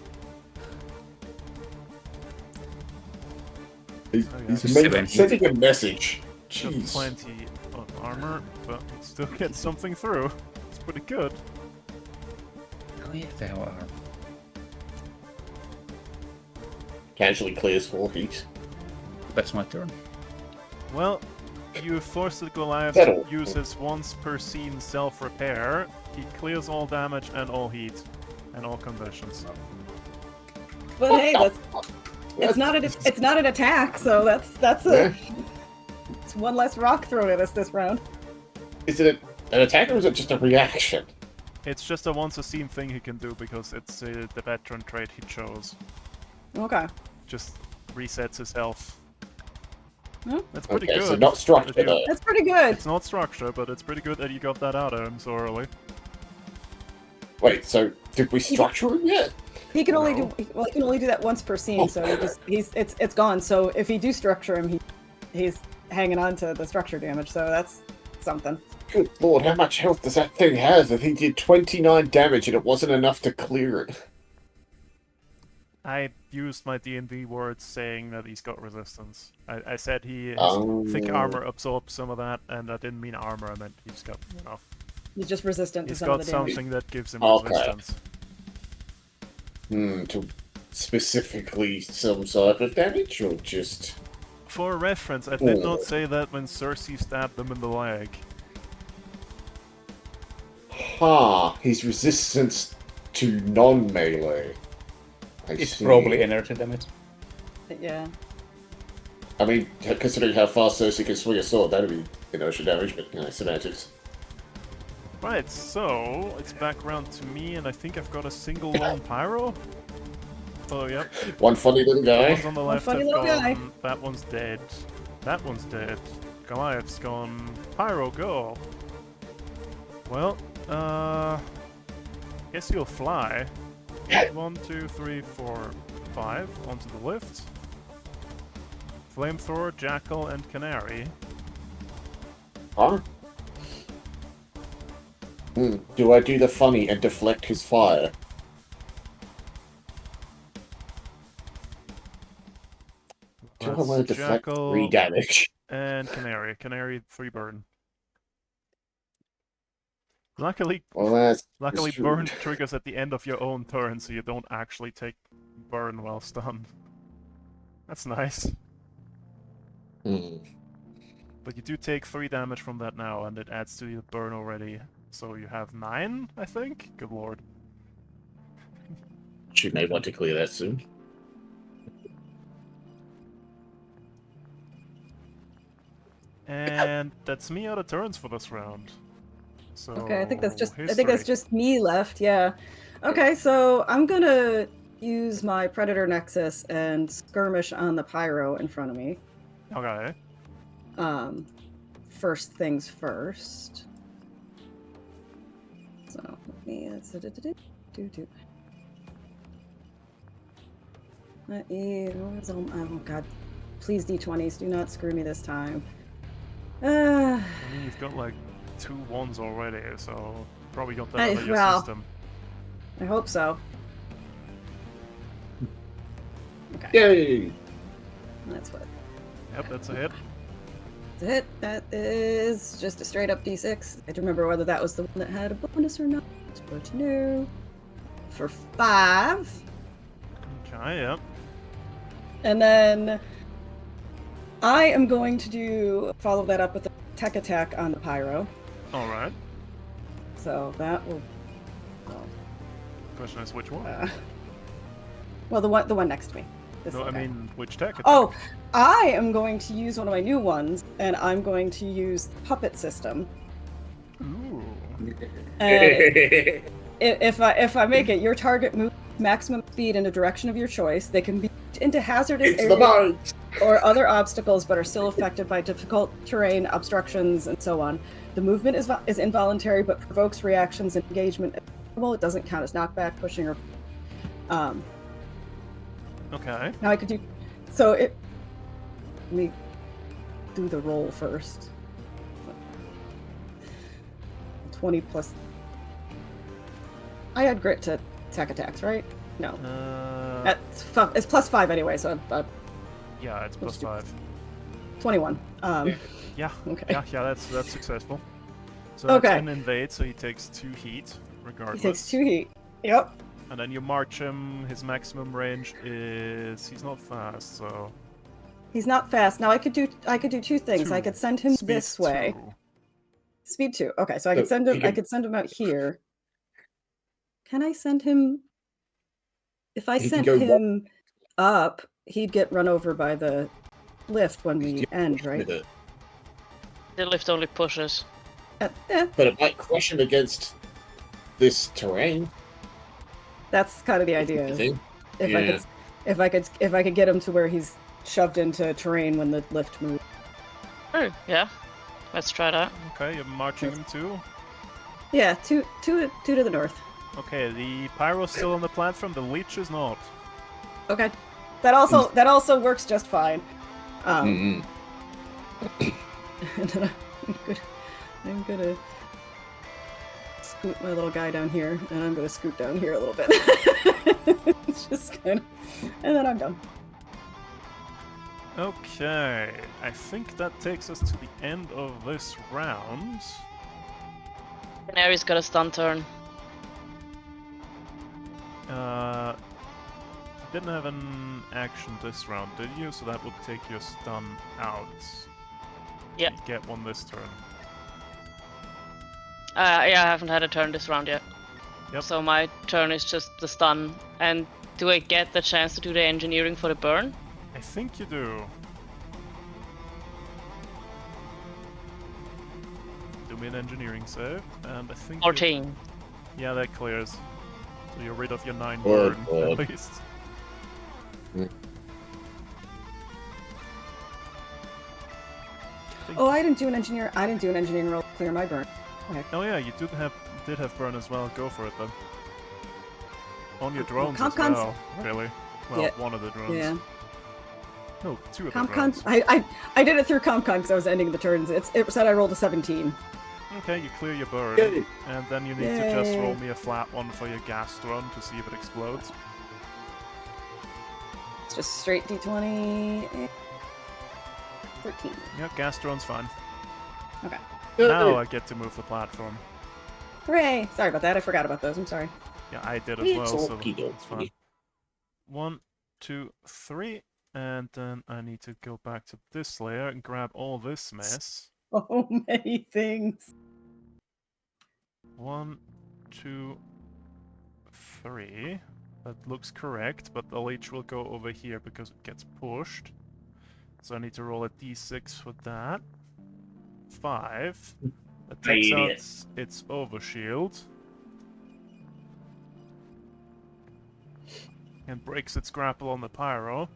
He's, Oh, yeah. he's Just meant- 17. sending a message. Got Jeez. plenty of armor, but it still gets something through. It's pretty good. Oh yeah, they have armor. Casually clears 4 feet. That's my turn. Well, you force the Goliath That'll- to use his once per scene self-repair. He clears all damage and all heat, and all conditions. But hey, it's not an attack, so that's Yeah. it's one less rock thrown at us this round. Is it an attack or is it just a reaction? It's just a once a scene thing he can do because it's the veteran trait he chose. Okay. Just resets his health. Hmm? That's pretty Okay, good. so not structure that you- though. That's pretty good. It's not structure, but it's pretty good that you got that out of him so early. Wait, so did we structure him yet? He can only No. do he can only do that once per scene, Oh. so it's gone. So if you do structure him, he's hanging on to the structure damage. So that's something. Good lord, how much health does that thing have? If he did 29 damage and it wasn't enough to clear it. I used my D&D words saying that he's got resistance. I said his thick Oh. armor absorbs some of that, and I didn't mean armor, I meant he's got, you know, He's just resistant to he's some got of the damage. something that gives him Okay. resistance. To specifically some sort of damage or just... For reference, I did Oh. not say that when Cersei stabbed him in the leg. His resistance to non-melee. I It's see. probably energy damage. Yeah. I mean, considering how fast Cersei can swing a sword, that'd be inertia damage, but, semantics. Right, so it's back around to me, and I think I've got a single lone pyro. Oh, yep. One funny little The guy. ones on the One left funny have little guy. gone. That one's dead. That one's dead. Goliath's gone. Pyro, go. Well, guess you'll fly. 1, 2, 3, 4, 5 onto the lift. Flamethrower, Jackal, and Canary. Huh? Do I do the funny and deflect his fire? Do I That's want to deflect Jackal 3 damage? and Canary. Canary 3 burn. Luckily, Well, that's burn true. triggers at the end of your own turn, so you don't actually take burn while stunned. That's nice. But you do take 3 damage from that now, and it adds to your burn already. So you have 9, I think? Good lord. She may want to clear that soon. And that's me out of turns for this round. So Okay, I think that's history. just me left. Yeah. Okay, so I'm gonna use my Predator Nexus and skirmish on the pyro in front of me. Okay. First things first. So let me do. Oh god. Please D20s, do not screw me this time. I mean, you've got like 2 ones already, so probably got that out of your well. system. I hope so. Okay, Yay! that's what. Yep, that's a hit. That's a hit. That is just a straight up D6. I don't remember whether that was the one that had a bonus or not. But no. For 5. Okay, yep. And then I am going to follow that up with a tech attack on the pyro. Alright. So that will. Question is which one? Well, the one next to me. This No, I little guy. mean, which tech attack? Oh, I am going to use one of my new ones, and I'm going to use the puppet system. Ooh. And if I make it, your target moves maximum speed in a direction of your choice. They can be into hazardous It's the areas mind! or other obstacles, but are still affected by difficult terrain, obstructions, and so on. The movement is involuntary, but provokes reactions and engagement. Well, it doesn't count as knockback, pushing, or Okay. now I could do. So it. Let me do the roll first. 20 plus. I had grit to attack attacks, right? No. It's plus 5 anyway, so Yeah, it's plus 5. 21. Yeah. Okay. Yeah, that's successful. So Okay. that's an invade, so he takes 2 heat, regardless. He takes 2 heat. Yep. And then you march him, his maximum range is... he's not fast, so... He's not fast. Now I could do 2 things. I 2. could send him Speed this way. 2. Speed 2. Okay, so I So could send he him. can- I could send him out here. Can I send him? If I He can sent go him up, he'd get run over by the lift when we Yeah, end, right? with it. The lift only pushes. But it might crush him against this terrain. That's kind of the you idea. think? If I could get him to where he's shoved into terrain when the lift moves. Oh, yeah. Let's try that. Okay, you're marching him too. Yeah, two to the north. Okay, the pyro's still on the platform, the leech is not. Okay, that also works just fine. Mm-mm. And then I'm gonna scoot my little guy down here, and I'm gonna scoot down here a little bit. It's just kind of, and then I'm done. Okay, I think that takes us to the end of this round. Canary's got a stun turn. Didn't have an action this round, did you? So that would take your stun out. Yeah. You get one this turn. Yeah, I haven't had a turn this round yet. Yep. So my turn is just the stun. And do I get the chance to do the engineering for the burn? I think you do. Do me an engineering save, and I think... 14. Yeah, that clears. So you're rid of your 9 Good, burn, good. at least. Mm. Oh, I didn't do an engineering roll to clear my burn. Okay. Oh yeah, you did have burn as well. Go for it then. On your drones Comp as cons- well, really. Well, Yeah. one of the drones. Yeah. No, 2 of the CompCon. drones. I did it through CompCon because I was ending the turns. It said I rolled a 17. Okay, you clear your burn, Yay. and then you need to just Yay. roll me a flat one for your gas drone to see if it explodes. It's just straight D20. 13. Yeah, gas drone's fine. Okay. Now I get to move the platform. Hooray! Sorry about that. I forgot about those. I'm sorry. Yeah, I did as It's well, so okie it's fine. dokie. 1, 2, 3, and then I need to go back to this layer and grab all this mess. So many things. 1, 2, 3. That looks correct, but the leech will go over here because it gets pushed. So I need to roll a d6 for that. 5. That takes out its overshield. And breaks its grapple on the pyro.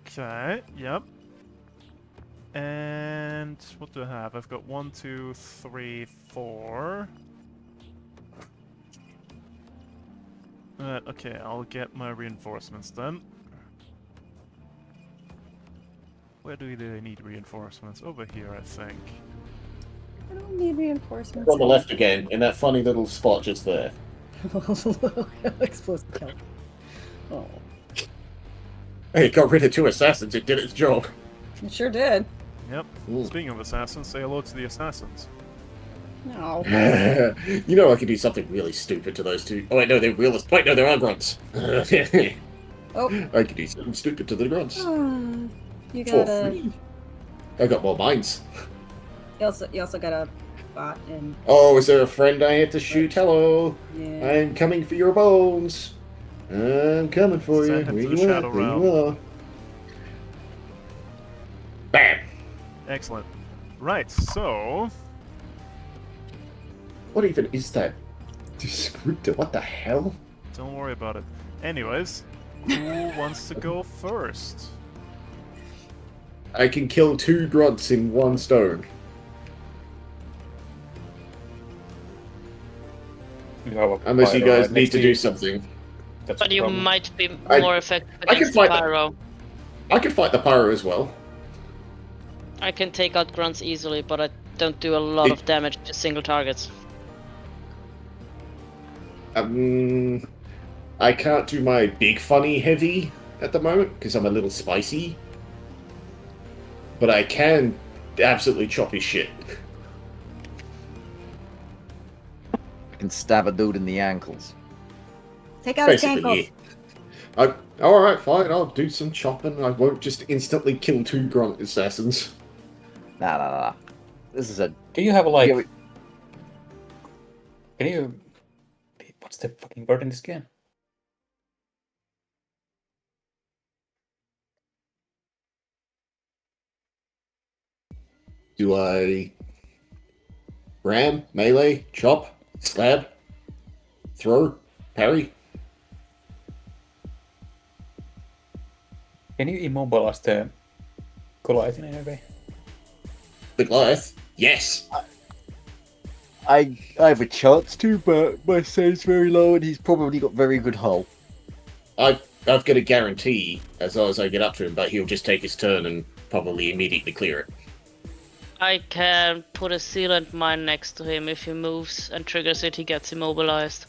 Okay, yep. And what do I have? I've got 1, 2, 3, 4. Okay, I'll get my reinforcements then. Where do they need reinforcements? Over here, I think. I don't need reinforcements. On the left again, in that funny little spot just there. Explosive kill. Oh, Hey, it got rid of 2 assassins, it did its job. it sure did. Yep. Ooh. Speaking of assassins, say hello to the assassins. No. You know I could do something really stupid to those 2. Oh wait, no, they're realists. Wait, no, they're our grunts. Oh. I could do something stupid to the grunts. You For got free. I got more mines. You also got a bot and Oh, is there a friend I have to shoot? Hello. yeah. I'm coming for your bones. I'm coming for you. Send him Where to the you Shadow at? Where Realm. you are? Bam! Excellent. Right, so... What even is that? Descriptor? What the hell? Don't worry about it. Anyways, who wants to go first? I can kill 2 grunts in 1 stone. Unless you guys need to do something. That's But the you problem. might be I- more effective I can against the fight the- pyro. I can fight the pyro as well. I can take out grunts easily, but I don't do a lot It- of damage to single targets. I can't do my big funny heavy at the moment because I'm a little spicy. But I can absolutely chop his shit. I can stab a dude in the ankles. Take out his Basically, ankles. yeah. Alright, fine, I'll do some chopping. I won't just instantly kill 2 grunt assassins. Nah. This is a... Do you have like? Yeah, Can you? What's the fucking word in this game? Do I ram, melee, chop, stab, throw, parry? Can you immobilize the Goliath in any way? The Goliath? Yes! I have a chance to, but my save's very low and he's probably got very good hull. I've got a guarantee as long as I get up to him, but he'll just take his turn and probably immediately clear it. I can put a sealant mine next to him. If he moves and triggers it, he gets immobilized.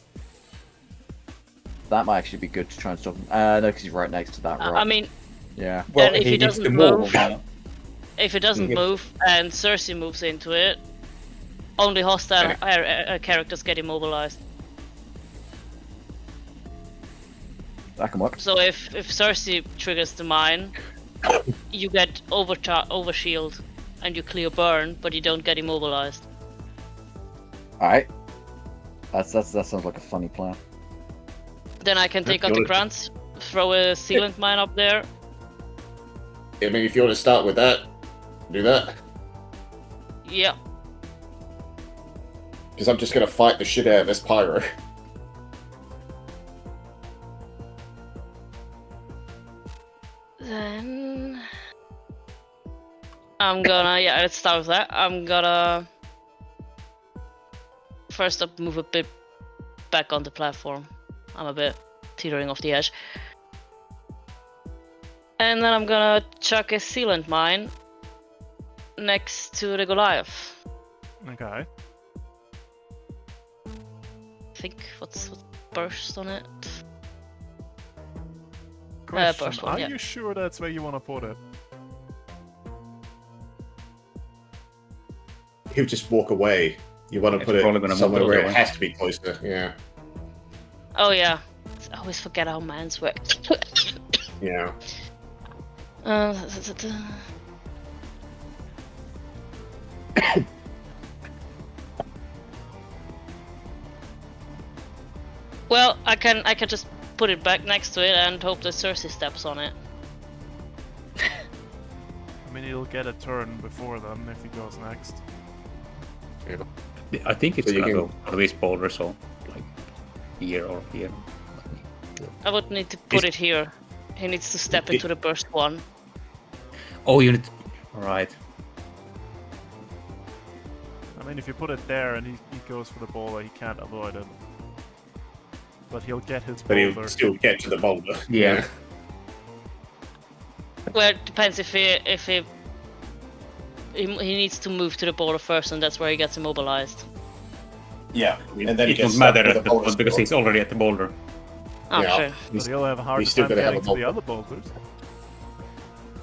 That might actually be good to try and stop him. No, because he's right next to that rock. I mean, Yeah. Well, and if he needs doesn't to move, now. if he doesn't Yeah. move and Cersei moves into it, only hostile characters get immobilized. That can work. So if Cersei triggers the mine, you get overshield and you clear burn, but you don't get immobilized. Alright. That sounds like a funny plan. Then I can take out the grunts, throw a sealant mine up there. I mean, if you want to start with that, do that. Yeah. Because I'm just going to fight the shit out of this pyro. Then I'm gonna let's start with that. I'm gonna first up move a bit back on the platform. I'm a bit teetering off the edge. And then I'm gonna chuck a sealant mine next to the Goliath. Okay. I think what's burst on it? Question, burst one, are yeah. you sure that's where you want to put it? He'll just walk away. You want to It's put probably it gonna move somewhere the where other it way. has to be closer. Yeah. Oh yeah. I always forget how mans work. Yeah. Well, I can just put it back next to it and hope that Cersei steps on it. I mean, he'll get a turn before them if he goes next. I think it's So you gonna can- go for this boulder, so like here or here. I would need to put it here. He needs to step into the burst one. Oh, you need. Right. I mean, if you put it there and he goes for the boulder, he can't avoid it. But he'll get his But he'll boulder. still get to the boulder. Yeah. Well, it depends if he needs to move to the boulder first, and that's where he gets immobilized. Yeah. And then It gets won't stuck matter with at the the boulder because spot. he's already at the boulder. Oh, Yeah. true. But he'll have a hard he's still time gonna have getting a to the boulder. other boulders.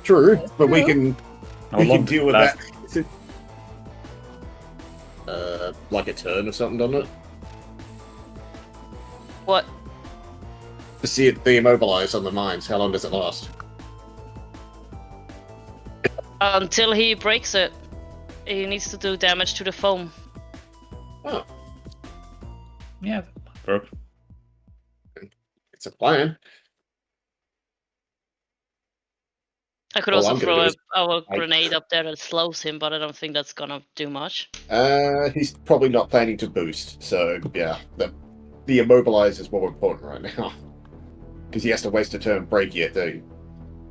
True, but we true. can How we long can does deal it with last? that. Like a turn or something, doesn't it? What? To see it be immobilized on the mines, how long does it last? Until he breaks it. He needs to do damage to the foam. Oh, Yeah, that might work. it's a plan. I could All also I'm gonna throw do a, is- a grenade up there that slows him, but I don't think that's gonna do much. He's probably not planning to boost, so yeah, the immobilize is more important right now. Because he has to waste a turn break yet, though.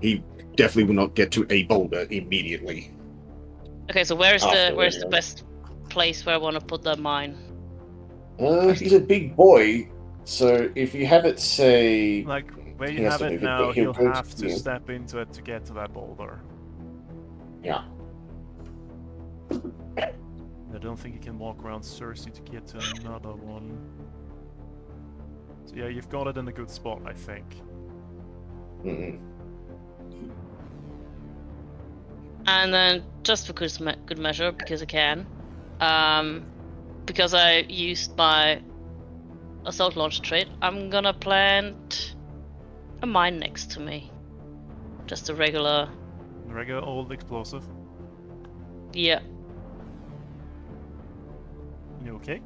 He definitely will not get to a boulder immediately. Okay, so where's Afterwards, the yeah. best place where I want to put that mine? He's a big boy, so if you have it say... Like, where He you has have to it move it, now, but he'll he'll go have to yeah. step into it to get to that boulder. Yeah. I don't think he can walk around Cersei to get to another one. So yeah, you've got it in a good spot, I think. Mhm. And then, just for good measure, because I can, because I used my assault launch trait, I'm gonna plant a mine next to me. Just a regular. Regular old explosive. Yeah, You okay?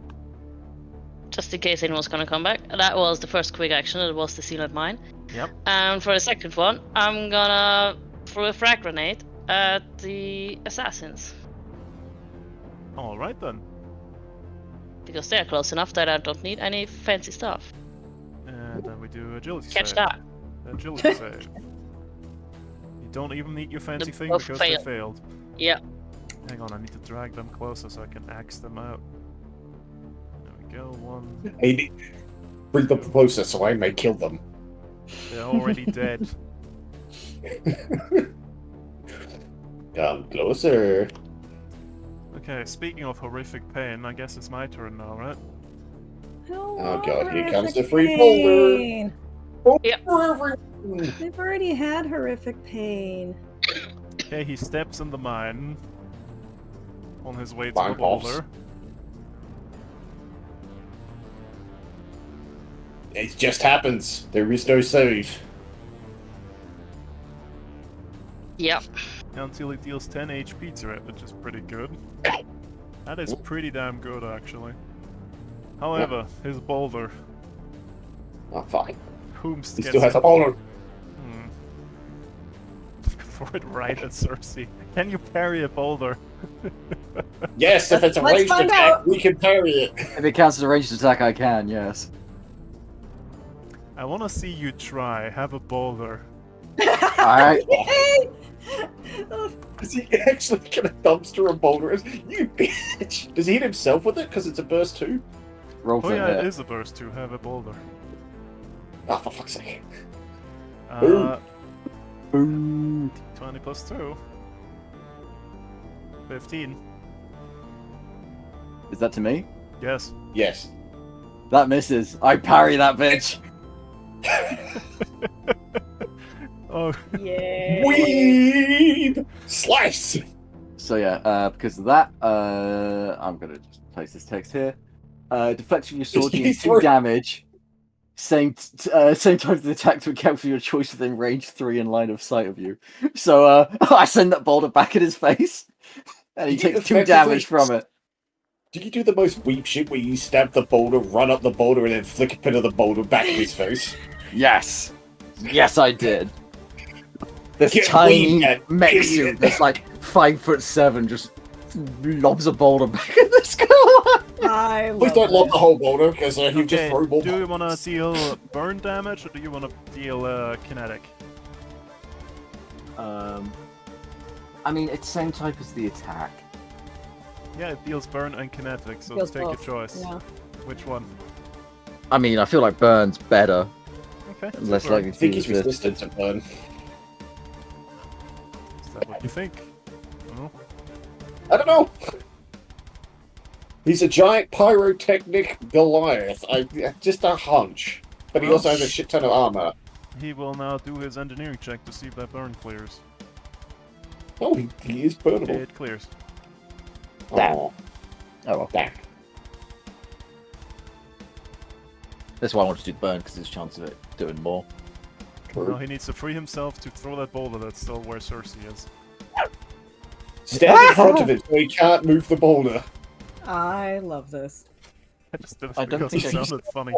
just in case anyone's gonna come back. That was the first quick action. It was the sealant mine. Yep. And for the second one, I'm gonna throw a frag grenade at the assassins. Alright then. Because they're close enough that I don't need any fancy stuff. And then we do agility Catch save. that. Agility save. You don't even need your fancy thing both because failed. they failed. Yeah. Hang on, I need to drag them closer so I can axe them out. There we go, one. Hey, bring them closer so I may kill them. They're already dead. Come closer. Okay, speaking of horrific pain, I guess it's my turn now, right? Oh god, here comes the free boulder. Oh, Yep. for everyone. They've already had horrific pain. Okay, he steps in the mine on his way to Mine the boulder. It just happens. There is no save. Yep. Until he deals 10 HP to it, which is pretty good. That is pretty damn good, actually. However, his boulder. Oh, fine. Whomst He gets still has it. a boulder. Throw it right at Cersei. Can you parry a boulder? Yes, if it's a Let's ranged find attack, out. we can parry it. If it counts as a ranged attack, I can, yes. I want to see you try. Have a boulder. Alright. Yay! Is he actually gonna dumpster a boulder? You bitch! Does he hit himself with it? Because it's a burst too? Roll Oh for yeah, it hit. is a burst to have a boulder. Oh, for fuck's sake. Uh, Boom. 20 plus 2. 15. Is that to me? Yes. Yes. That misses. I parry that bitch. Oh, Yay! Weeb! Slice! So yeah, because of that, I'm gonna just place this text here. Deflection of your sword He deals 2 threw- damage. Same time the attack to account for your choice within range 3 in line of sight of you. So I send that boulder back at his face, and he You takes 2 effectively- damage from it. Do you do the most weep shit where you stab the boulder, run up the boulder, and then flick a bit of the boulder back in his face? Yes, yes, I did. This Get tiny weaved, that mech idiot. suit that's like 5'7" just lobs a boulder back at this guy. I love Please don't lob it. the whole boulder, because he'll just okay. throw more Do you want bombs. to deal burn damage or do you want to deal kinetic? I mean, it's same type as the attack. Yeah, it deals burn and kinetic, so Deals take your both, choice. Yeah. Which one? I mean, I feel like burn's better, Okay. and less burn. likely I to think be he's resisted. resistant to burn. Is that what you think? Oh. I don't know. He's a giant pyrotechnic Goliath. Just a hunch. But he also has a shit ton of armor. He will now do his engineering check to see if that burn clears. Oh, he is burnable. It clears. Damn. Oh, Oh well. damn. That's why I wanted to do the burn, because there's a chance of it doing more. Now he needs to free himself to throw that boulder that's still where Cersei is. Stand in front of it so he can't move the boulder. I love this. I just did it I don't because it think I- sounded funny.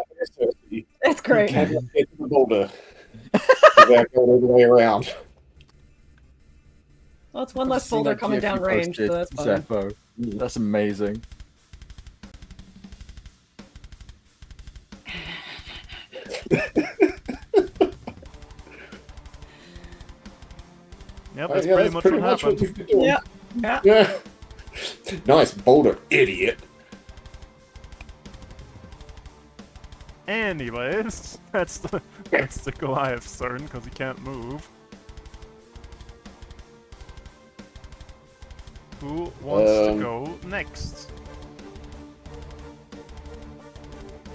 You It's great. cannot get to the boulder without going all the way around. Well, it's one less boulder coming down range, so that's fine. Zeppo. That's amazing. Yep, Yeah, that's pretty that's much pretty what much happened. what you've been doing. Yeah. Yeah. Yeah. Nice boulder, idiot. Anyways, that's the Goliath's turn because he can't move. Who wants to go next?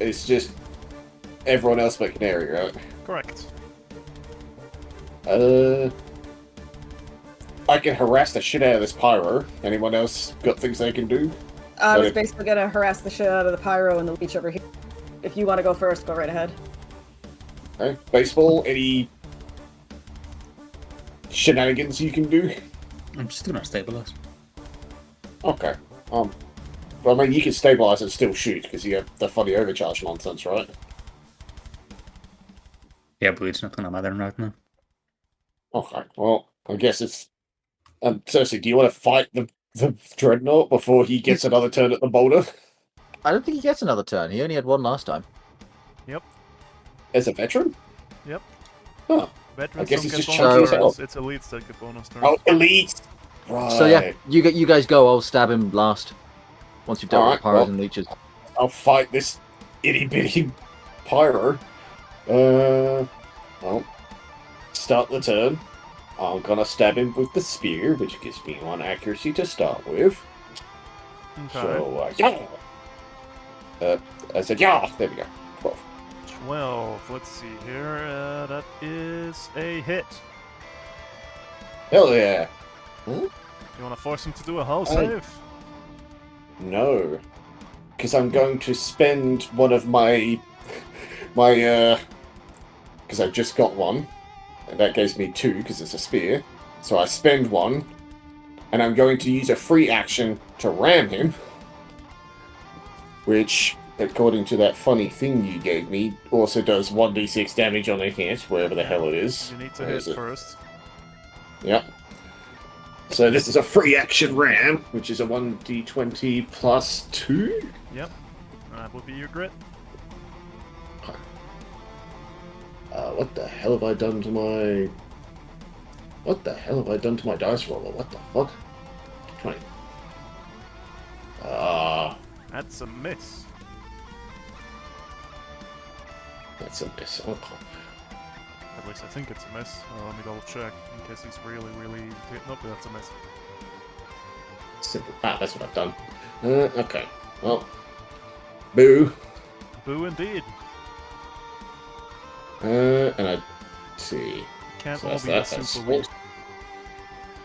It's just everyone else but Canary, right? Correct. I can harass the shit out of this pyro. Anyone else got things they can do? I But was if- basically gonna harass the shit out of the pyro and the leech over here. If you want to go first, go right ahead. Okay. Baseball, any shenanigans you can do? I'm just gonna stabilize. Okay. Well, I mean, you can stabilize and still shoot because you have the funny overcharge nonsense, right? Yeah, but it's not gonna matter right now. Okay. Well, I guess it's. Seriously, do you want to fight the dreadnought before he gets another turn at the boulder? I don't think he gets another turn. He only had one last time. As a veteran? Yep. Huh. Veterans guess don't he's get just bonus chunky as hell. turns. It's elites that get bonus turns. Oh, elite! Right. So yeah, you guys go. I'll stab him last. Once you've dealt with the Alright, pyros well. and leeches. I'll fight this itty bitty pyro. Well, start the turn. I'm gonna stab him with the spear, which gives me 1 accuracy to start with. Okay. So, yeah! I said, yeah! There we go. 12. 12. Let's see here. That is a hit. Hell yeah! You want to force him to do a hull save? No. Because I'm going to spend one of my... Because I just got one. And that gives me 2, because it's a spear. So I spend 1. And I'm going to use a free action to ram him. Which, according to that funny thing you gave me, also does 1d6 damage on a hit, wherever the hell it is. You need to Where hit is it? first. Yep. So this is a free action ram, which is a 1d20 plus 2. Yep. That would be your grit. What the hell have I done to my... What the hell have I done to my dice roller? What the fuck? 20. That's a miss. That's a miss. Okay. At least I think it's a miss. Let me double check in case he's really nope, that's a miss. Simple. That's what I've done. Okay. Well. Boo. Boo indeed. And I see. Can't So all that's be that. super That's weak.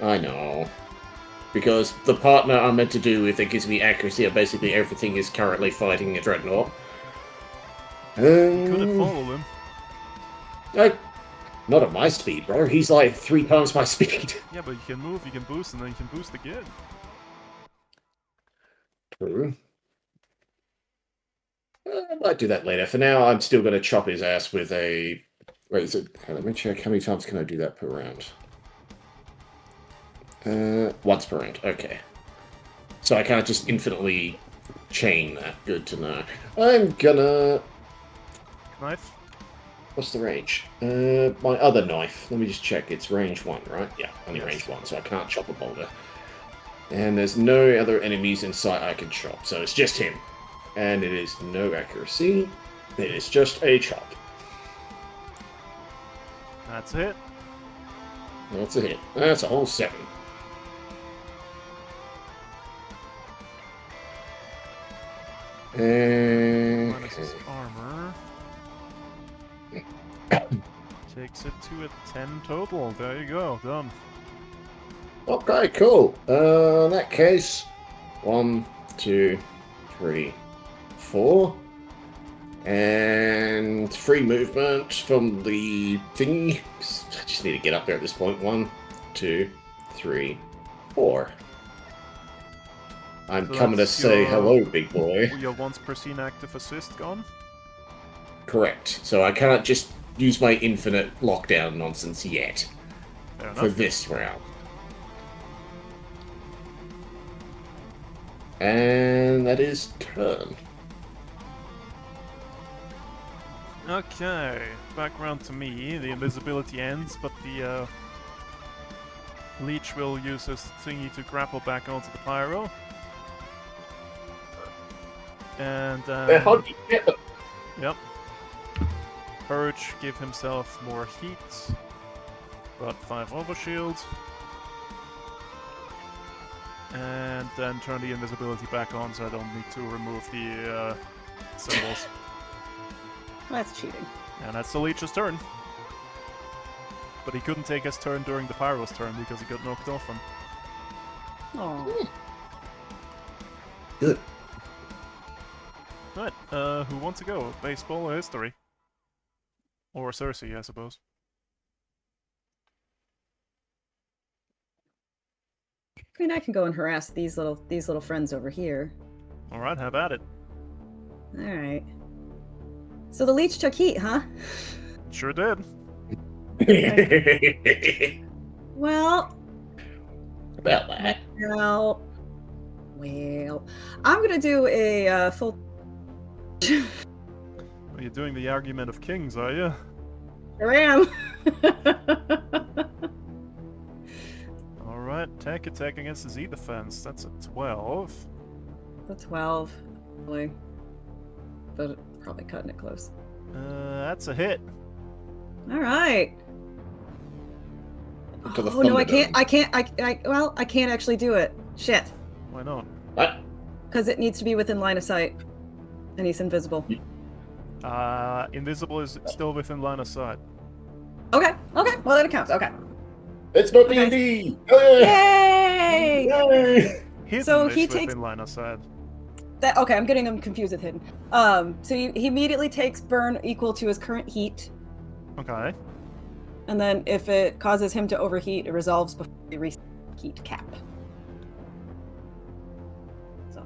I know. Because the partner I'm meant to do with it gives me accuracy of basically everything is currently fighting a dreadnought. You could have followed him. Not at my speed, bro. He's like 3 times my speed. Yeah, but you can move, you can boost, and then you can boost again. True. I might do that later. For now, I'm still going to chop his ass with a... Wait, is it... Let me check. How many times can I do that per round? Once per round. Okay. So I can't just infinitely chain that. Good to know. I'm gonna... Knife? What's the range? My other knife. Let me just check. It's range 1, right? Yeah, only Yes. range 1, so I can't chop a boulder. And there's no other enemies in sight I can chop, so it's just him. And it is no accuracy. It is just a chop. That's it. That's a hit. That's a whole 7. Minus his armor. Takes it to a 10 total. There you go. Done. Okay, cool. In that case, 1, 2, 3, 4. And free movement from the thingy. I just need to get up there at this point. 1, 2, 3, 4. I'm So coming to that's say your- hello, big boy. Your once per scene active assist gone? Correct. So I can't just use my infinite lockdown nonsense yet Fair for enough. this round. And that is turn. Okay, back round to me. The invisibility ends, but the leech will use his thingy to grapple back onto the pyro. And yep. Purge, give himself more heat. Got 5 overshield. And then turn the invisibility back on so I don't need to remove the symbols. That's cheating. And that's the leech's turn. But he couldn't take his turn during the pyro's turn because he got knocked off him. Oh. Good. Right, who wants to go? Baseball or history? Or Cersei, I suppose. I mean, I can go and harass these little friends over here. Alright, have at it. All right. So the leech took heat, huh? Sure did. Well, About that. well, I'm gonna do a full. Are you doing the argument of kings, are you? Here I am. Alright, attack against the Z defense. That's a 12. The 12, really, but probably cutting it close. That's a hit. All right. To the Oh no, I Thunderdome. can't. I can't actually do it. Shit. Why not? What? Because it needs to be within line of sight, and he's invisible. Invisible is still within line of sight. Okay. Okay. Well, then it counts. Okay. It's not Okay. D&D! Yay! Yay! Yay! Hidden So is he within takes- line of sight. Okay, I'm getting him confused with hidden. So he immediately takes burn equal to his current heat, Okay. and then if it causes him to overheat, it resolves before he resets the heat cap. So.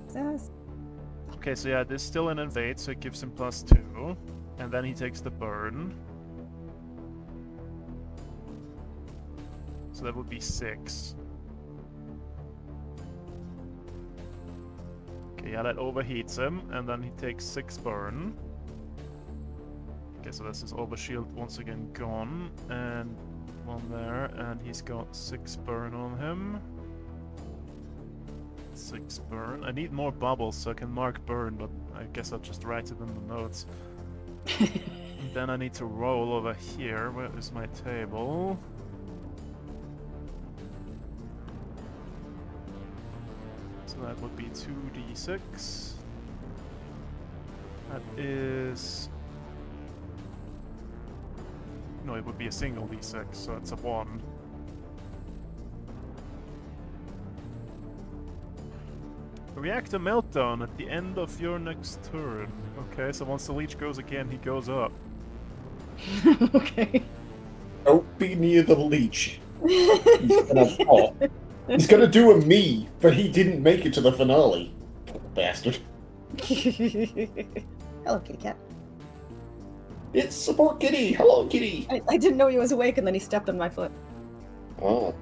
Success. Okay, so yeah, this is still an invade, so it gives him +2. And then he takes the burn. So that would be 6. Okay, yeah, that overheats him, and then he takes 6 burn. Okay, so this is overshield once again gone, and 1 there, and he's got 6 burn on him. 6 burn. I need more bubbles so I can mark burn, but I guess I'll just write it in the notes. Then I need to roll over here. Where is my table? So that would be 2d6. That is... No, it would be a single d6, so it's a 1. Reactor meltdown at the end of your next turn. Okay, so once the leech goes again, he goes up. Okay. Don't be near the leech. He's gonna pop. He's gonna do a me, but he didn't make it to the finale. Poor bastard. Hello, kitty cat. It's support kitty. Hello, kitty. I didn't know he was awake, and then he stepped on my foot. Oh.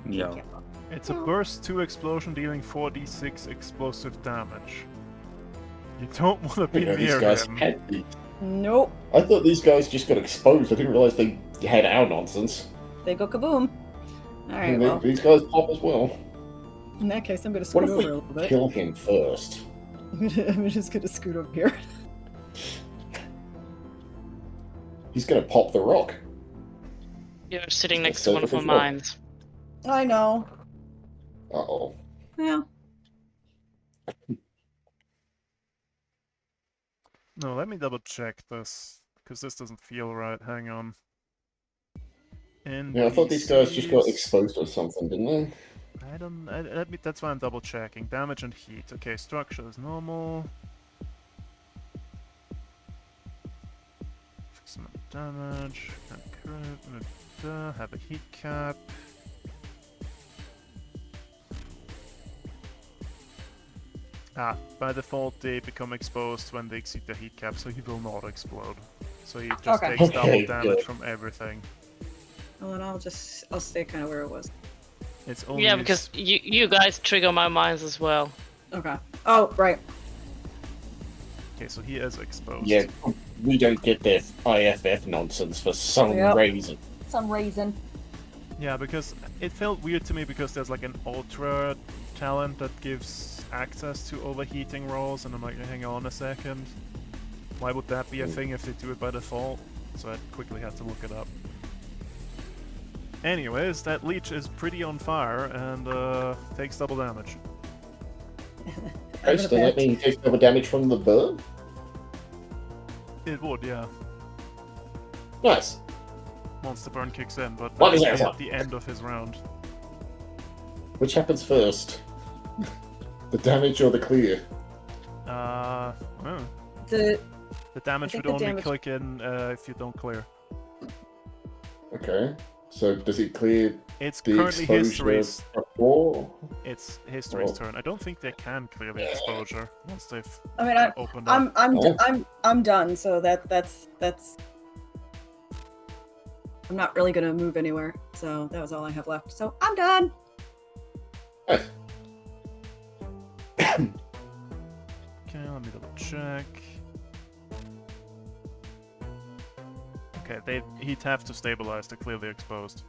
Yeah. It's a burst 2 explosion dealing 4d6 explosive damage. You don't want to be You know, these near guys him. had the... Nope. I thought these guys just got exposed. I didn't realize they had our nonsense. They go kaboom. All right. And Well, these guys pop as well. in that case, I'm gonna What scoot if over a we little bit. kill him first? I'm just gonna scoot over here. He's gonna pop the rock. You're sitting Let's next to say one of for my sure. mines. I know. Uh-oh. Yeah. No, let me double check this, because this doesn't feel right. Hang on. Yeah, I thought these guys just got NPCs. exposed or something, didn't they? That's why I'm double checking. Damage and heat. Okay, structure is normal. Fix some damage. Have a heat cap. By default they become exposed when they exceed the heat cap, so he will not explode. So he just Okay. takes double Okay, damage good. from everything. Well, and I'll stay kind of where it was. It's only Yeah, because you guys trigger my mines as well. Okay. Oh, right. okay, so he is exposed. Yeah, we don't get this IFF nonsense for some Yep. reason. Some reason. Yeah, because it felt weird to me because there's like an ultra talent that gives access to overheating rolls, and I'm like, hang on a second. Why would that be a thing if they do it by default? So I quickly had to look it up. Anyways, that leech is pretty on fire and takes double damage. Okay, so that means he takes double damage from the burn? It would, yeah. Nice. Once the burn kicks in, but What is that'll that be one? at the end of his round. Which happens first? The damage or the clear? Oh. The The damage think would the only damage- click in if you don't clear. Okay. So does it clear It's the currently exposure history's. before? It's history's Oh. turn. I don't think they can clear the exposure once they've I mean, opened up. I'm done. So that's. I'm not really gonna move anywhere. So that was all I have left. So I'm done. Nice. Okay, let me double check. Okay, he'd have to stabilize to clear the exposed.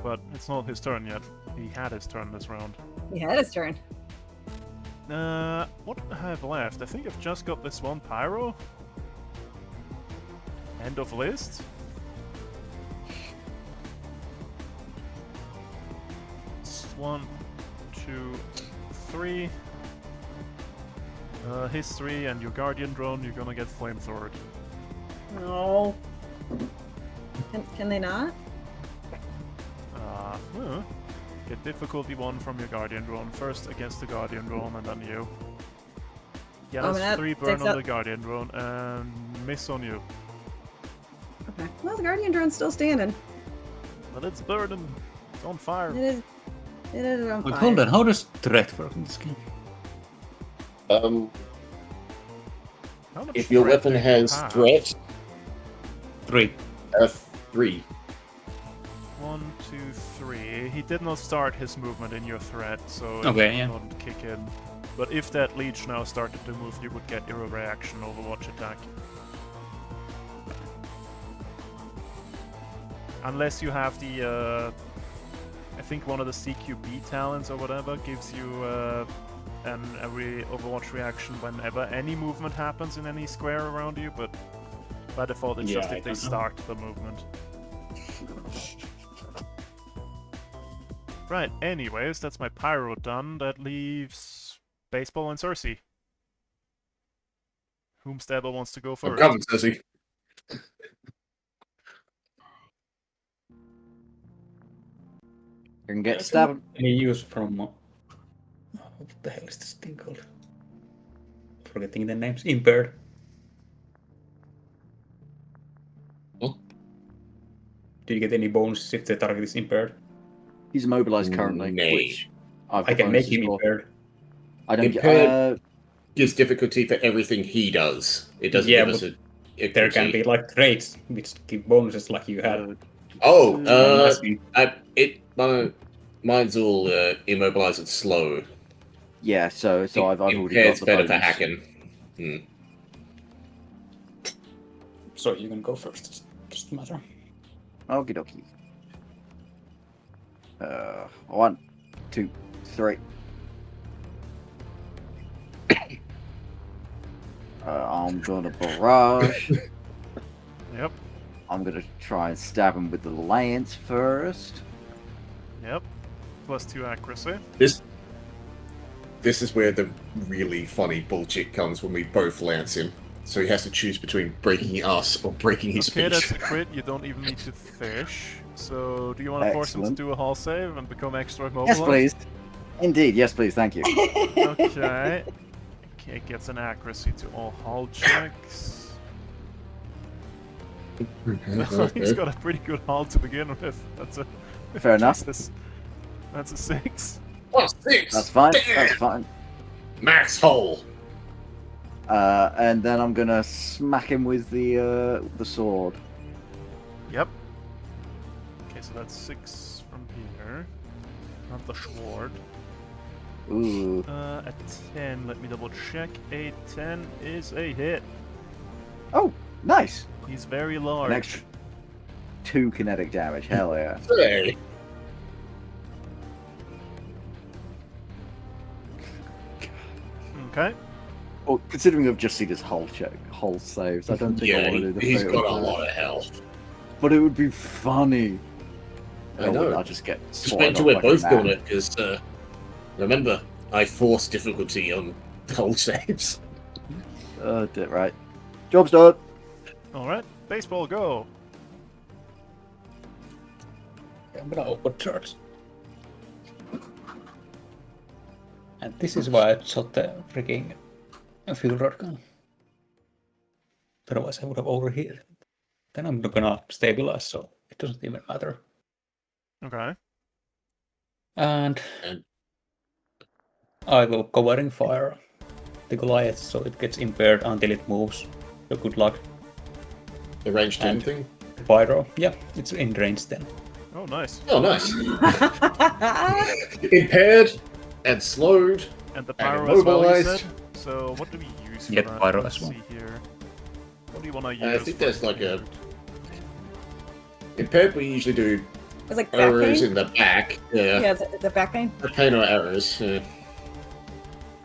But it's not his turn yet. He had his turn this round. He had his turn. What do I have left? I think I've just got this one pyro. End of list. One, two, three. History and your guardian drone, you're gonna get flamethrowered. No. Can they not? Get difficulty 1 from your guardian drone. First against the guardian drone and then you. Yeah, Oh, that's that 3 burn takes on out- the guardian drone and miss on you. Okay. Well, the guardian drone's still standing. But it's burning. It's on fire. It is. It is on But fire. hold on, how does threat work in this game? How much If your threat weapon do you has have? threat, 3. 3. 1, 2, 3. He did not start his movement in your threat, so it Okay, would yeah. not kick in. But if that leech now started to move, you would get your reaction Overwatch attack. Unless you have the, I think one of the CQB talents or whatever gives you every Overwatch reaction whenever any movement happens in any square around you, but by default it's Yeah, just I if they don't know. start the movement. Right, anyways, that's my pyro done. That leaves Baseball and Cersei. Whomstead wants to go I'm first. coming, Cersei. You can get stabbed. Any use from... what the hell is this thing called? Forgetting the names. Impaired. Huh? Do you get any bonuses if the target is impaired? He's immobilized currently, Nay. which I've I got can make bonuses him for. impaired. I don't get. Impaired. Gives difficulty for everything he does. It doesn't Yeah, give us but a There can be like traits which give bonuses like you had. Mine's all immobilized and slow. yeah, so I've already got Impaired's the better for bonus. hacking. So you can go first. Doesn't matter. Okie dokie. 1, 2, 3. I'm gonna barrage. Yep, I'm gonna try and stab him with the lance first. yep. +2 accuracy. This is where the really funny bullshit comes when we both lance him. So he has to choose between breaking us or breaking his Okay, feet. that's a crit. You don't even need to fish. So, do you want to force him to Excellent. do a hull save and become extra immobile? Yes, please. Indeed, yes, please. Thank you. Okay. Okay, gets an accuracy to all hull checks. He's got a pretty good hull to begin with. That's a Fair enough. Jesus. That's a 6. Oh, 6! That's fine. Damn! That's fine. Max hole! And then I'm gonna smack him with the sword. Yep. Okay, so that's 6 from here. Not the sword. Ooh. A 10, let me double check. A 10 is a hit. Oh, nice. He's very large. An extra 2 kinetic damage. Hell yeah. Hey. Okay. Well, considering I've just seen his hull saves, I don't think I Yeah, want to do the he's fatal got a damage. lot of health. But it would be funny. I know. I'll just get Just swatted wait till off we're like a both man. doing it, because remember, I force difficulty on whole saves. Right. Job's done. Alright, baseball, go! I'm gonna open charge. And this is why I shot the freaking fuel rod gun. Otherwise I would have overheated. Then I'm not gonna stabilize, so it doesn't even matter. Okay. And And I will covering fire the Goliath so it gets impaired until it moves. So good luck. the range 10 And- thing. The pyro, yeah, it's in range then. Oh, nice. Oh, nice. Impaired and slowed. And the And pyro as well, you immobilized. said? So what do we use for Get that? pyro Let's as well. see here. What do you want to use? I think for there's like a- impaired? Impaired, we usually do It's like back arrows pain. in the back. Yeah. Yeah, the back pain. Pain or arrows. Yeah.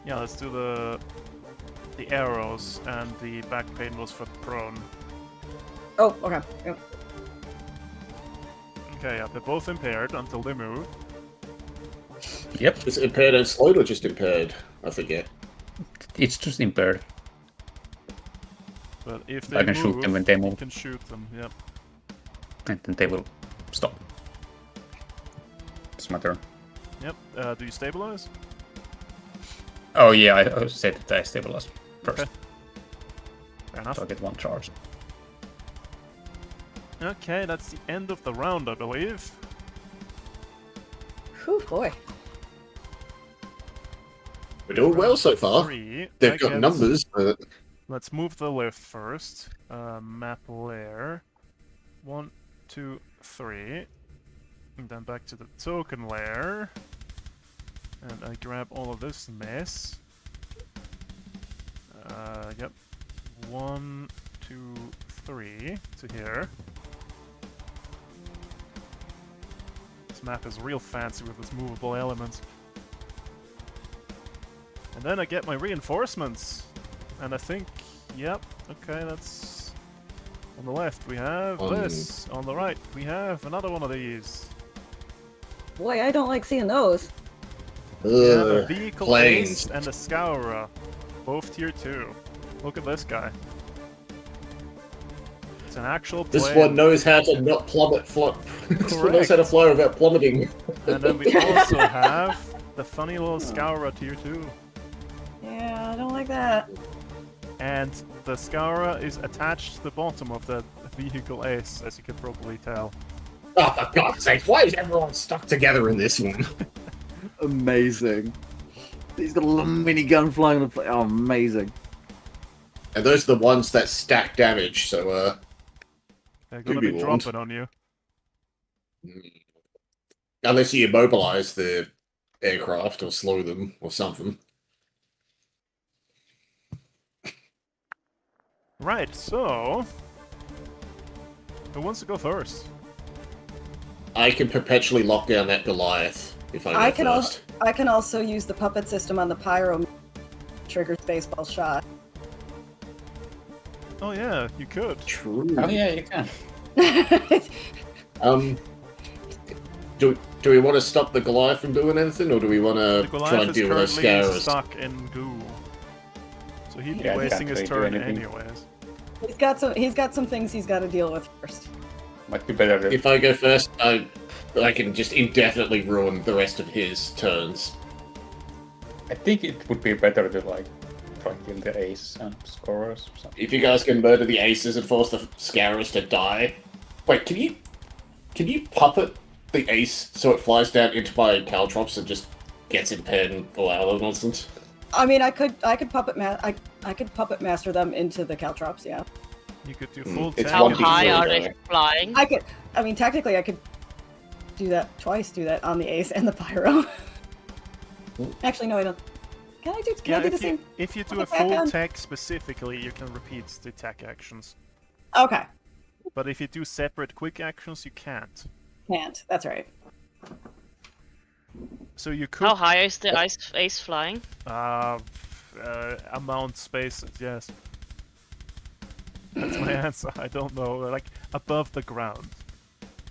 Yeah, let's do the arrows, and the back pain was for prone. Oh, okay. Yep. Okay, yeah, they're both impaired until they move. Yep, Is it impaired and slowed or just impaired? I forget. it's just impaired. But if they I can move, shoot them when they you move, can shoot them. Yep. and then they will stop. It's my turn. Yep. Do you stabilize? Oh yeah, I said that I stabilize first. Okay. Fair enough. So I get one charge. Okay, that's the end of the round, I believe. Whew, boy. We're doing well so far. 3. They've I got get- numbers, but Let's move the lift first. Map layer. 1, 2, 3. And then back to the token layer. And I grab all of this mess. Yep. 1, 2, 3 to here. This map is real fancy with its movable elements. And then I get my reinforcements. And I think, yep, okay, that's... On the left we have this. On the right we have another one of these. Boy, I don't like seeing those. We have a ugh, vehicle planes. ace and a scourer. Both tier 2. Look at this guy. It's an actual This plane. one knows how to not plummet. This one knows how to fly without plummeting. And then we also have the funny little scourer tier 2. Yeah, I don't like that. And the scourer is attached to the bottom of the vehicle ace, as you can probably tell. Oh, for God's sake, why is everyone stuck together in this one? Amazing. He's got a little minigun flying on the plane. Oh, amazing. And those are the ones that stack damage, so, They're Could gonna be be warned. dropping on you. unless you immobilize the aircraft or slow them or something. Right, so... Who wants to go first? I can perpetually lock down that Goliath if I go I can first. I can also use the puppet system on the pyro. Triggers baseball shot. Oh yeah, you could. True. Oh yeah, you can. Do we want to stop the Goliath from doing anything, or do we want The to try Goliath and is deal with those currently scarers? stuck in goo. So he'd be Yeah, he wasting can't his really turn do anything. anyways. He's got some things he's got to deal with first. Might be better. If I go first, I can just indefinitely ruin the rest of his turns. I think it would be better to like try and kill the ace and scorers or something. If you guys can murder the aces and force the scarers to die. Wait, can you puppet the ace so it flies down into my caltrops and just gets impaired and all that other nonsense? I mean, I could puppet master them into the caltrops. Yeah, You could do full It's How 1d4 high are though. they flying? I could. I mean, technically, I could do that twice. Do that on the ace and the pyro. Actually, no, I don't. Can I do? Can I do the same? if you do a Attack full on- tech specifically, you can repeat the tech actions. Okay, But if you do separate quick actions, you can't. can't. That's right. So you could How high is the ace flying? amount space, yes. That's my answer. I don't know. Like above the ground.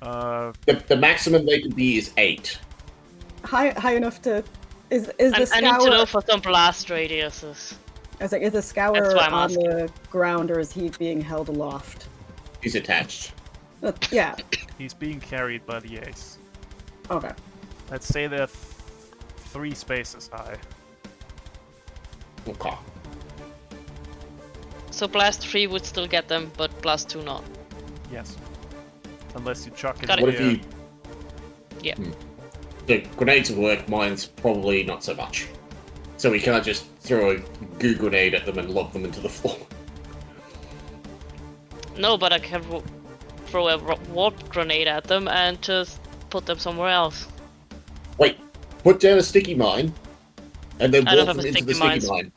The maximum they can be is 8. High enough to Is the I need to know scour? for some blast radiuses. I was like, is the That's scour why I'm on asking. the ground or is he being held aloft? He's attached. Yeah. He's being carried by the ace. Okay. Let's say they're 3 spaces high. Okay. So blast 3 would still get them, but blast 2 not. Yes. Unless you chuck it Got in What if the air. you... Yeah. The grenades will work, mine's probably not so much. So we can't just throw a goo grenade at them and lob them into the floor. No, but I can throw a warp grenade at them and just put them somewhere else. Wait, put down a sticky mine, and then I don't warp have them a into the sticky sticky mines. mine.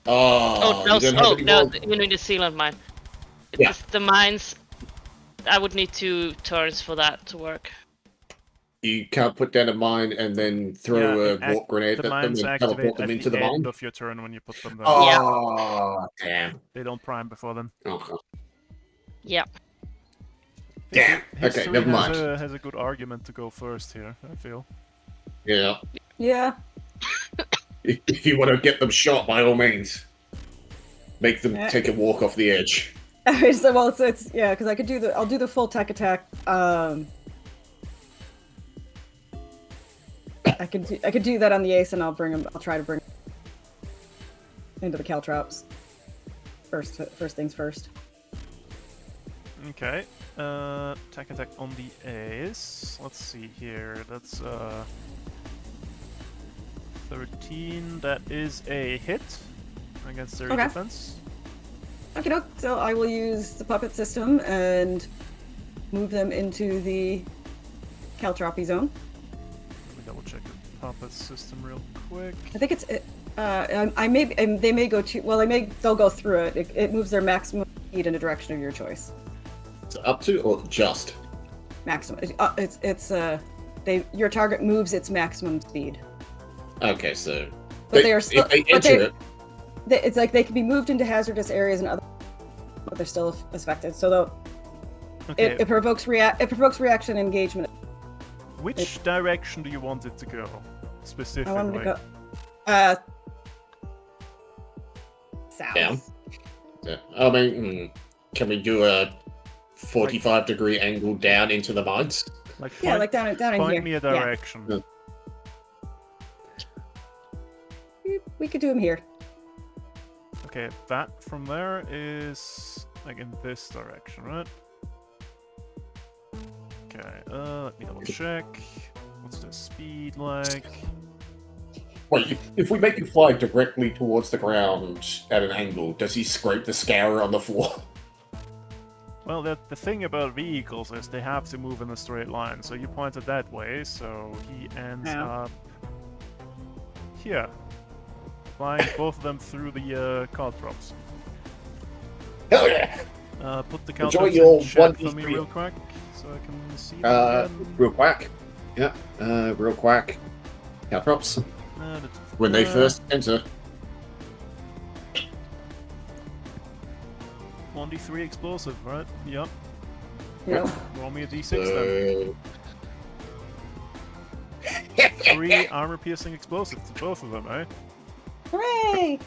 Oh, no, you don't have any no, more... you need the sealant mine. Yeah. The mines, I would need 2 turns for that to work. You can't put down a mine and then throw it a warp grenade the at them mines and activate teleport them at into the the end mine? of your turn when you put them down. Oh, damn. They don't prime before then. Okay. Yeah. Damn. Okay, History never mind. has a good argument to go first here, I feel. Yeah. Yeah. If you want to get them shot, by all means. Make them Yeah. take a walk off the edge. So well, it's yeah, because I could do I'll do the full tech attack. I could do that on the ace, and I'll try to bring him into the caltrops. First things first. Okay. Attack on the ace. Let's see here. That's 13. That is a hit against their Okay. defense. Okay, so I will use the puppet system and move them into the caltropy zone. Let me double check the puppet system real quick. I think it's they may go to they'll go through it. It moves their maximum speed in a direction of your choice. So up to or just? Maximum. Your target moves its maximum speed. Okay, so But they are still. if they but enter it, it's like they can be moved into hazardous areas and other, but they're still affected. So Okay. it provokes reaction engagement. Which direction do you want it to go? Specifically. I want them to go. South. Down. yeah. I mean, can we do a 45-degree angle down into the mines? Like Yeah, point, like down in here. point me a Yeah. direction. Yeah. We could do them here. Okay, that from there is like in this direction, right? Okay, let me double check. What's the speed like? Wait, if we make him fly directly towards the ground at an angle, does he scrape the scour on the floor? Well, the thing about vehicles is they have to move in a straight line, so you pointed that way, so he ends Yeah. up here. Flying both of them through the caltrops. Hell yeah! Put the Enjoy caltrops your in chat for 1v3. me real quick, so I can see them again. Real quack. Yeah, real quack. Caltrops. Da-da-da. When they first enter. 1d3 explosive, right? Yep. Yep. Roll me a d6 then. 3 armor-piercing explosive to both of them, eh? Hooray!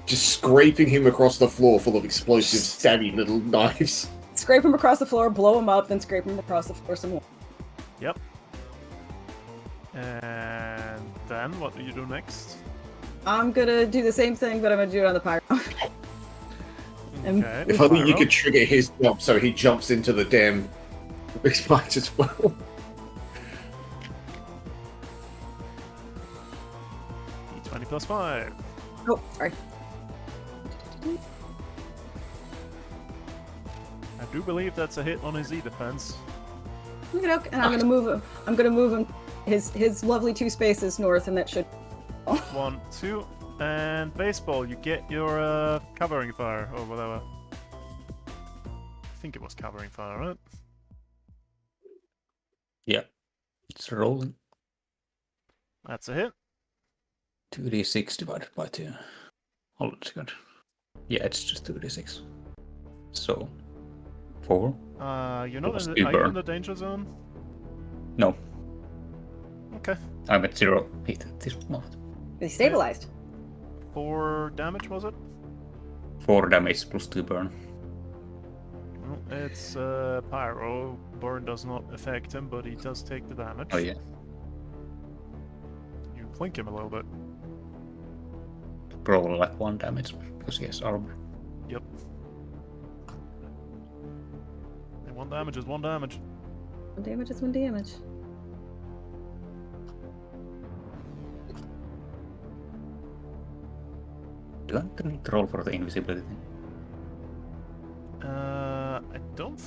Just scraping him across the floor full of explosive, stabby little knives. Scrape him across the floor, blow him up, then scrape him across the floor some more. Yep. And then, what do you do next? I'm gonna do the same thing, but I'm gonna do it on the pyro. And- Okay. If only you Pyro. could trigger his jump so he jumps into the damn spikes as well. D20 plus 5. Oh, sorry. I do believe that's a hit on his E defense. And I'm gonna move him. I'm gonna move him his lovely 2 spaces north, and that should. 1, 2, and baseball. You get your covering fire or whatever. I think it was covering fire, right? Yeah. It's rolling. That's a hit. 2d6 divided by 2. Hold on a second. Yeah, it's just 2d6. So, 4. You're not was in two are you in burn. the danger zone? No. Okay. I'm at 0 hit at this moment. They stabilized. 4 damage, was it? 4 damage plus 2 burn. Well, it's pyro. Burn does not affect him, but he does take the damage. Oh yeah. You blink him a little bit. Probably like 1 damage because he has armor. Yep. And 1 damage is 1 damage. 1 damage is 1 damage. Do I need to roll for the invisibility thing? I don't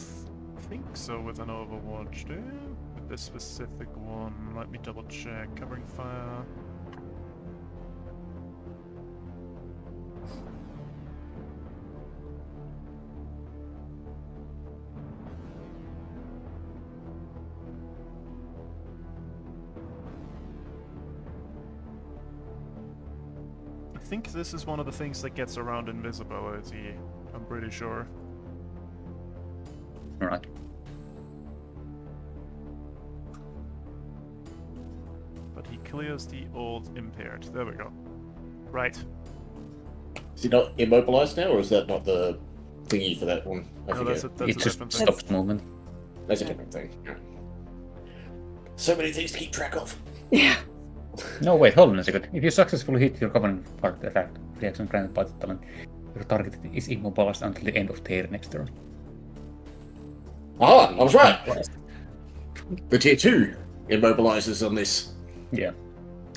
think so with an Overwatch, do you? With this specific one, let me double check. Covering fire. I think this is one of the things that gets around invisibility. I'm pretty sure. Alright. But he clears the old impaired. There we go. Right. Is he not immobilized now, or is that not the thingy for that one? I No, forget. that's It a just different thing. stops movement. That's a different thing. Yeah. So many things to keep track of. Yeah. No, wait, hold on a second. If you successfully hit your common part attack reaction granted by the talent, your target is immobilized until the end of their next turn. Ah, I was right. The tier 2 immobilizes on this. Yeah.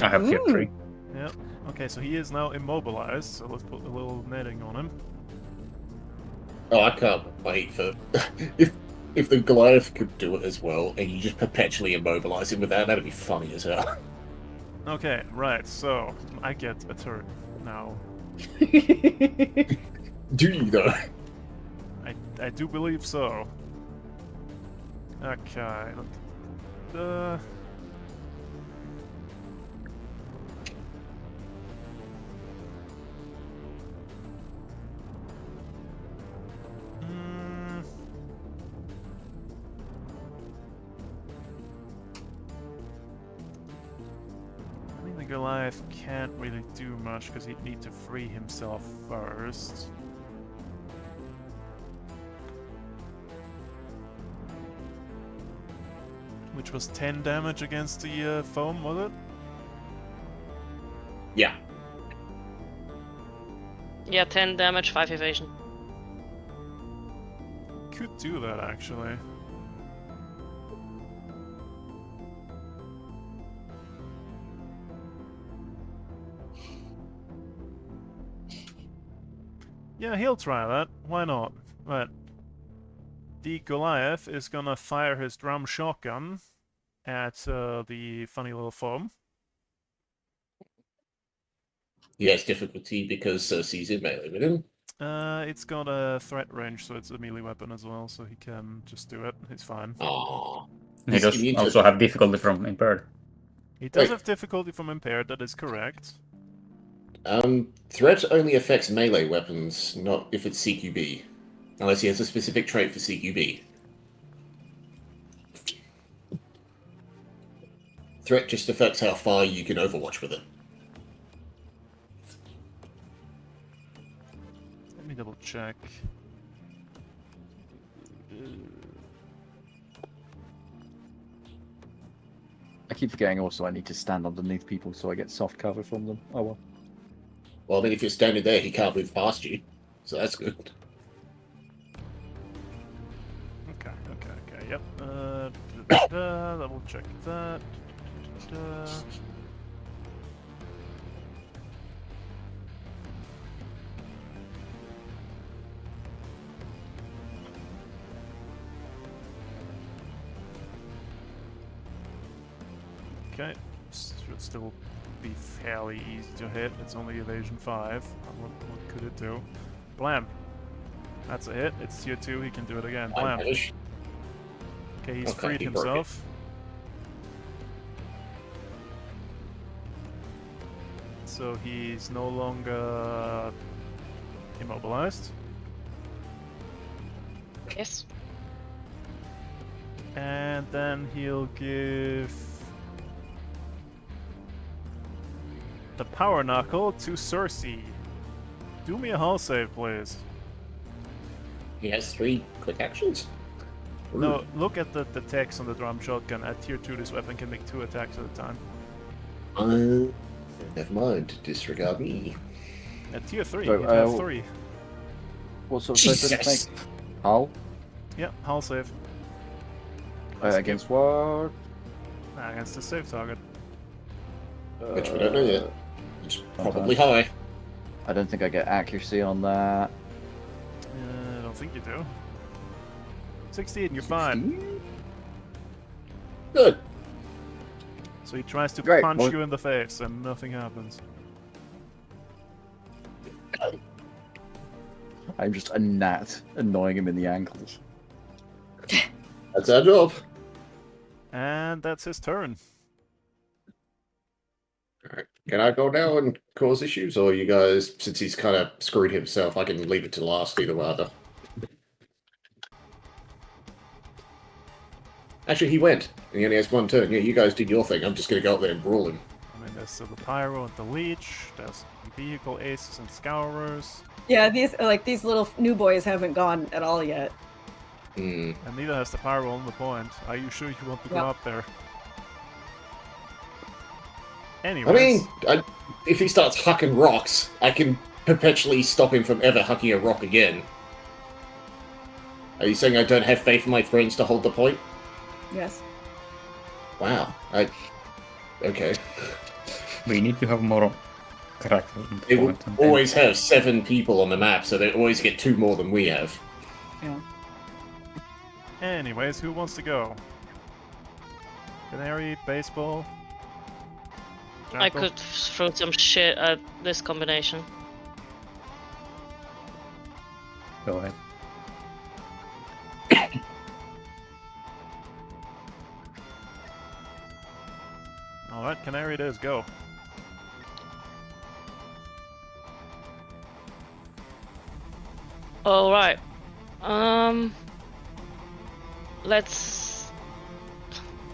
I have tier Ooh. 3. Yeah. Okay, so he is now immobilized, so let's put a little netting on him. Oh, I can't wait for if the Goliath could do it as well, and you just perpetually immobilize him with that. That'd be funny as hell. Okay, right, so I get a turn now. Do you though? I do believe so. Okay. I think the Goliath can't really do much because he'd need to free himself first. Which was 10 damage against the foam, was it? Yeah. Yeah, 10 damage, 5 evasion. Could do that actually. Yeah, he'll try that. Why not? Right. The Goliath is gonna fire his drum shotgun at the funny little foam. He has difficulty because Cersei's in melee with him. It's got a threat range, so it's a melee weapon as well, so he can just do it. He's fine. Aww. He He's does immune to- also have difficulty from impaired. He does Wait. have difficulty from impaired, that is correct. Threat only affects melee weapons, not if it's CQB. Unless he has a specific trait for CQB. Threat just affects how far you can overwatch with it. Let me double check. I keep forgetting also I need to stand underneath people so I get soft cover from them. Oh well. Well, I mean, if you're standing there, he can't move past you. So that's good. Okay, yep. Double check that. Okay, should still be fairly easy to hit. It's only evasion 5. What could it do? Blam! That's a hit. It's tier 2. He can do it again. Blam! Damage. Okay, he's Okay, freed he broke it. himself. So he's no longer immobilized. Yes. And then he'll give the Power Knuckle to Cersei. Do me a hull save, please. He has 3 quick actions. No, look at the text on the drum shotgun. At tier 2, this weapon can make 2 attacks at a time. Never mind. Disregard me. At tier 3, So, you'd have 3. What sort of save did it Jesus. make? Hull? Yeah, hull save. Against what? Against the save target. Which we don't know yet. It's probably high. I don't think I get accuracy on that. I don't think you do. 16, you're fine. Good. So he tries to Great, punch well- you in the face and nothing happens. I'm just a gnat annoying him in the ankles. That's our job. And that's his turn. Alright. Can I go now and cause issues? Or you guys, since he's kind of screwed himself, I can leave it to last either way. Actually, he went. And he only has 1 turn. Yeah, you guys did your thing. I'm just going to go up there and brawl him. I mean, there's the Pyro and the Leech. There's Vehicle Aces and Scourers. Yeah, these little new boys haven't gone at all yet. Hmm. And neither has the Pyro on the point. Are you sure you want to go Yep. up there? I Anyways, mean, if he starts hucking rocks, I can perpetually stop him from ever hucking a rock again. Are you saying I don't have faith in my friends to hold the point? Yes. Wow. Okay. We need to have more characters. on the They will point and always have 7 people on the map, so they always get 2 more than we have. Yeah. anyways, who wants to go? Canary, baseball. I Jackal? could throw some shit at this combination. Go ahead. Alright, Canary it is, go. Alright. Let's...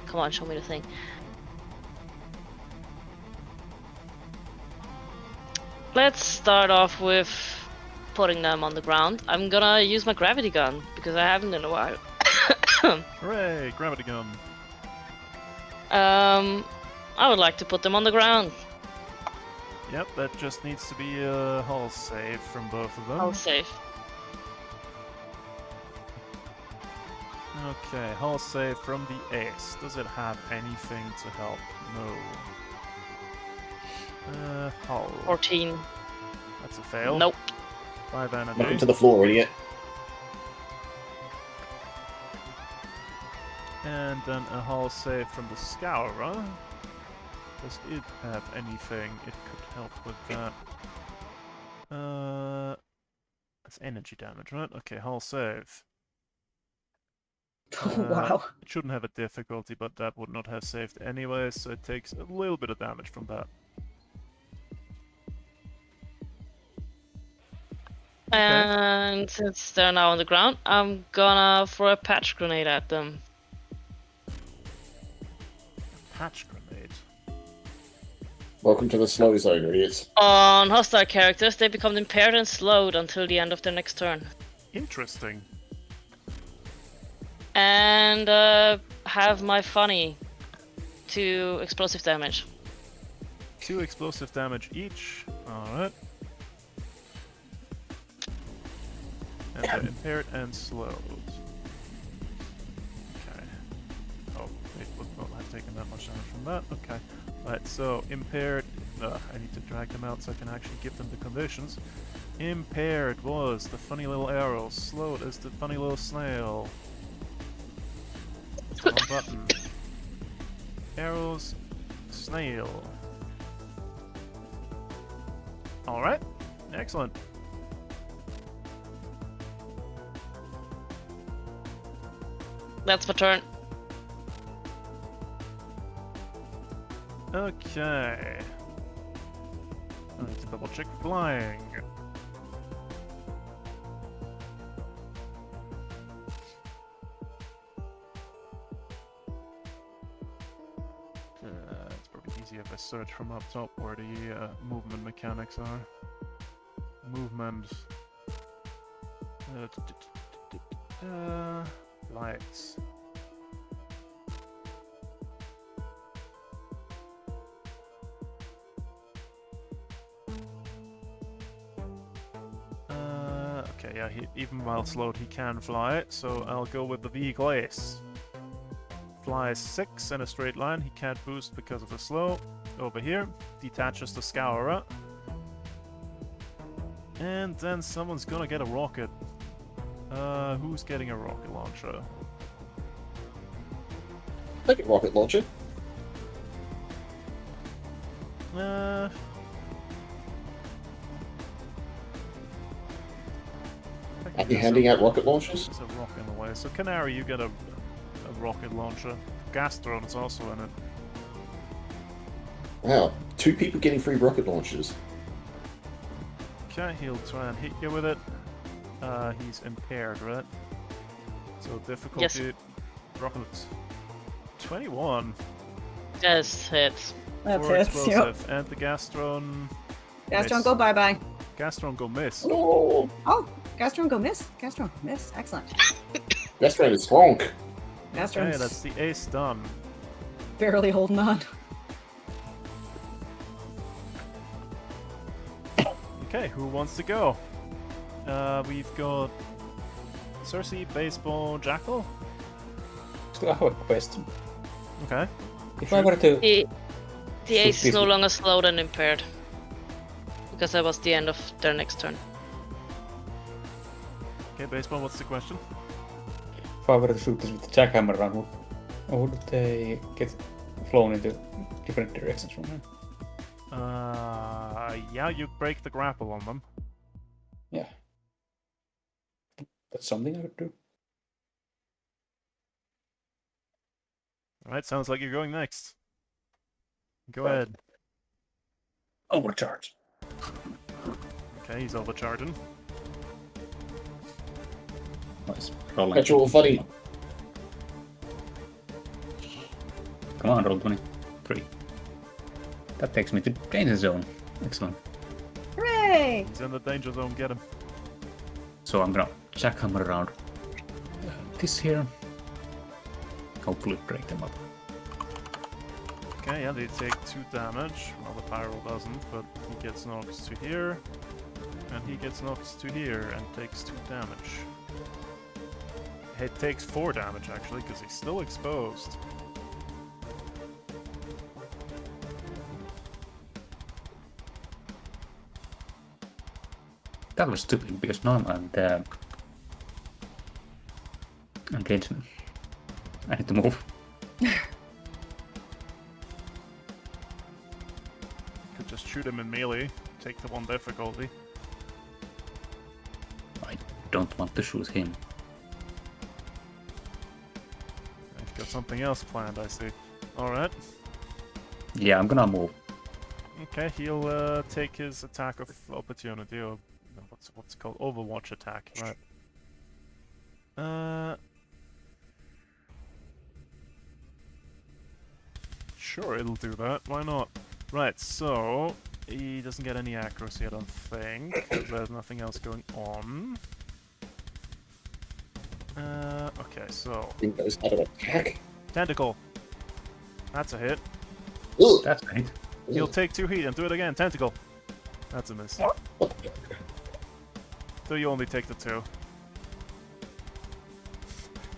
Come on, show me the thing. Let's start off with putting them on the ground. I'm gonna use my gravity gun, because I haven't in a while. Hooray, gravity gun. I would like to put them on the ground. Yep, that just needs to be a hull save from both of them. I'll save. Okay, hull save from the ace. Does it have anything to help? No. Hull. 14. That's a fail. Nope. 5 Knock him energy. to the floor, idiot. And then a hull save from the Scourer. Does it have anything it could help with that? That's energy damage, right? Okay, hull save. Wow. It shouldn't have a difficulty, but that would not have saved anyway, so it takes a little bit of damage from that. And since they're now on the ground, I'm gonna throw a patch grenade at them. Patch grenade. Welcome to the slow zone, idiots. On hostile characters, they become impaired and slowed until the end of their next turn. Interesting. And have my funny 2 explosive damage. 2 explosive damage each. Alright. And they're impaired and slowed. Okay. Oh, it would not have taken that much damage from that. Okay. Right, so impaired. I need to drag them out so I can actually give them the conditions. Impaired was the funny little arrow. Slowed is the funny little snail. Wrong button. Arrows, snail. Alright, excellent. That's my turn. Okay. I need to double check flying. It's probably easier if I search from up top where the movement mechanics are. Movement. Lights. Okay, yeah, even while slowed, he can fly, so I'll go with the vehicle ace. Flies 6 in a straight line, he can't boost because of the slow. Over here, detaches the Scourer. And then someone's gonna get a rocket. Who's getting a rocket launcher? Take a rocket launcher. Are you handing out rocket launchers? There's a rock in the way. So Canary, you get a rocket launcher. Gastron is also in it. Wow, 2 people getting free rocket launchers. Okay, he'll try and hit you with it. He's impaired, right? So difficulty. Rocket 21. Yes, hits. That's For it. Yep. explosive. And the Gastron. Gastron, miss. go bye-bye. Gastron go miss. Oh, Oh, Gastron, go miss. Gastron, go miss. Excellent. that's right, it's Honk. Gastron's Okay, that's the ace done. barely holding on. Okay, who wants to go? We've got Cersei, Baseball, Jackal. So I have a question. Okay. If I were to The shoot ace this is no longer slowed and impaired. Because that was the end of their next turn. Okay, Baseball, what's the question? if I were to shoot this with the jackhammer round, would they get flown into different directions from here? Yeah, you break the grapple on them. Yeah. That's something I would do. Alright, sounds like you're going next. Go Right. ahead. Overcharge. Okay, he's overcharging. Nice. Rolling. Petrol funny. Come on, roll 23. That takes me to danger zone. Excellent. Hooray! He's in the danger zone, get him. So I'm gonna jackhammer around this here. Hopefully break them up. Okay, yeah, they take 2 damage. Well, the Pyro doesn't, but he gets knocked to here. And he gets knocked to here and takes 2 damage. It takes 4 damage, actually, because he's still exposed. That was stupid because now I'm the engagement. I need to move. Could just shoot him in melee, take the 1 difficulty. I don't want to shoot him. I've got something else planned, I see. Alright. Yeah, I'm gonna move. Okay, he'll take his attack of opportunity, or no, what's it called? Overwatch attack, right? Sure, it'll do that. Why not? Right, so he doesn't get any accuracy, I don't think, because there's nothing else going on. Okay, so I think those out of attack. tentacle. That's a hit. Ugh. That's right. He'll take 2 heat and do it again. Tentacle. That's a miss. So you only take the 2.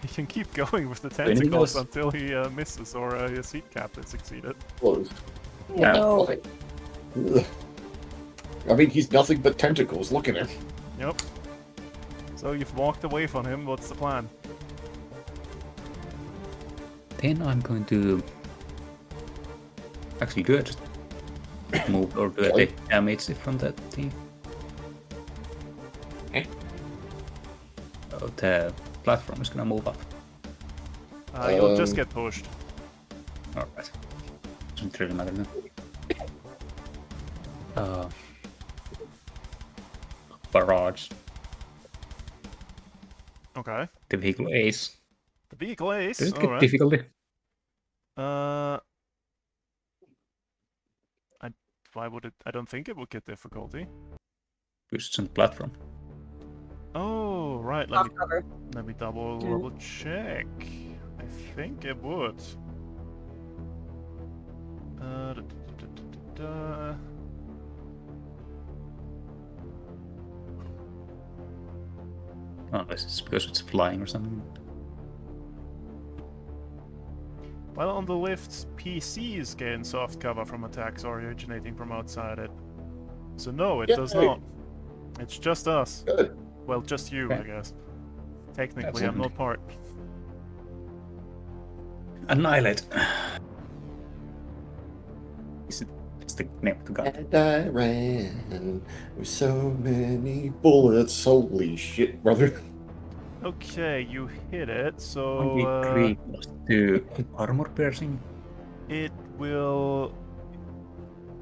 He can keep going with the Anything tentacles else? until he misses or his heat cap is succeeded. Close. Yeah. No. Ugh. I mean, he's nothing but tentacles. Look at him. Yep. So you've walked away from him. What's the plan? Then I'm going to actually do it. Just move or do I take damage from that thing? Eh? Oh, the platform is gonna move up. You'll just get pushed. Alright. Doesn't really matter then. Barrage. Okay. The vehicle ace. The vehicle ace. Does it get Alright. difficulty? Why would it? I don't think it would get difficulty. Because it's on the platform. Oh, right. Off cover. Let me double check. I think it would. Da, da, da, da, da. Unless it's because it's flying or something. While on the lifts, PCs gain soft cover from attacks originating from outside it. So no, it does Yay. not. It's just us. Good. Well, just you, I Okay. guess. Technically, That's I'm not part. Annihilate. It's the name of the gun. And I ran with so many bullets. Holy shit, brother. Okay, you hit it, so 1d3 plus 2 armor piercing. it will,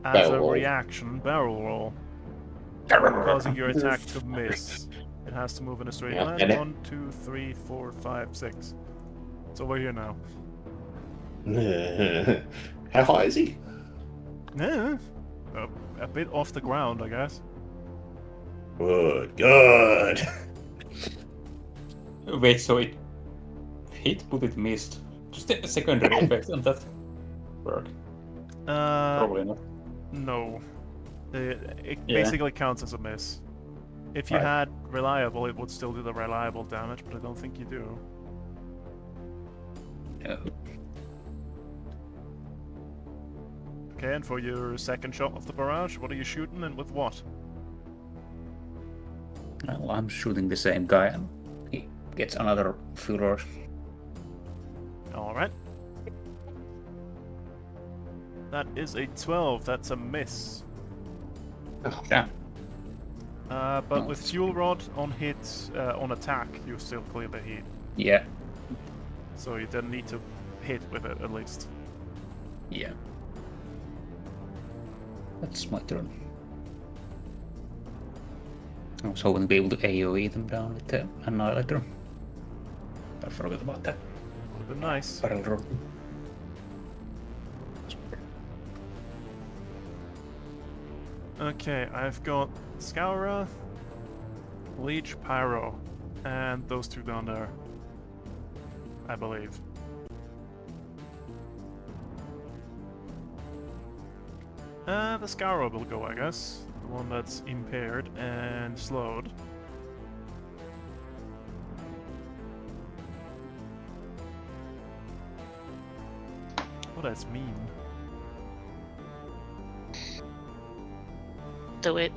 as Barrel a roll. reaction, barrel roll, causing your attack to miss. It has to move in a straight Yeah, line. and it- 1, 2, 3, 4, 5, 6. It's over here now. How high is he? Yeah, a bit off the ground, I guess. Good, good. Wait, so it hit, but it missed. Just a secondary effect on that work. Probably not. No. It Yeah. basically counts as a miss. If you Right. had reliable, it would still do the reliable damage, but I don't think you do. Yeah. Okay, and for your second shot of the barrage, what are you shooting and with what? Well, I'm shooting the same guy and he gets another furor. Alright. That is a 12, that's a miss. Yeah. But with Fuel Rod on hit, on attack, you still clear the heat. Yeah. So you then need to hit with it at least. Yeah. That's my turn. I was hoping to be able to AoE them down with the Annihilator. I forgot about that. Would have been nice. Barrel roll. Okay, I've got Scourer, Leech, Pyro, and those two down there. I believe. The Scourer will go, I guess. The one that's impaired and slowed. What does that mean? Do it.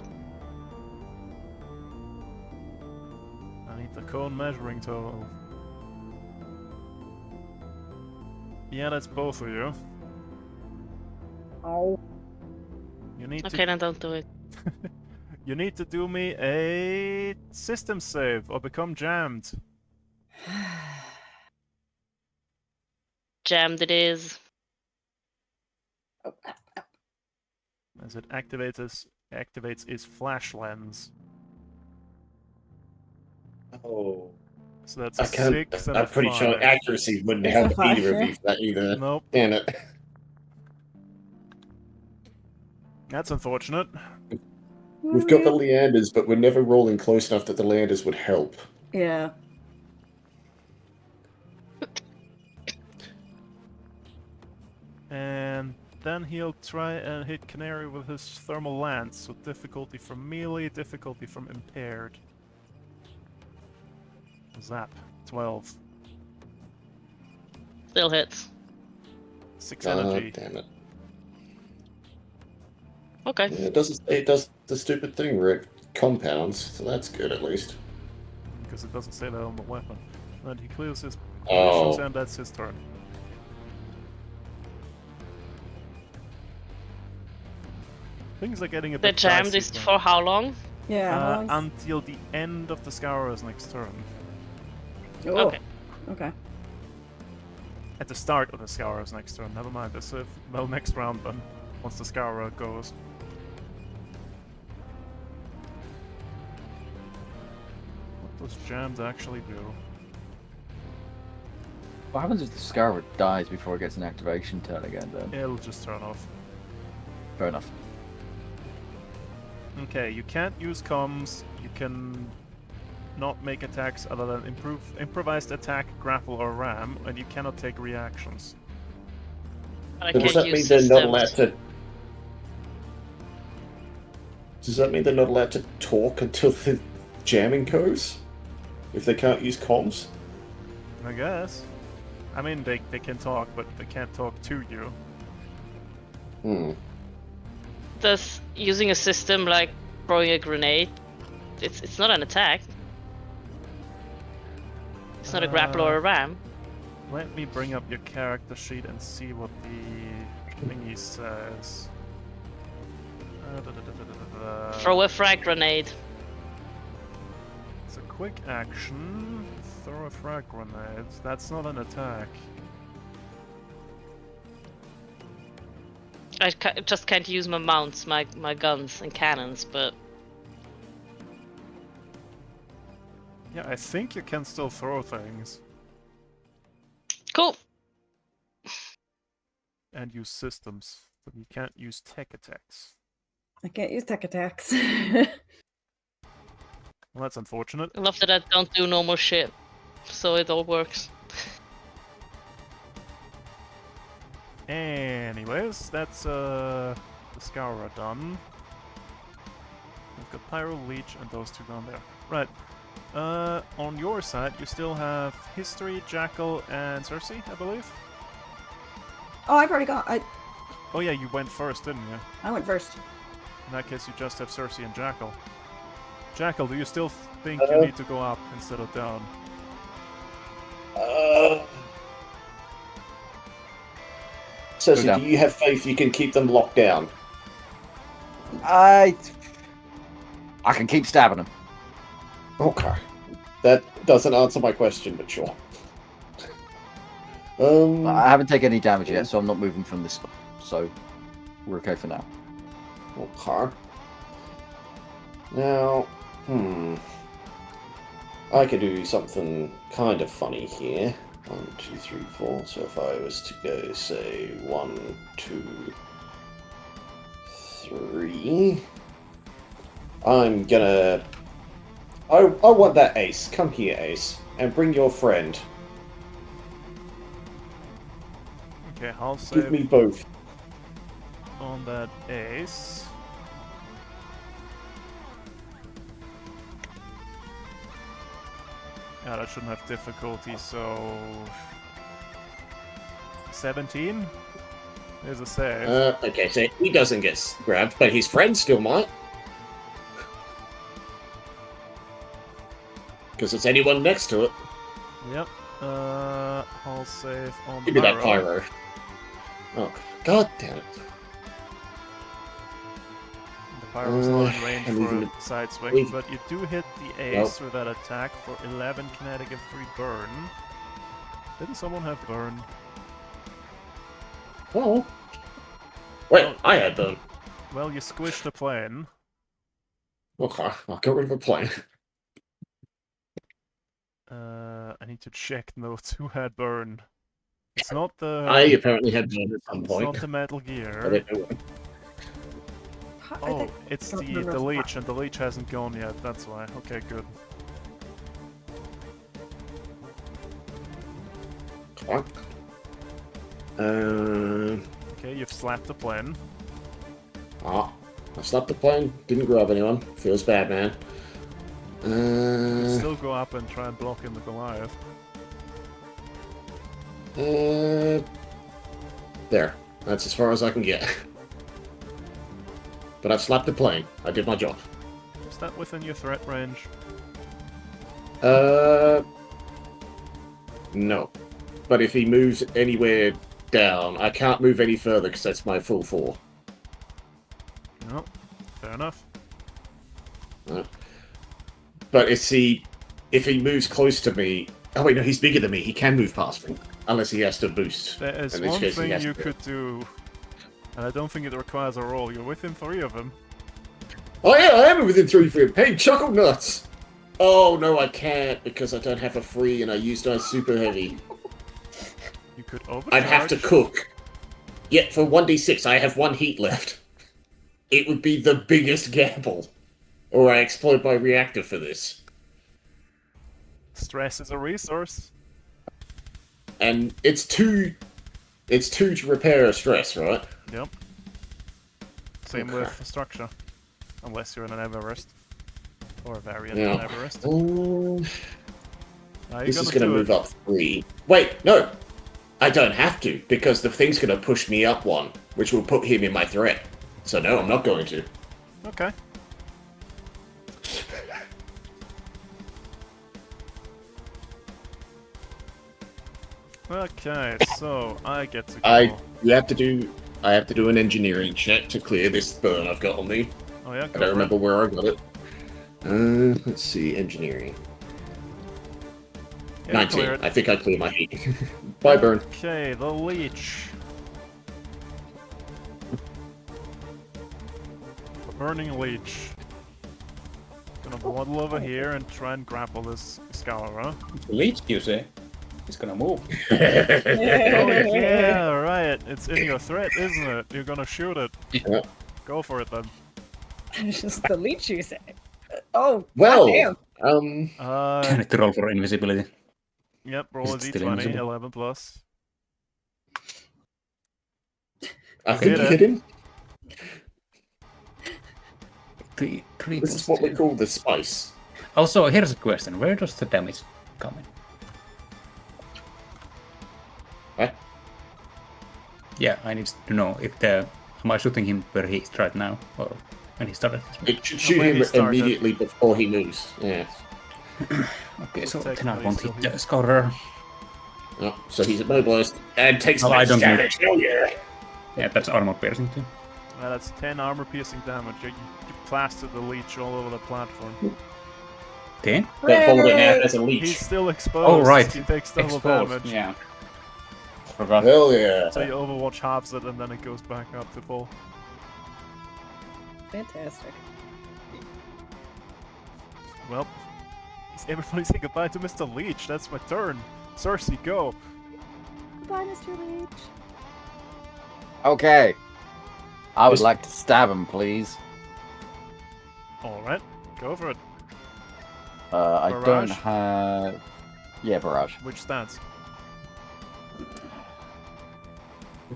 I need the cone measuring tool. Yeah, that's both of you. Oh. You need Okay, then don't do it. you need to do me a system save or become jammed. Jammed it is. As it activates its flash lens. Oh. So that's I a can't. 6 and I'm a pretty 5. sure accuracy wouldn't It's a help 5, either of yeah. you for that either. Nope. Damn it. That's unfortunate. We've got the Leanders, but we're never rolling close enough that the Leanders would help. Yeah. And then he'll try and hit Canary with his thermal lance. So difficulty from melee, difficulty from impaired. Zap. 12. Still hits. 6 energy. Damn it. Okay. Yeah, it does the stupid thing where it compounds, so that's good at least. Because it doesn't say that on the weapon. And he clears his Oh. positions and that's his turn. Things are getting a The bit jammed dicey is now. for how long? Yeah. how long's- Until the end of the Scourer's next turn. Oh, Okay. Okay. At the start of the Scourer's next turn. Never mind. This well, next round then. Once the Scourer goes. What does jammed actually do? What happens if the Scarlet dies before it gets an activation turn again then? It'll just turn off. Fair enough. Okay, you can't use comms. You can not make attacks other than improvised attack, grapple, or ram, and you cannot take reactions. But I So does can't that use mean they're not allowed systems. to? Does that mean they're not allowed to talk until the jamming goes? If they can't use comms? I guess. I mean, they can talk, but they can't talk to you. Hmm. Does using a system like throwing a grenade, it's not an attack. It's not a grapple or a ram. Let me bring up your character sheet and see what the thingy says. Throw a frag grenade. It's a quick action. Throw a frag grenade. That's not an attack. I just can't use my mounts, my guns and cannons, but Yeah, I think you can still throw things cool. and use systems, but you can't use tech attacks. I can't use tech attacks. Well, that's unfortunate. I love that I don't do normal shit, so it all works. Anyways, that's the Scourer done. We've got Pyro, Leech, and those two down there. Right. On your side, you still have History, Jackal, and Cersei, I believe. Oh, I've already got. Oh yeah, you went first, didn't you? I went first. In that case, you just have Cersei and Jackal. Jackal, do you still think you need to go up instead of down? Cersei, do you have faith you can keep them locked down? I can keep stabbing him. Okay. That doesn't answer my question, but sure. I haven't taken any damage yet, so I'm not moving from this spot. So we're okay for now. Okay. Now, I could do something kind of funny here. 1, 2, 3, 4. So if I was to go, say, 1, 2, 3, I'm gonna. I want that Ace. Come here, Ace, and bring your friend. Okay, I'll save Give me both. on that Ace. Yeah, that shouldn't have difficulty, so... 17 is a save. Okay, so he doesn't get grabbed, but his friend still might. Because it's anyone next to it. Yep. I'll save on Give me that Pyro. pyro. Oh, god damn it. The Pyro's not in range I'm for leaving a side swing, leave- but you do hit the Ace with that attack for 11 kinetic and 3 burn. Didn't someone have burn? Oh. Wait, I had them. Well, you squished the plane. Okay, I'll get rid of a plane. I need to check notes who had burn. It's not the. I apparently had burn at some It's point. not the Metal I Gear. don't know. Oh, it's don't the remember. Leech, and the Leech hasn't gone yet. That's why. Okay, good. What? Okay, you've slapped the plane. I slapped the plane, didn't grab anyone. Feels bad, man. Still go up and try and block in the Goliath. There. That's as far as I can get. But I've slapped the plane. I did my job. Is that within your threat range? No. But if he moves anywhere down, I can't move any further because that's my full 4. No. Fair enough. But if he moves close to me... Oh wait, no, he's bigger than me. He can move past me. Unless he has to boost. There is In this one case, he thing has you to. could do, and I don't think it requires a roll. You're within 3 of them. Oh yeah, I am within 3 of him. Hey, chuckle nuts! Oh no, I can't because I don't have a free and I used my super heavy. You could overcharge. I'd have to cook. Yeah, for 1d6, I have 1 heat left. it would be the biggest gamble. Or I exploit my reactor for this. Stress is a resource. And it's two to repair a stress, right? Yep. Same with the structure. Unless you're in an Everest. Or a variant of an Everest. This is going to move up 3. Wait, no! I don't have to, because the thing's going to push me up 1, which will put him in my threat. So no, I'm not going to. Okay. Okay, so I get to go. I have to do an engineering check to clear this burn I've got on me. Oh yeah, I don't remember where I got it. Let's see, engineering. Yeah, 19. cleared. I think I cleared my heat. Bye, burn. Okay, the leech. The burning leech. Gonna waddle over here and try and grapple this Scourer. Leech, you say? It's gonna move. Oh yeah, right. It's in your threat, isn't it? You're gonna shoot it. Yeah. Go for it then. It's just the leech, you say. Oh, Well, goddamn. I need to roll for invisibility. Yep, roll a Is it still d20, invisible? 11 plus. I think you it. hit him. Three This is what we call the spice. Also, here's a question. Where does the damage come in? What? Yeah, I need to know if the... Am I shooting him where he is right now? Or when he started? It should shoot when him he started. immediately before he moves. Yeah. Okay, so Technically then I won't still hit here. the Scourer. Oh, so he's immobilized and takes No, max I don't damage. Oh yeah. Yeah, that's armor piercing too. That's 10 armor piercing damage. You plastered the leech all over the platform. 10? Don't hold it now as a He's leech. still exposed. Oh, right. He takes double Exposed, damage. yeah. Forgot. Hell yeah. So you Overwatch halves it and then it goes back up to full. Fantastic. Well, everybody say goodbye to Mr. Leech. That's my turn. Cersei, go. Goodbye, Mr. Leech. Okay. I would Just- like to stab him, please. Alright, go for it. I don't Barrage? have... Yeah, barrage. Which stance?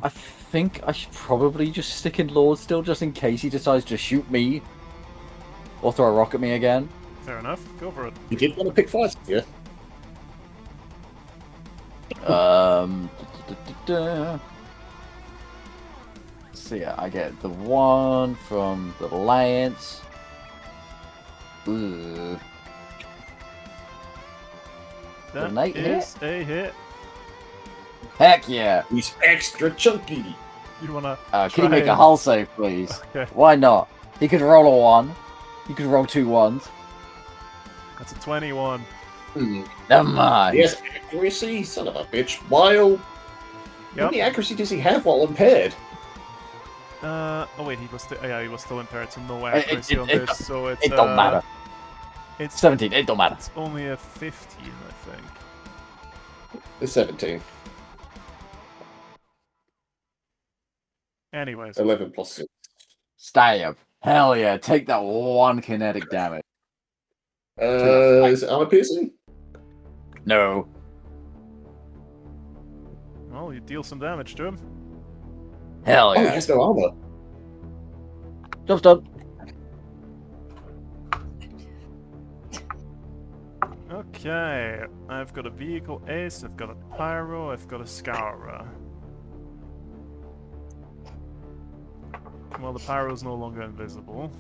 I think I should probably just stick in Lord still, just in case he decides to shoot me. Or throw a rock at me again. Fair enough, go for it. You did want to pick fights, yeah? So yeah, I get the one from the Lance. Ooh. That Knight is a hit. Heck yeah! He's extra chunky. You wanna Can try you make a and- hull save, please? Okay, Why not? He could roll a 1. He could roll 2 1s. that's a 21. Never mind. Yes, accuracy, son of a bitch. While... How Yep. many accuracy does he have while impaired? Oh wait, he was still, yeah, he was still impaired, so no It- accuracy on it- this, so it's It don't matter. It's 17, it don't matter. It's only a 15, I think. It's 17. Anyways, 11 plus 6. Stab. Hell yeah, take that 1 kinetic damage. Is it armor piercing? No. well, you deal some damage to him. Hell Oh, he yeah. has no armor. Job's done. Okay, I've got a vehicle ace, I've got a pyro, I've got a scourer. Well, the pyro's no longer invisible.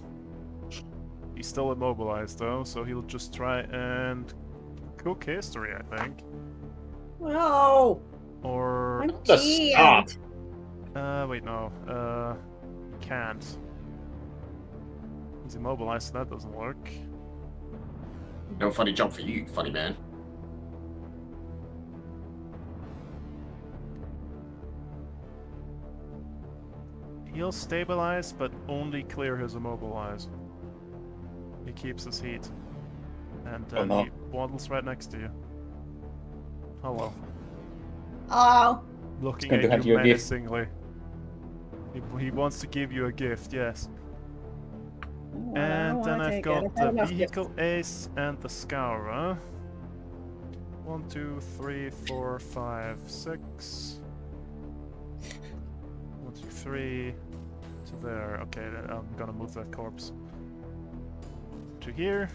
He's still immobilized though, so he'll just try and cook history, I think. No! Or I'm Just jammed. stop. wait, no. He can't. He's immobilized, so that doesn't work. No funny jump for you, funny man. He'll stabilize, but only clear his immobilize. He keeps his heat. And Oh, no. he waddles right next to you. Hello. Oh. Looking going to at hand you you a gift. menacingly. He wants to give you a gift, yes. And then I've got I've the had enough vehicle ace and the scourer. 1, 2, 3, 4, 5, 6. 1, 2, 3. To there. Okay, then I'm gonna move that corpse. To here.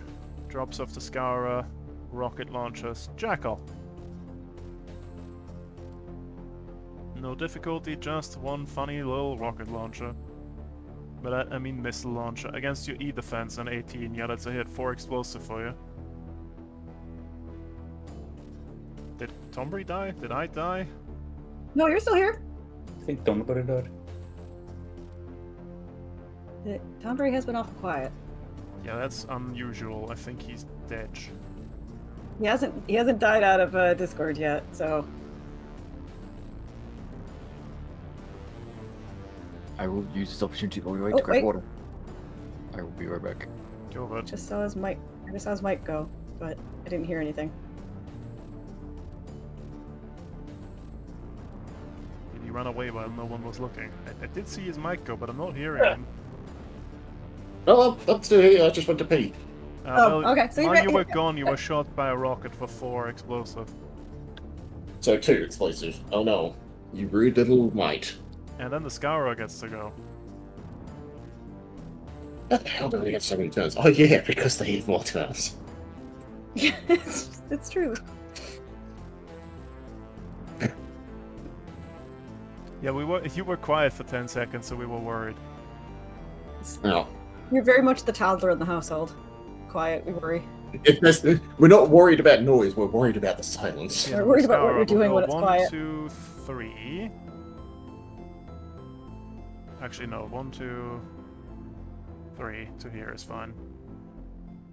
Drops off the scourer. Rocket launchers. Jackal. No difficulty, just one funny little rocket launcher. But I mean missile launcher. Against your E defense on 18, yeah, that's a hit. 4 explosive for you. Did Tombury die? Did I die? No, you're still here. I think Tom got it out. Tombury has been awful quiet. Yeah, that's unusual. I think he's dead. He hasn't died out of Discord yet, so I will use this opportunity to go away Oh, to grab wait. water. I will be right back. Go ahead. I just saw his mic go, but I didn't hear anything. Did he run away while no one was looking? I did see his mic go, but I'm not hearing him. Oh, I'm still here. I just went to pee. Okay, so while you were gone, you were shot by a rocket for 4 explosive. So 2 explosive. Oh no. You rude little mite. And then the scourer gets to go. How the hell did they get so many turns? Oh yeah, because they have more turns. Yeah, it's true. Yeah, you were quiet for 10 seconds, so we were worried. No. You're very much the toddler in the household. Quiet, we worry. We're not worried about noise, we're worried about the silence. We're worried about what Scourer you're doing will when go it's quiet. 1, 2, 3. Actually, no. 1, 2, 3 to here is fine.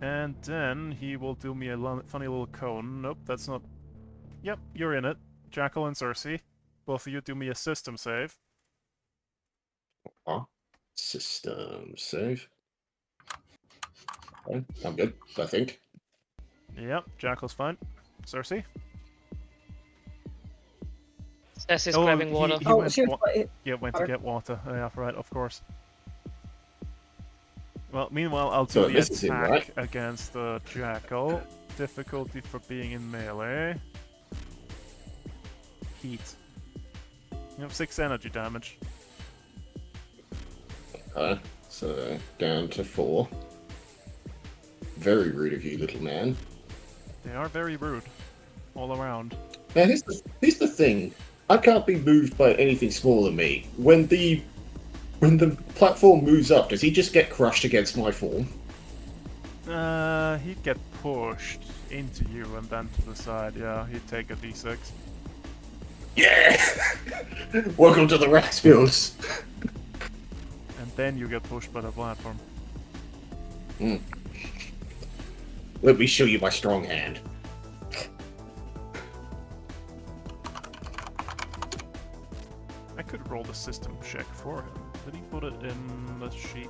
And then he will do me a funny little cone. Nope, that's not... Yep, you're in it. Jackal and Cersei. Both of you do me a system save. System save. Okay, I'm good, I think. Yep, Jackal's fine. Cersei? Ceci's grabbing water. He Oh, went, she was. went to water. get water. Yeah, right, of course. Well, meanwhile, I'll do So the this is it, attack right? against the Jackal. Difficulty for being in melee. Heat. You have 6 energy damage. Okay, so down to 4. Very rude of you, little man. They are very rude. All around. Now, here's the thing. I can't be moved by anything smaller than me. When the platform moves up, does he just get crushed against my form? He'd get pushed into you and then to the side, yeah. He'd take a d6. Yeah! Welcome to the Rax Fields! And then you get pushed by the platform. Let me show you my strong hand. I could roll the system check for him. Did he put it in the sheet?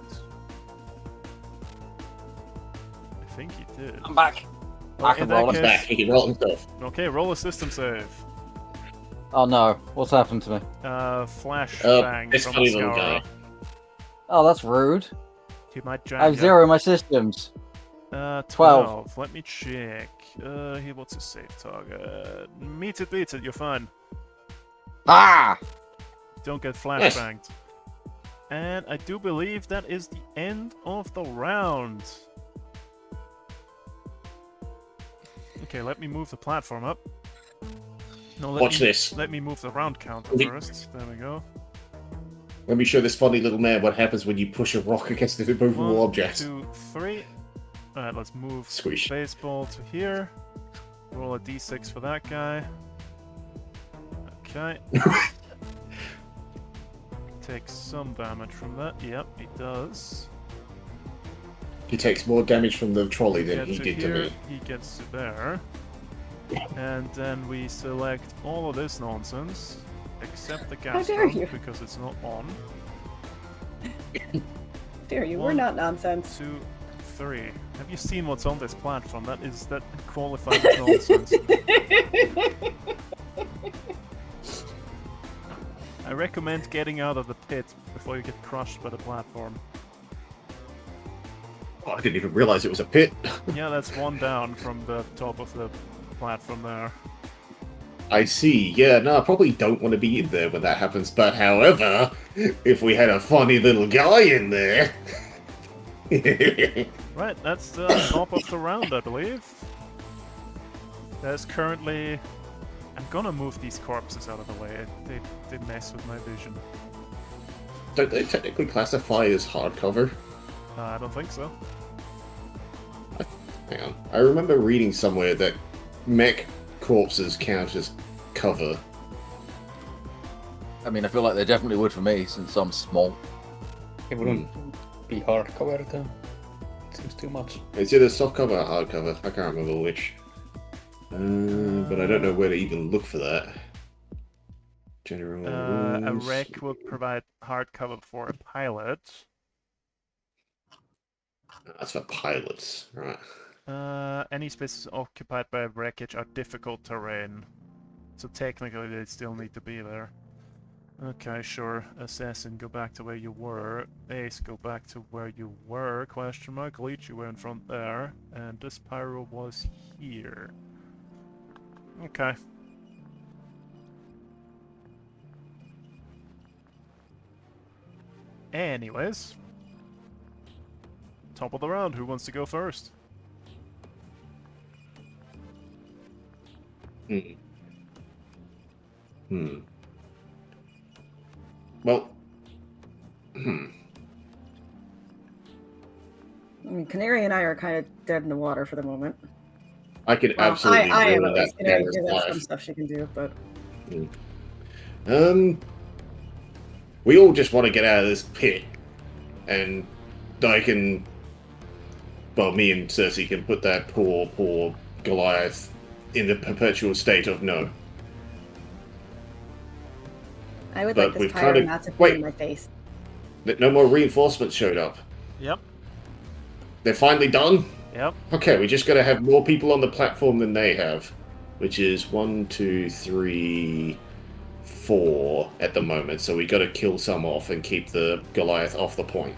I think he did. I'm back. Well, I can in that roll it case- Back, he can roll himself. Okay, roll a system save. Oh no, what's happened to me? Flash bang this from funny the little scourer. guy. Oh, that's rude. He might I jam have ya. 0 in my systems. 12. Let me check. What's his save target? Meets it, beats it, you're fine. Ah! Don't get Yes. flashbanged. And I do believe that is the end of the round. Okay, let me move the platform up. No, Watch this. Let me move the round counter Le- first. There we go. Let me show this funny little man what happens when you push a rock against an immovable 1, object. 2, 3. Alright, let's move Squish. baseball to here. Roll a d6 for that guy. Okay. Takes some damage from that. Yep, he does. He takes more damage from the trolley than Gets he to did to here, me. he gets to there. And then we select all of this nonsense, except the How gas dare pump, you. because it's not on. Dare you? We're 1, not nonsense. 2, 3. Have you seen what's on this platform? That qualifies as nonsense. I recommend getting out of the pit before you get crushed by the platform. Oh, I didn't even realize it was a pit. Yeah, that's one down from the top of the platform there. I see. Yeah, no, I probably don't want to be in there when that happens. But however, if we had a funny little guy in there. Right, that's the top of the round, I believe. There's currently... I'm gonna move these corpses out of the way. They mess with my vision. Don't they technically classify as hardcover? I don't think so. Hang on. I remember reading somewhere that mech corpses count as cover. I mean, I feel like they definitely would for me, since I'm small. It wouldn't be hardcover though. It seems too much. Is it a softcover or hardcover? I can't remember which. But I don't know where to even look for that. General A rules. wreck will provide hardcover for a pilot. That's for pilots, right? Any spaces occupied by a wreckage are difficult terrain. So technically they still need to be there. Okay, sure. Assassin, go back to where you were. Ace, go back to where you were. Question mark. Leech, you were in front there. And this pyro was here. Okay. Anyways. Top of the round. Who wants to go first? Well, I mean, Canary and I are kind of dead in the water for the moment. I could Well, absolutely I am ruin at that least. Canary camera's has some life. stuff she can do, but We all just want to get out of this pit, and I can. Well, me and Cersei can put that poor Goliath in the perpetual state of no. I would But like this we've pyro kinda- not to be wait. in my face. That no more reinforcements showed up. Yep. They're finally done? Yep. Okay, we just gotta have more people on the platform than they have. Which is 1, 2, 3, 4 at the moment, so we gotta kill some off and keep the Goliath off the point.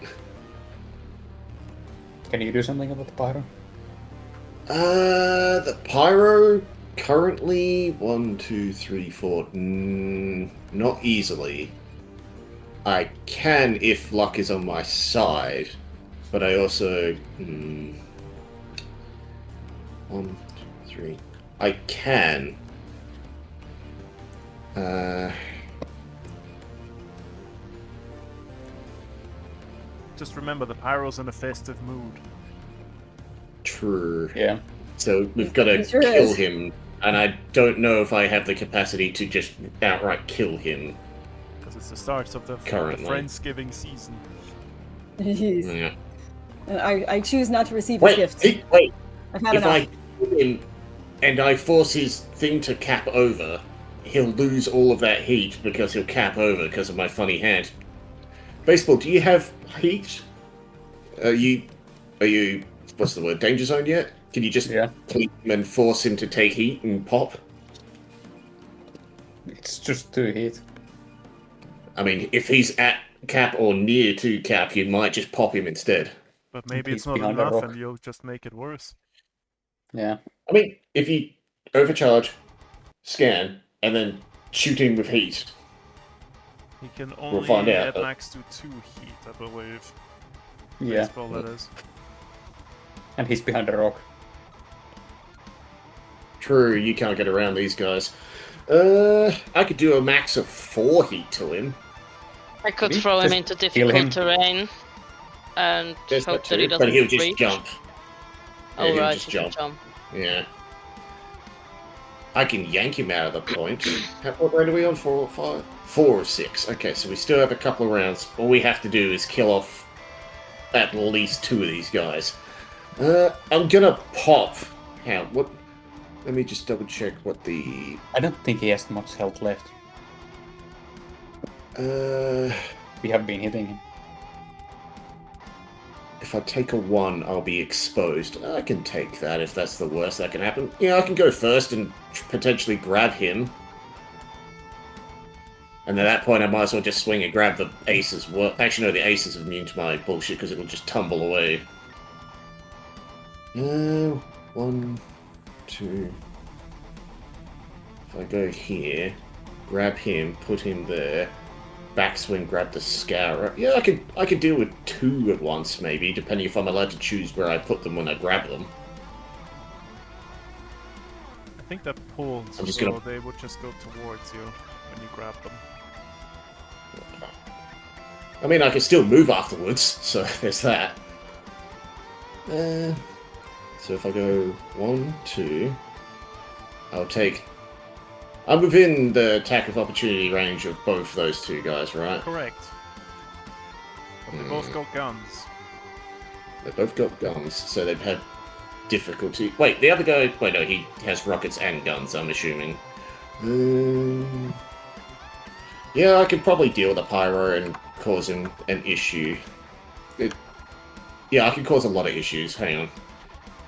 Can you do something about the pyro? The pyro currently 1, 2, 3, 4. Not easily. I can if luck is on my side, but I also 1, 2, 3. I can. Just remember, the pyro's in a festive mood. True. Yeah. So we've got to He sure kill is. him, and I don't know if I have the capacity to just outright kill him. Because it's the start of the Currently. Friendsgiving season. Jeez. Yeah. And I choose not to receive his Wait, gifts. wait. I've had If enough. I kill him and I force his thing to cap over, he'll lose all of that heat because he'll cap over because of my funny hand. Baseball, do you have heat? Are you what's the word? Danger zone yet? Can you just Yeah. kill him and force him to take heat and pop? It's just 2 hit. I mean, if he's at cap or near to cap, you might just pop him instead. But maybe He's it's not behind a enough rock. and you'll just make it worse. Yeah. I mean, if you overcharge, scan, and then shoot him with heat. He can only find out, at but- max do 2 heat, I believe. Yeah. Baseball, that is. And he's behind a rock. True, you can't get around these guys. I could do a max of 4 heat to him. I could Maybe throw him just into kill him. difficult terrain and There's hope that that he too, doesn't but he'll just reach. jump. Oh he'll right, just he can jump. jump. Yeah. I can yank him out of the point. What round are we on? 4 or 5? 4 or 6. Okay, so we still have a couple of rounds. All we have to do is kill off at least 2 of these guys. I'm gonna pop. Hang on, what? Let me just double check what the. I don't think he has much health left. We have been hitting him. If I take a 1, I'll be exposed. I can take that if that's the worst that can happen. Yeah, I can go first and potentially grab him. And at that point, I might as well just swing and grab the ace as well. Actually, no, the ace is immune to my bullshit because it'll just tumble away. 1, 2. If I go here, grab him, put him there, backswing, grab the Scourer. Yeah, I could deal with 2 at once, maybe, depending if I'm allowed to choose where I put them when I grab them. I think that pulled, I'm just so gonna- they would just go towards you when you grab them. I mean, I can still move afterwards, so there's that. So if I go 1, 2, I'll take... I'm within the attack of opportunity range of both those 2 guys, right? Correct. But they both got guns. They both got guns, so they've had difficulty. Wait, the other guy... Wait, no, he has rockets and guns, I'm assuming. Yeah, I could probably deal with the Pyro and cause him an issue. Yeah, I could cause a lot of issues. Hang on.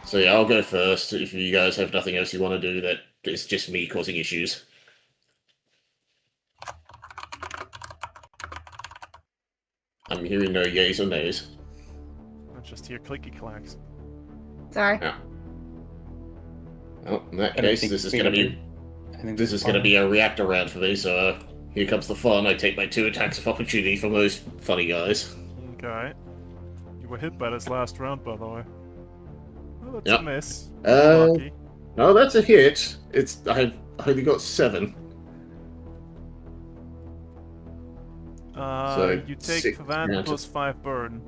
So yeah, I'll go first. If you guys have nothing else you want to do, that it's just me causing issues. I'm hearing no yays or nays. I just hear clicky clacks. Sorry. Yeah. Well, in that I don't case, think this is we going to will be... do- I think This this is going to fine. be a reactor round for me, so here comes the fun. I take my 2 attacks of opportunity from those funny guys. Okay. You were hit by this last round, by the way. Oh, that's Yep. a miss. Uh, Lucky. No, that's a hit. I've only got 7. so You take 6 that rounds plus 5 burn.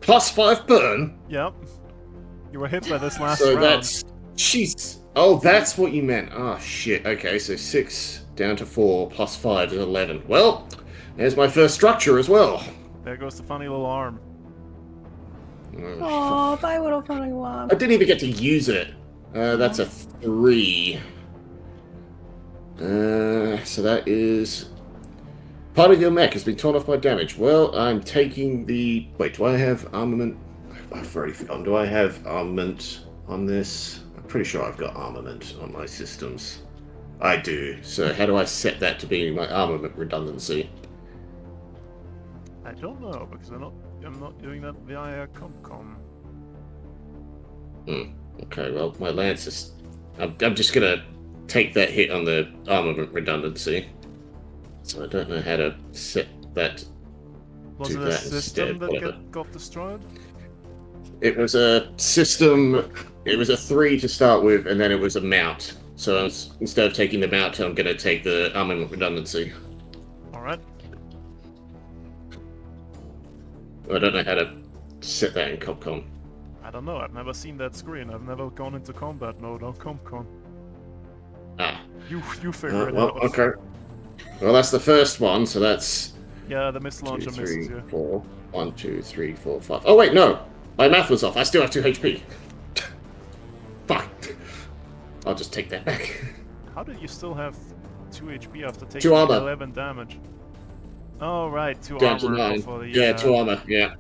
Plus 5 burn? Yep. You were hit by this last So round. that's... Jeez. Oh, that's what you meant. Oh, shit. Okay, so 6 down to 4 plus 5 is 11. Well, there's my first structure as well. There goes the funny little arm. Oh, bye, little funny one. I didn't even get to use it. That's a 3. So that is... Part of your mech has been torn off by damage. Well, I'm taking the... Wait, do I have armament? I've already forgotten. Do I have armament on this? I'm pretty sure I've got armament on my systems. I do. So how do I set that to be my armament redundancy? I don't know, because I'm not doing that via Comcom. Okay, well, my lance is... I'm just gonna take that hit on the armament redundancy. So I don't know how to set that. Was Do it a that system instead, that whatever. got destroyed? It was a system... It was a 3 to start with, and then it was a mount. So instead of taking the mount, I'm gonna take the armament redundancy. Alright. I don't know how to set that in Capcom. I don't know, I've never seen that screen. I've never gone into combat mode on Comcom. Ah. You figure it Well, out. okay. Well, that's the first one, so that's... Yeah, the missile 2, launcher 3, misses you. 4. 1, 2, 3, 4, 5. Oh, wait, no! My math was off. I still have 2 HP. Fine. I'll just take that back. How did you still have 2 HP after taking 2 armor. 11 damage? Oh, right, 2 Down to armor 9. before the... Yeah, 2 armor, yeah.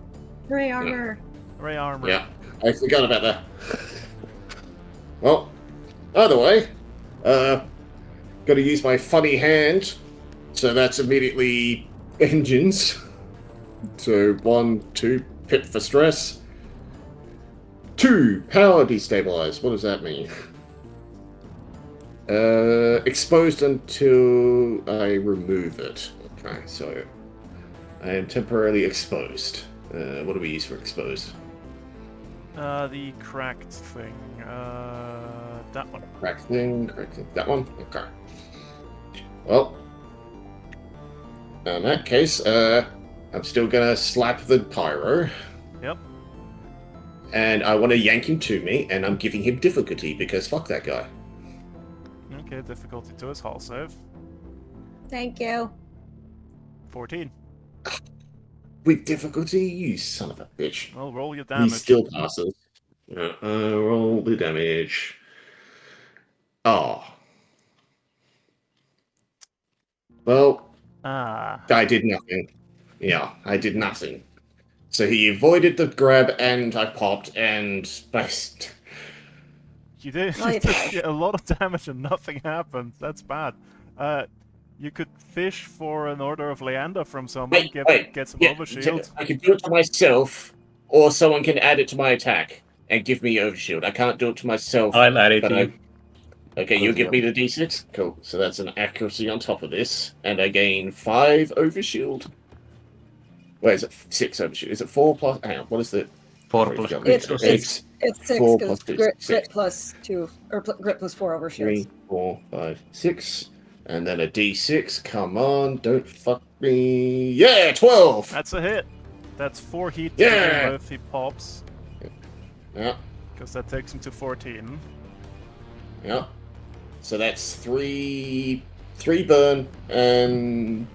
Ray armor. Ray armor. Yeah. I forgot about that. Well, either way, gotta use my funny hand, so that's immediately engines. So 1, 2, pip for stress. 2, power destabilize. What does that mean? Exposed until I remove it. Okay, so I am temporarily exposed. What do we use for exposed? The cracked thing. That one. Crack thing. That one? Okay. Well, in that case, I'm still gonna slap the pyro. Yep. And I want to yank him to me, and I'm giving him difficulty because fuck that guy. Okay, difficulty to his hull save. Thank you. 14. With difficulty, you son of a bitch. Well, roll your He damage. still passes. Roll the damage. Oh. Well, Ah. I did nothing. Yeah, I did nothing. So he avoided the grab, and I popped, and based. You did, Well, you you did tried. get a lot of damage and nothing happened. That's bad. You could fish for an order of Leander from someone, get some Yeah, overshield. I can do it to myself, or someone can add it to my attack. and give me overshield. I can't do it to myself. I'll add it but to you. Okay, you give me the d6? Cool. So that's an accuracy on top of this. And I gain 5 overshield. Wait, is it 6 overshield? Is it 4 plus... Hang on, what is the... 4 plus It's- 6 or it's- 6. It's 6 4 because plus 2, grit 6. plus 2 or grit plus 4 over 3, shields. 4, 5, 6. And then a d6. Come on, don't fuck me. Yeah, 12! That's a hit. That's 4 heat to Yeah! begin with. He pops, Yeah, because that takes him to 14. yeah. So that's 3 burn and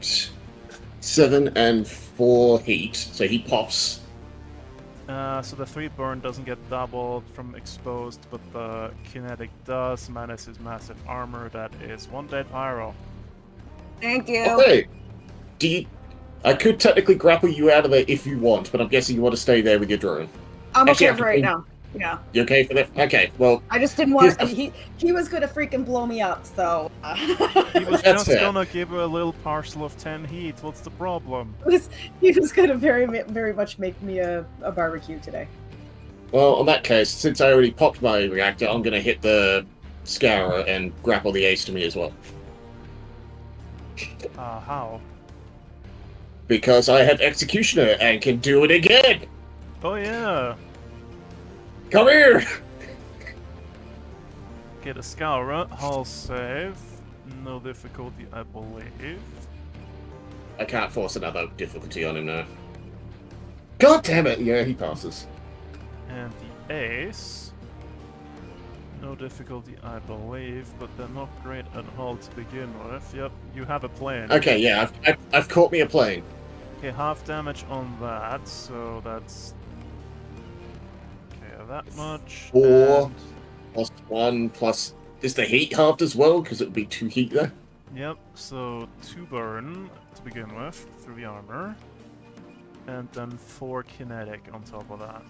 7 and 4 heat. So he pops. So the 3 burn doesn't get doubled from exposed, but the kinetic does, minus his massive armor. That is 1 dead pyro. Thank you. Okay. I could technically grapple you out of there if you want, but I'm guessing you want to stay there with your drone. I'm Actually, okay for right now. Yeah. You okay for that? Okay, well, I just didn't want. Here's He was gonna freaking blow me up. So. He was That's just fair. gonna give her a little parcel of 10 heat. What's the problem? He was gonna very much make me a barbecue today. well, in that case, since I already popped my reactor, I'm gonna hit the Scourer and grapple the ace to me as well. How? Because I have Executioner and can do it again! Oh yeah! Come here! Get a Scourer, hull save. No difficulty, I believe. I can't force another difficulty on him now. God damn it! Yeah, he passes. And the ace. No difficulty, I believe, but they're not great at hull to begin with. Yep, you have a plane. Okay, yeah, I've caught me a plane. Okay, half damage on that, so that's... Okay, that much. 4 and- plus 1 plus... Is the heat halved as well? Because it would be 2 heat there. Yep, so 2 burn to begin with, through the armor. And then 4 kinetic on top of that.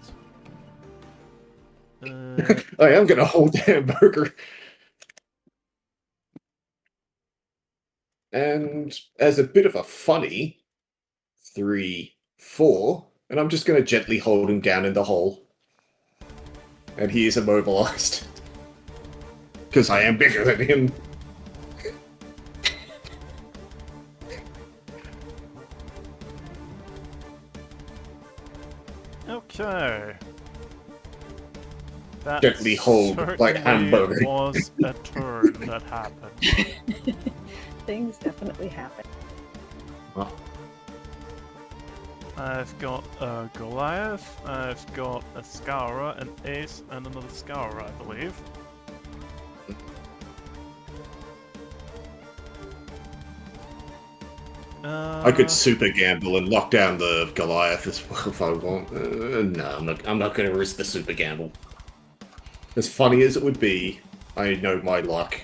I am gonna hold down Burger. And as a bit of a funny, 3, 4, and I'm just gonna gently hold him down in the hole. And he is immobilized. Because I am bigger than him. Okay. That Gently hold like certainly hamburger. was a turn that happened. Things definitely happen. I've got a Goliath, I've got a Scourer, an Ace, and another Scourer, I believe. I could super gamble and lock down the Goliath as well if I want. No, I'm not going to risk the super gamble. As funny as it would be, I know my luck.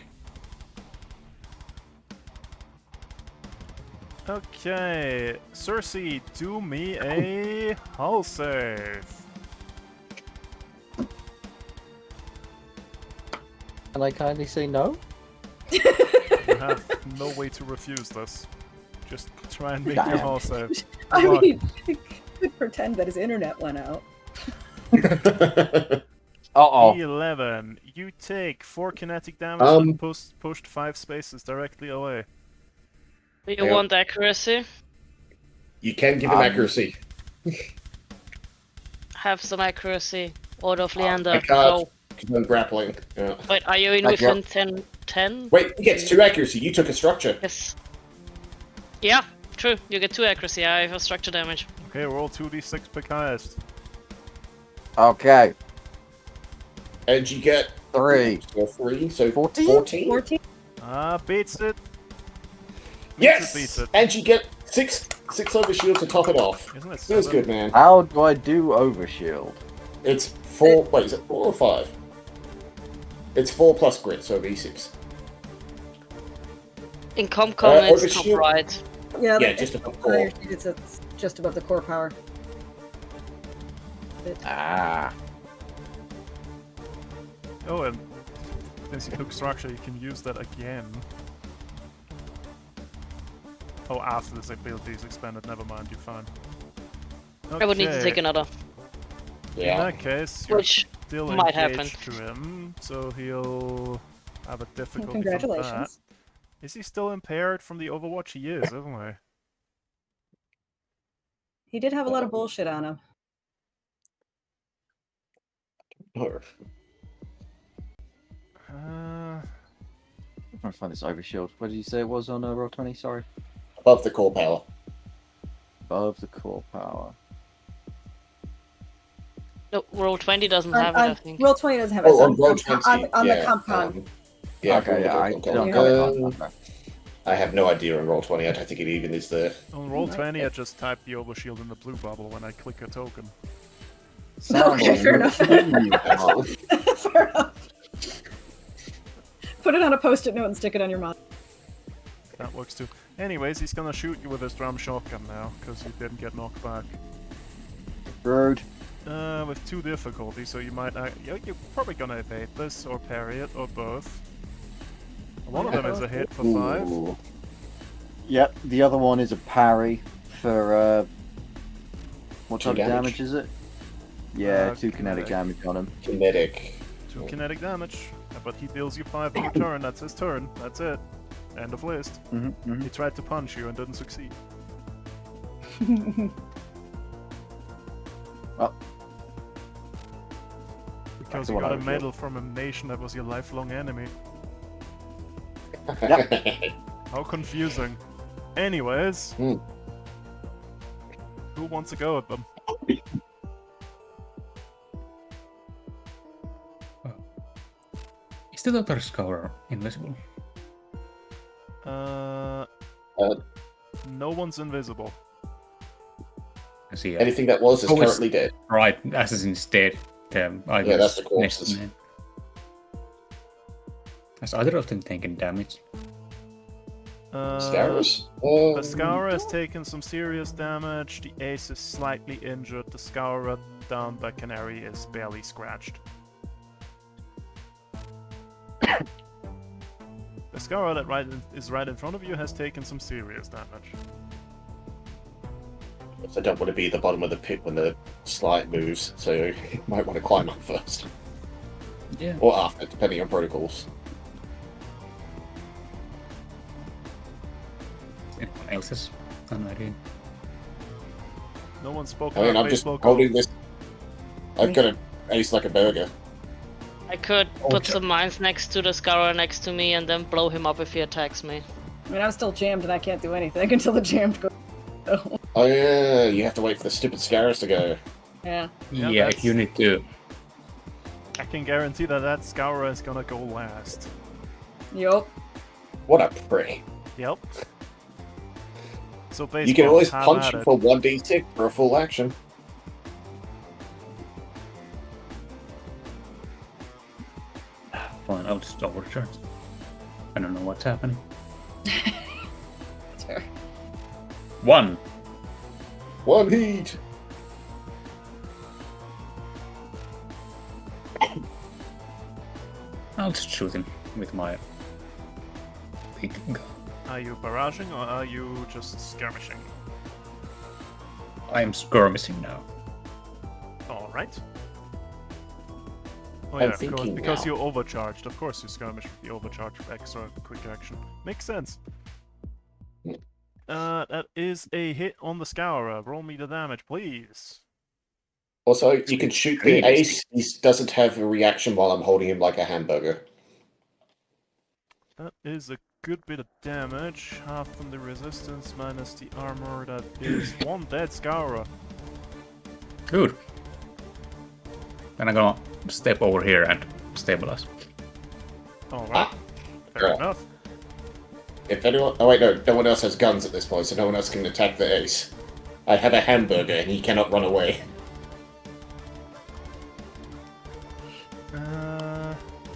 Okay, Cersei, do me a hull save. And I kindly say no? You have no way to refuse this. Just try and make your hull save. I Good luck. mean, he could pretend that his internet went out. Uh-oh. 11. You take 4 kinetic damage and pushed 5 spaces directly away. Do you Yeah. want accuracy? You can give him accuracy. Have some accuracy. Order of I Leander. can't. Go. Because I'm grappling. Yeah. Wait, are you in Like within 10? Wait, he gets 2 accuracy. You took a structure. Yes. Yeah, true. You get 2 accuracy. I have structure damage. Okay, roll 2d6 per highest. Okay. And you get 3. so 3, so 14? 14? 14? Beats it. Yes! Beats it. And you get 6 overshield to top it off. Isn't it Feels 7? good, man. How do I do overshield? It's 4. Wait, is it 4 or 5? It's 4 plus grit, so it'll be 6. In Comcom, it's top overshield? right. Yeah, Yeah, but just above on core. your sheet it's just above the core power. Ah. Oh, and since you took structure, you can use that again. Oh, after this ability is expanded, never mind, you're fine. I would need to take Okay, another. In Yeah. that case, your Which still Might happen. engaged to him, so he'll have a difficulty from that. Congratulations. Is he still impaired from the Overwatch? He is, isn't he? He did have a lot of bullshit on him. Or- Uh, I'm trying to find this overshield. What did you say it was on roll 20? Sorry. Above the core power. Above the core power. No, roll 20 doesn't have it, I think. Roll 20 doesn't have it. Oh, It's on roll 20. on yeah, the compound. Yeah, okay, yeah, I don't Yeah. know. Okay. I have no idea on roll 20. I don't think it even is there. on roll 20, I just typed the overshield in the blue bubble when I click a token. Okay, fair enough. Excellent. Fair enough. Put it on a post-it note and stick it on your monitor. That works too. Anyways, he's gonna shoot you with his drum shotgun now, because you didn't get knocked back. Road. With 2 difficulties, so you might... you're probably gonna evade this, or parry it, or both. One of them is a hit for 5. Ooh. Yep, the other one is a parry for what 2 type of damage. damage is it? Yeah, 2 kinetic. kinetic damage on him. Kinetic. 2 kinetic damage. But he deals you 5 in return, that's his turn. That's it. End of list. He tried to punch you and didn't succeed. Oh. Because the you one got I a was medal from a nation that was your lifelong enemy. How confusing. Anyways. Hmm. Who wants to go at them? Is the other scorer invisible? No one's invisible. I see. Anything that was is Oh, it's- currently dead. Right, Assassin's dead. Yeah, that's the corpses. Has either of them taken damage? Scarus? The Scourer has taken some serious damage, the Ace is slightly injured, the Scourer down by Canary is barely scratched. The Scourer that is right in front of you has taken some serious damage. I don't want to be at the bottom of the pit when the slide moves, so you might want to climb up first. Yeah. Or after, depending on protocols. Anyone else's? An idea. No one spoke I mean, about I'm just baseball holding goal. this. I've got an ace like a burger. I could put some mines next to the Scour next to me and then blow him up if he attacks me. I mean, I'm still jammed and I can't do anything until the jammed goes. So, Oh yeah, you have to wait for the stupid Scarus to go. yeah. Yeah, Yeah, that's- if you need to. I can guarantee that Scourer is gonna go last. Yup. What a prick. Yep. So baseball, You can always have punch at him it. for 1d6 for a full action. Fine, I'll just overcharge. I don't know what's happening. It's fair. 1. One heat. I'll just shoot him with my big gun. Are you barraging or are you just skirmishing? I am skirmishing now. Alright. Oh I'm yeah, of course, thinking because now. you're overcharged. Of course you skirmish with the overcharge for extra quick action. Makes sense. That is a hit on the Scourer. Roll me the damage, please. Also, you can shoot the ace. He doesn't have a reaction while I'm holding him like a hamburger. That is a good bit of damage. Half from the resistance minus the armor. That is 1 dead Scourer. Good. Then I'm gonna step over here and stabilize. Alright. Ah, Fair yeah. enough. If anyone... Oh wait, no one else has guns at this point, so no one else can attack the ace. I have a hamburger and he cannot run away.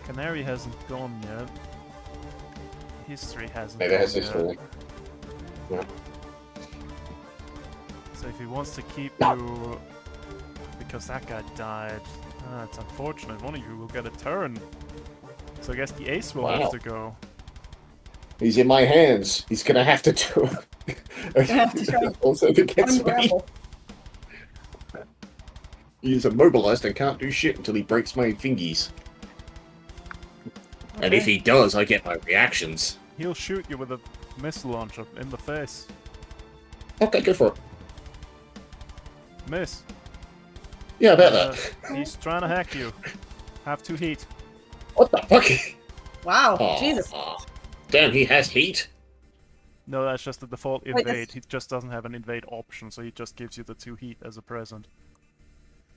Canary hasn't gone yet. History hasn't Maybe gone it has yet. history. Yeah. So if he wants to keep you... Because that guy died. It's unfortunate. One of you will get a turn. So I guess the ace will Wow. have to go. He's in my hands. He's gonna have to do it. have to try Also, if it gets me. Unravel. He's immobilized and can't do shit until he breaks my fingies. And if he does, I get my reactions. He'll shoot you with a missile launcher in the face. Okay, go for it. Miss. Yeah, I bet that. He's trying to hack you. Have 2 heat. What the fuck? Wow, Oh, Jesus. Damn, he has heat? No, that's just the default Wait, invade. He just doesn't have an invade option, so he just gives you the 2 heat as a present.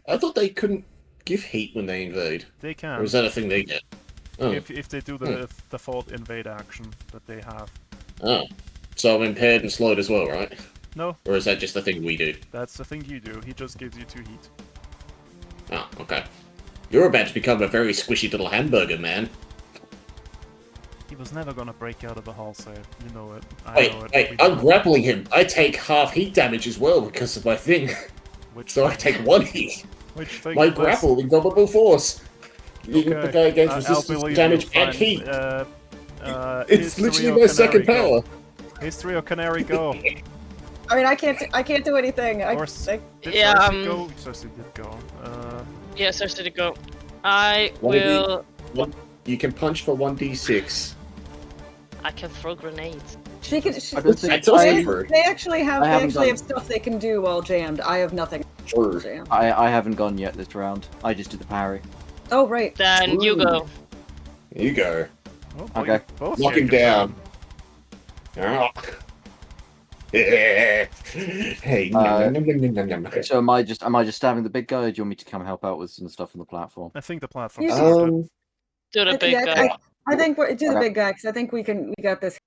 I thought they couldn't give heat when they invade. They can. Or is that a thing they get? Oh. If they do the default invade action that they have. Oh. So I'm impaired and slowed as well, right? No, Or is that just the thing we do? that's the thing you do. He just gives you 2 heat. Oh, okay. You're about to become a very squishy little hamburger, man. He was never gonna break out of the hull save. You know it. I Wait, know it. wait, We I'm know. grappling him. I take half heat damage as well because of my thing. Which So I take 1 heat. Which thing? My Liz? grapple with double force. You Okay. the guy against I'll resistance believe damage you. and Fine. heat. It's History literally or my second Canary, power. go. History or Canary, go. I mean, I can't do anything. Or did Yeah, Cersei go? Cersei did go. Yeah, Cersei to go. I What did will. You can punch for 1d6. I can throw grenades. She can. I don't think That's also They, true. they actually have. I They haven't actually done- have stuff they can do while jammed. I have nothing. True. Jammed. I haven't gone yet this round. I just did the parry. Oh right. Then you go. Here you go. Oh, Okay. Both Lock you him can down. down. Hey, nom, nom, nom, nom, nom, nom. So am I just stabbing the big guy, or do you want me to come help out with some stuff on the platform? I think the platform. You is can- good. Do the big Yeah, guy. I think we're do the Okay. big guy because I think we got this.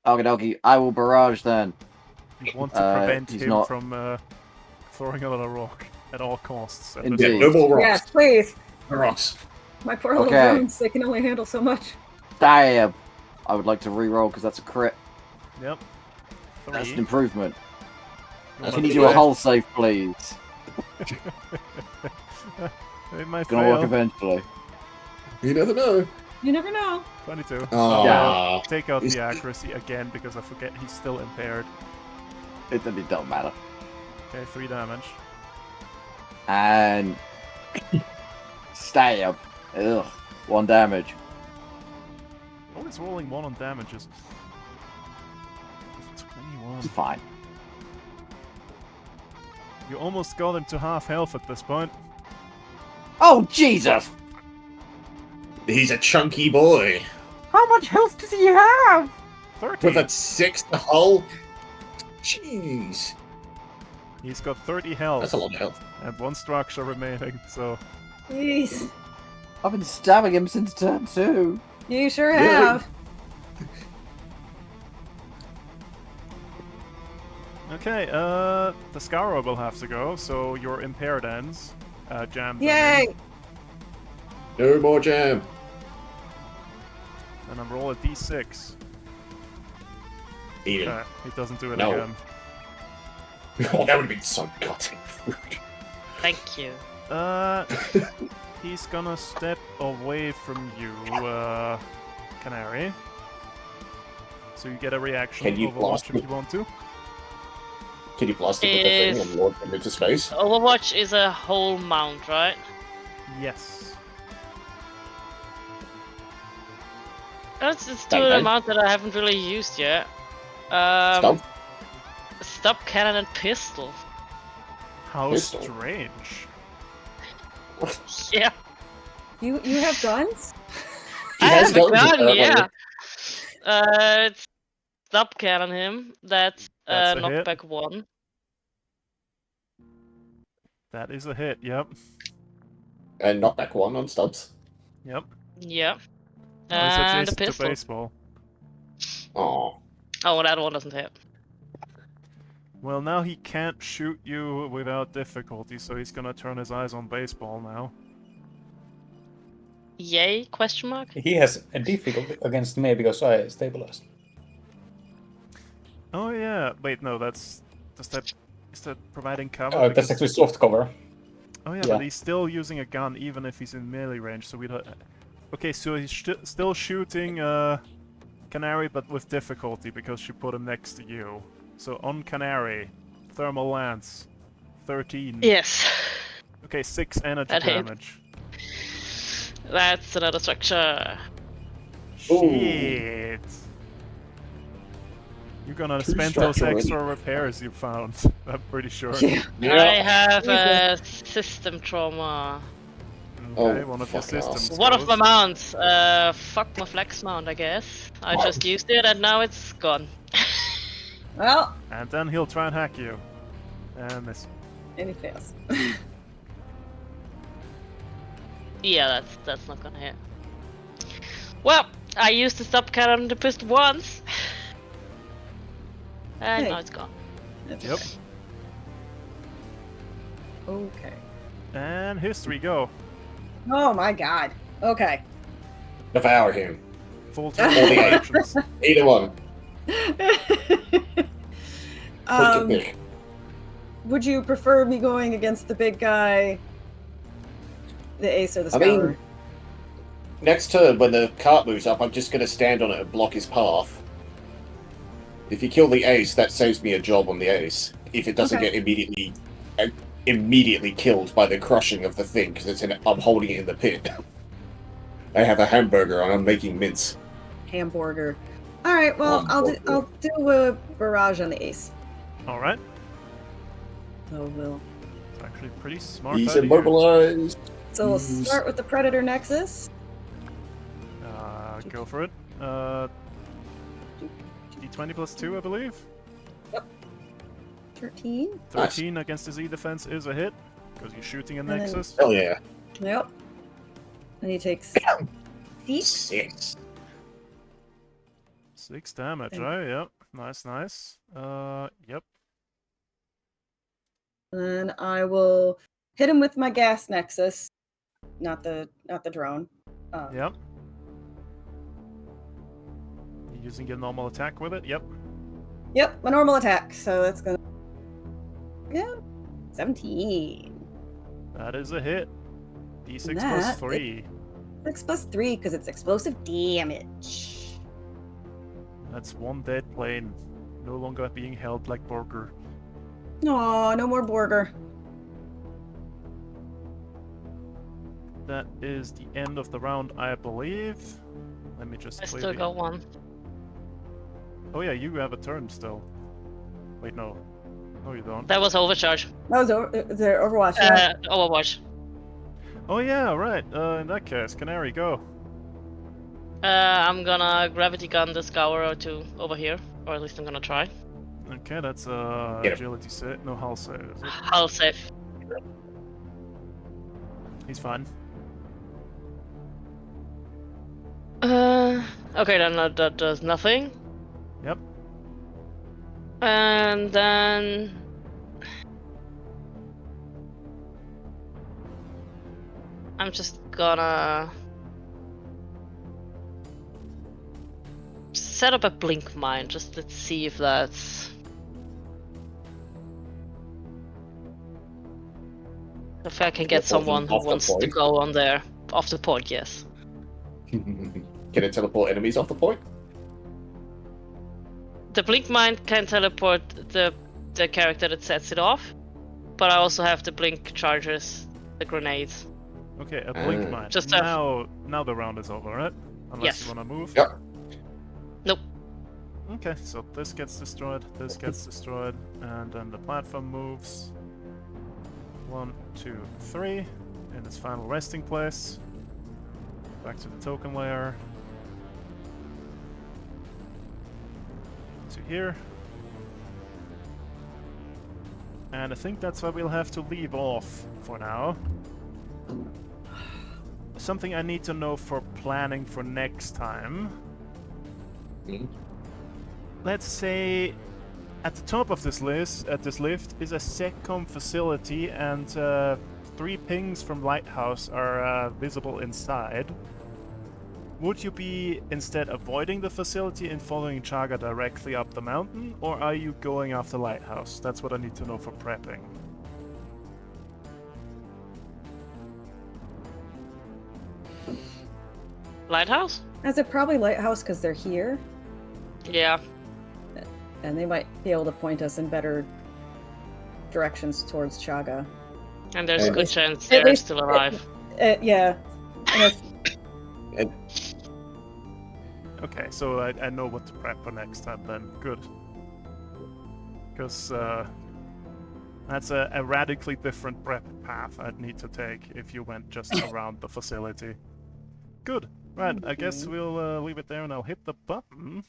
Okie dokie, I will barrage then. You want to prevent he's him not- from throwing another rock at all costs. And Indeed. Yeah, no more rocks. Yes, please. No rocks. My poor little Okay. drones. They can only handle so much. Damn! I would like to re-roll because that's a crit. Yep. That's an 3. improvement. That's Can what you we do a got. hull save, please? It might Gonna work fail. eventually. You never know. You never know. 22. Aw. Take out Is- the accuracy again because I forget he's still impaired. It don't matter. Okay, 3 damage. And stab. Ugh. 1 damage. Always rolling 1 on damages. 21. It's fine. You almost got him to half health at this point. Oh Jesus! He's a chunky boy. How much health does he have? 30. With a 6th hull? Jeez. He's got 30 health That's a lot of health. and 1 structure remaining, so Jeez. I've been stabbing him since turn 2. You sure Really? have. okay. The Scarrow will have to go, so your impaired ends. Jam. Yay! No more jam. And I'm roll a d6. Eat him. Okay, he doesn't do it No. again. Oh, that would have been so goddamn rude. Thank you. He's gonna step away from you, Canary. So you get a reaction Can you Overwatch blast if me? you want to. Can you blast him with the thing Is- and launch him into space? Overwatch is a whole mount, right? Yes. Let's do Okay. an amount that I haven't really used yet. Stop. Stop cannon and pistol. How Pistol. strange. Yeah. You have guns? He I has have a guns, gun, apparently. yeah. It's stop cannon him. That's That's a hit. knockback 1. That is a hit. Yep. And knockback 1 on Stubbs. Yep. Yeah. Oh, he's And a adjacent to pistol. baseball. Oh. Oh, that one doesn't hit. Well, now he can't shoot you without difficulty, so he's gonna turn his eyes on baseball now. Yay? Question mark? He has a difficulty against me because I stabilized. Oh yeah. Wait, no. Is that providing cover? Oh, that's Because- actually soft cover. Oh yeah, Yeah. but he's still using a gun even if he's in melee range, so we don't... Okay, so he's still shooting Canary, but with difficulty because she put him next to you. So on Canary, Thermal Lance, 13. Yes. Okay, 6 energy That hit. damage. That's another structure. Shit. You're gonna Two spend those structure extra already. repairs you found. I'm pretty sure. Yeah. I have Jesus. a system trauma. Okay, Oh, one of your fuck off. systems One of my goes. mounts. Fuck my flex mount, I guess. I just used it and now it's gone. Well, And then he'll try and hack you. And miss. and he fails. Yeah, that's not gonna hit. Well, I used the stop cannon on the pistol once. And Hey. now it's gone. That's Yep. Okay. And history, go. Oh my god. Okay. Devour him. Full Or turn the actions. Either one. Point to pick. Would you prefer me going against the big guy, the ace, or the I mean- scour? Next turn, when the cart moves up, I'm just going to stand on it and block his path. If you kill the ace, that saves me a job on the ace. If it doesn't Okay. get immediately killed by the crushing of the thing, because I'm holding it in the pit. I have a hamburger and I'm making mince. Hamburger. All right. Well, Hamburger. I'll do a barrage on the ace. Alright. So we'll It's actually pretty smart. He's idea. immobilized. so we'll Jeez. start with the Predator Nexus. Go for it. D20 plus 2, I believe. 13. 13 against his E defense is a hit, because you're shooting a And then- Nexus. Hell yeah. Yep. And he takes 6. 6. 6 damage, And- right? Yep. Nice, nice. Yep. And then I will hit him with my gas Nexus, not the drone. Yep. You're using your normal attack with it? Yep. Yep, my normal attack. So that's gonna 17. That is a hit. D6 That plus 3. 6 plus 3 because it's explosive damage. That's one dead plane. No longer being held like Borger. Aw, no more Borger. That is the end of the round, I believe. Let me just I clear still the- got one. Oh yeah, you have a turn still. Wait, no. No, you don't. That was overcharge. That was the Overwatch. Yeah. Overwatch. Oh yeah, right. In that case, Canary, go. I'm gonna gravity gun the scour or two over here, or at least I'm gonna try. Okay, that's Get him. agility save. No, hull save, is it? Hull safe. He's fine. Okay, then that does nothing. Yep. And then I'm just gonna set up a blink mine. Just let's see if that's if I can get someone who Off the wants to point? go on there off the point. Yes. Can it teleport enemies off the point? The blink mine can teleport the character that sets it off, but I also have the blink chargers, the grenades. Okay, a blink Ah. mine. Just a- now the round is over, right? Unless Yes. you wanna move. Yep. Nope. Okay, so this gets destroyed, this gets destroyed, and then the platform moves. 1, 2, 3, in its final resting place. Back to the token layer. To here. And I think that's where we'll have to leave off for now. Something I need to know for planning for next time. Mhm. Let's say at the top of this list, at this lift, is a SecCom facility, and 3 pings from Lighthouse are visible inside. Would you be instead avoiding the facility and following Chaga directly up the mountain, or are you going after Lighthouse? That's what I need to know for prepping. Lighthouse? Is it probably Lighthouse because they're here, Yeah. and they might be able to point us in better directions towards Chaga. And there's a good chance At they're least- still alive. Yeah. And if- Okay, so I know what to prep for next time then. Good. Because that's a radically different prep path I'd need to take if you went just around the facility. Good. Right, I guess we'll leave it there and I'll hit the button.